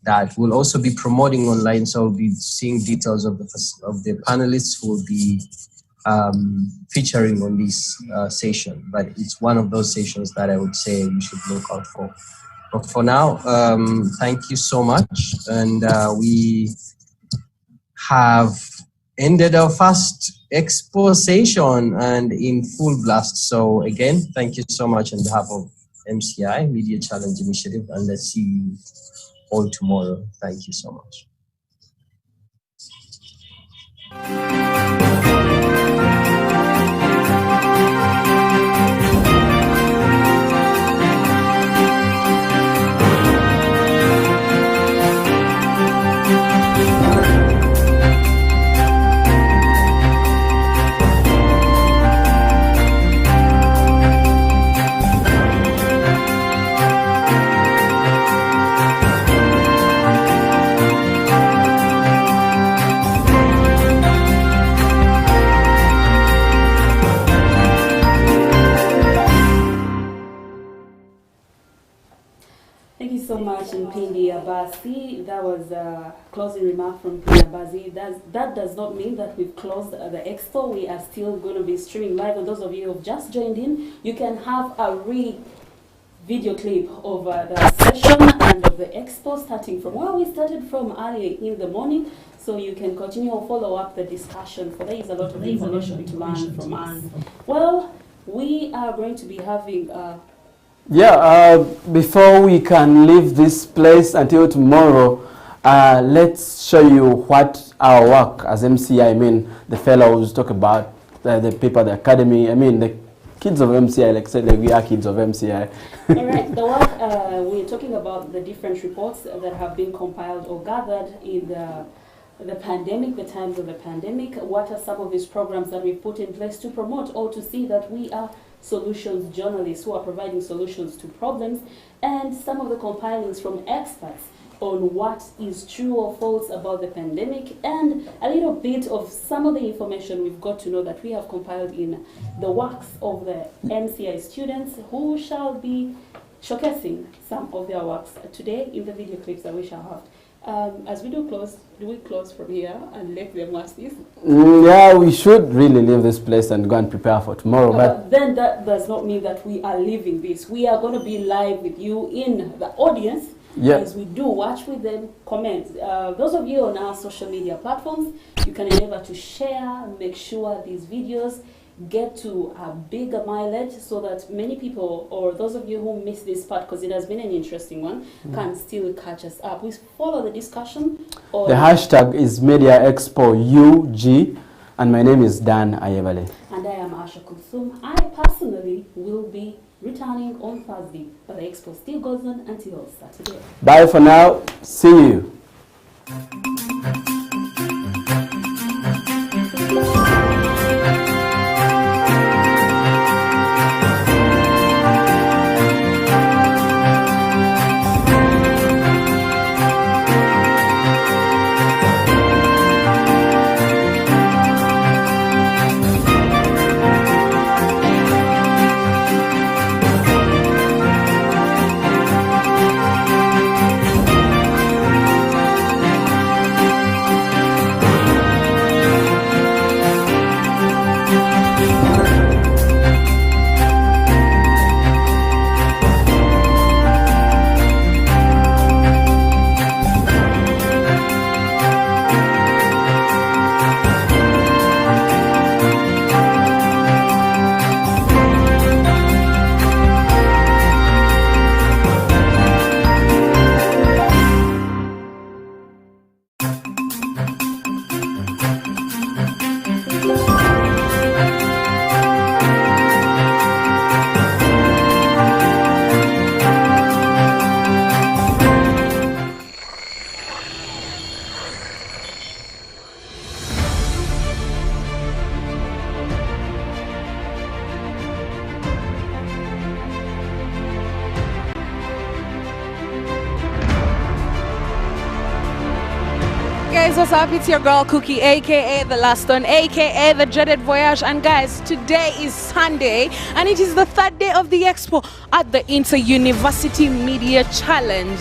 that we'll also be promoting online. So we'll be seeing details of the panelists who will be featuring on this session. But it's one of those sessions that I would say we should look out for. But for now, thank you so much. And we have ended our first Expo session and in full blast. So again, thank you so much on behalf of MCI, Media Challenge Initiative, and let's see you all tomorrow. Thank you so much. Thank you so much, Mpindi Abasi. That was a closing remark from Mpindi Abasi. That does not mean that we've closed the Expo. We are still going to be streaming live. And those of you who have just joined in, you can have a video clip of the session and of the Expo, starting from where we started from earlier in the morning. So you can continue or follow up the discussion, for there is a lot of information to learn from us. Well, we are going to be having before we can leave this place until tomorrow, let's show you what our work as MCI, I mean, the fellows talk about, the people, the academy, I mean, the kids of MCI, like I said, like we are kids of MCI. All right, the work, we're talking about the different reports that have been compiled or gathered in the pandemic, the times of the pandemic. What are some of these programs that we've put in place to promote or to see that we are solutions journalists who are providing solutions to problems, and some of the compilings from experts on what is true or false about the pandemic, and a little bit of some of the information we've got to know that we have compiled in the works of the MCI students who shall be showcasing some of their works today in the video clips that we shall have. As we do we close from here and let them watch this? Yeah, we should really leave this place and go and prepare for tomorrow. But then that does not mean that we are leaving this. We are going to be live with you in the audience as we do watch with them, comment. Those of you on our social media platforms, you can endeavor to share, make sure these videos get to a bigger mileage so that many people, or those of you who missed this part because it has been an interesting one, can still catch us up. We follow the discussion. The hashtag is Media Expo UG, and my name is Dan Ayebale. And I am Asha Kulthum. I personally will be returning on Thursday, but the Expo still goes on until Saturday. Bye for now. See you. Guys, what's up? It's your girl Cookie, aka the last one, aka the dreaded voyage. And guys, today is Sunday and it is the third day of the Expo at the Inter-University Media Challenge.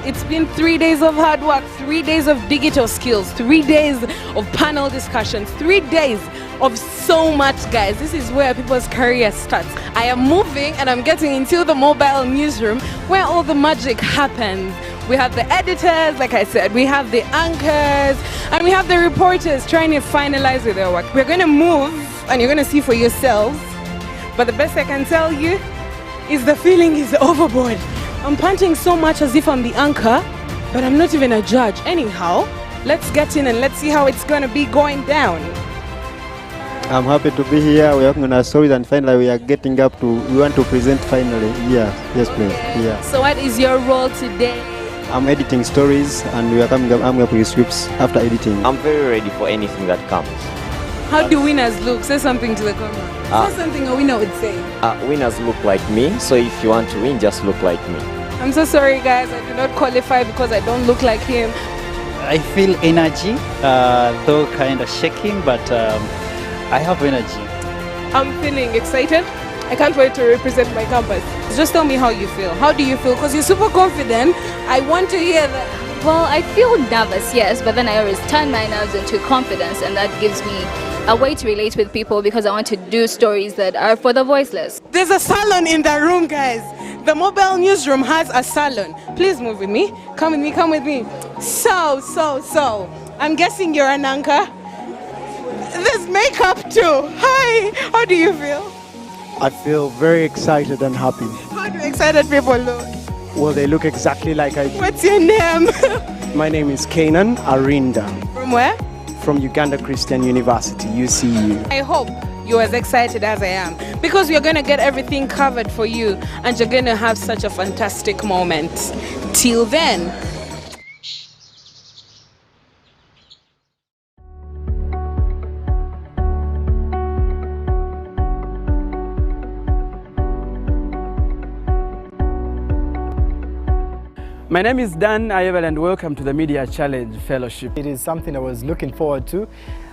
It's been 3 days of hard work, 3 days of digital skills, 3 days of panel discussions, 3 days of so much, guys. This is where people's career starts. I am moving and I'm getting into the mobile newsroom where all the magic happens. We have the editors, like I said, we have the anchors, and we have the reporters trying to finalize their work. We're gonna move and you're gonna see for yourselves. But the best I can tell you is the feeling is overboard. I'm panting so much as if I'm the anchor, but I'm not even a judge. Anyhow, let's get in and let's see how it's gonna be going down. I'm happy to be here. We're working on our stories and finally we are getting up to, we want to present finally. Yes please. Yeah. So what is your role today? I'm editing stories and we are coming up with scripts after editing. I'm very ready for anything that comes. How do winners look? Say something to the camera. Say something a winner would say. Winners look like me, so if you want to win, just look like me. I'm so sorry guys, I do not qualify because I don't look like him. I feel energy, though kind of shaking, but I have energy. I'm feeling excited. I can't wait to represent my campus. Just tell me how you feel. How do you feel? Because you're super confident. I want to hear that. Well, I feel nervous, yes, but then I always turn my nerves into confidence, and that gives me a way to relate with people because I want to do stories that are for the voiceless. There's a salon in the room, guys. The mobile newsroom has a salon. Please move with me. Come with me, come with me. So. I'm guessing you're an anchor. There's makeup too. Hi, how do you feel? I feel very excited and happy. How do excited people look? Well, they look exactly like I do. What's your name? My name is Kanan Arinda. From where? From Uganda Christian University, UCU. I hope you're as excited as I am because we're going to get everything covered for you and you're going to have such a fantastic moment. Till then. My name is Dan Ayebal and welcome to the Media Challenge Fellowship. It is something I was looking forward to.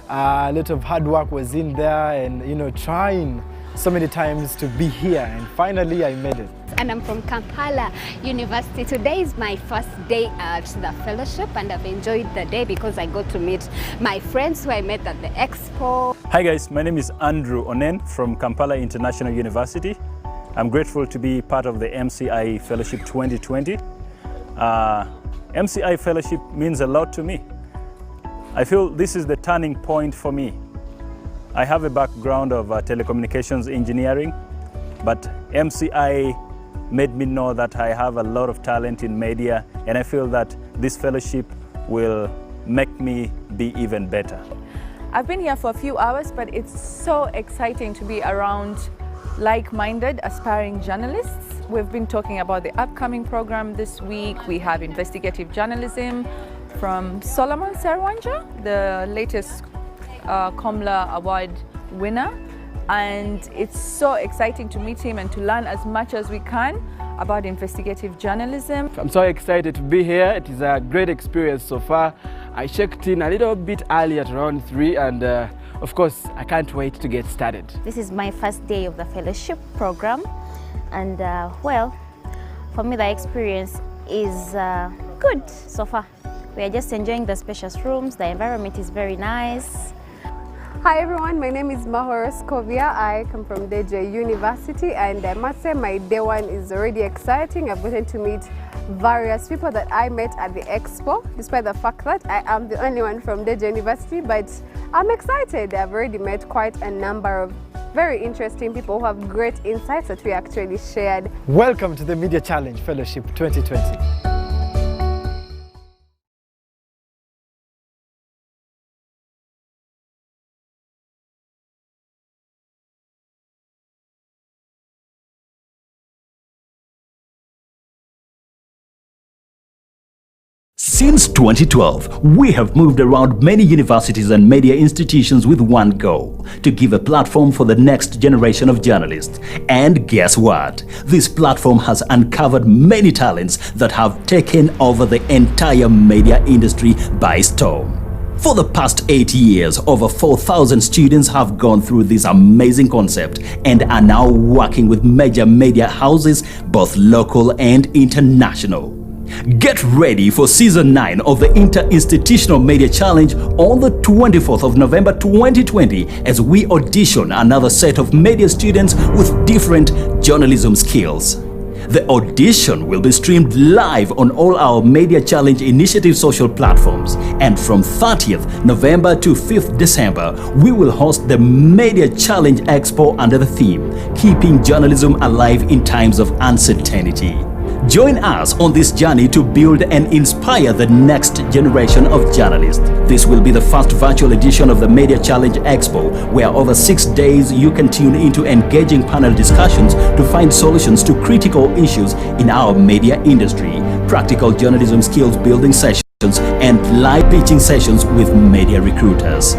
A lot of hard work was in there and trying so many times to be here, and finally I made it. And I'm from Kampala University. Today is my first day at the fellowship and I've enjoyed the day because I got to meet my friends who I met at the Expo. Hi guys, my name is Andrew Onen from Kampala International University. I'm grateful to be part of the MCI Fellowship 2020. MCI Fellowship means a lot to me. I feel this is the turning point for me. I have a background of telecommunications engineering, but MCI made me know that I have a lot of talent in media, and I feel that this fellowship will make me be even better. I've been here for a few hours, but it's so exciting to be around like-minded, aspiring journalists. We've been talking about the upcoming program this week. We have investigative journalism from Solomon Serwanja, the latest Komla Award winner. And it's so exciting to meet him and to learn as much as we can about investigative journalism. I'm so excited to be here. It is a great experience so far. I checked in a little bit early at around 3 and of course, I can't wait to get started. This is my first day of the fellowship program and well, for me the experience is good so far. We are just enjoying the spacious rooms, the environment is very nice. Hi everyone, my name is Mahoros Kovia. I come from DJ University and I must say my day one is already exciting. I've gotten to meet various people that I met at the Expo, despite the fact that I am the only one from DJ University, but I'm excited. I've already met quite a number of very interesting people who have great insights that we actually shared. Welcome to the Media Challenge Fellowship 2020. Since 2012, we have moved around many universities and media institutions with one goal: to give a platform for the next generation of journalists. And guess what? This platform has uncovered many talents that have taken over the entire media industry by storm. For the past 8 years, over 4,000 students have gone through this amazing concept and are now working with major media houses, both local and international. Get ready for Season 9 of the Inter-Institutional Media Challenge on the 24th of November 2020 as we audition another set of media students with different journalism skills. The audition will be streamed live on all our Media Challenge Initiative social platforms, and from 30th November to 5th December, we will host the Media Challenge Expo under the theme, Keeping Journalism Alive in Times of Uncertainty. Join us on this journey to build and inspire the next generation of journalists. This will be the first virtual edition of the Media Challenge Expo, where over 6 days you can tune into engaging panel discussions to find solutions to critical issues in our media industry, practical journalism skills building sessions, and live pitching sessions with media recruiters.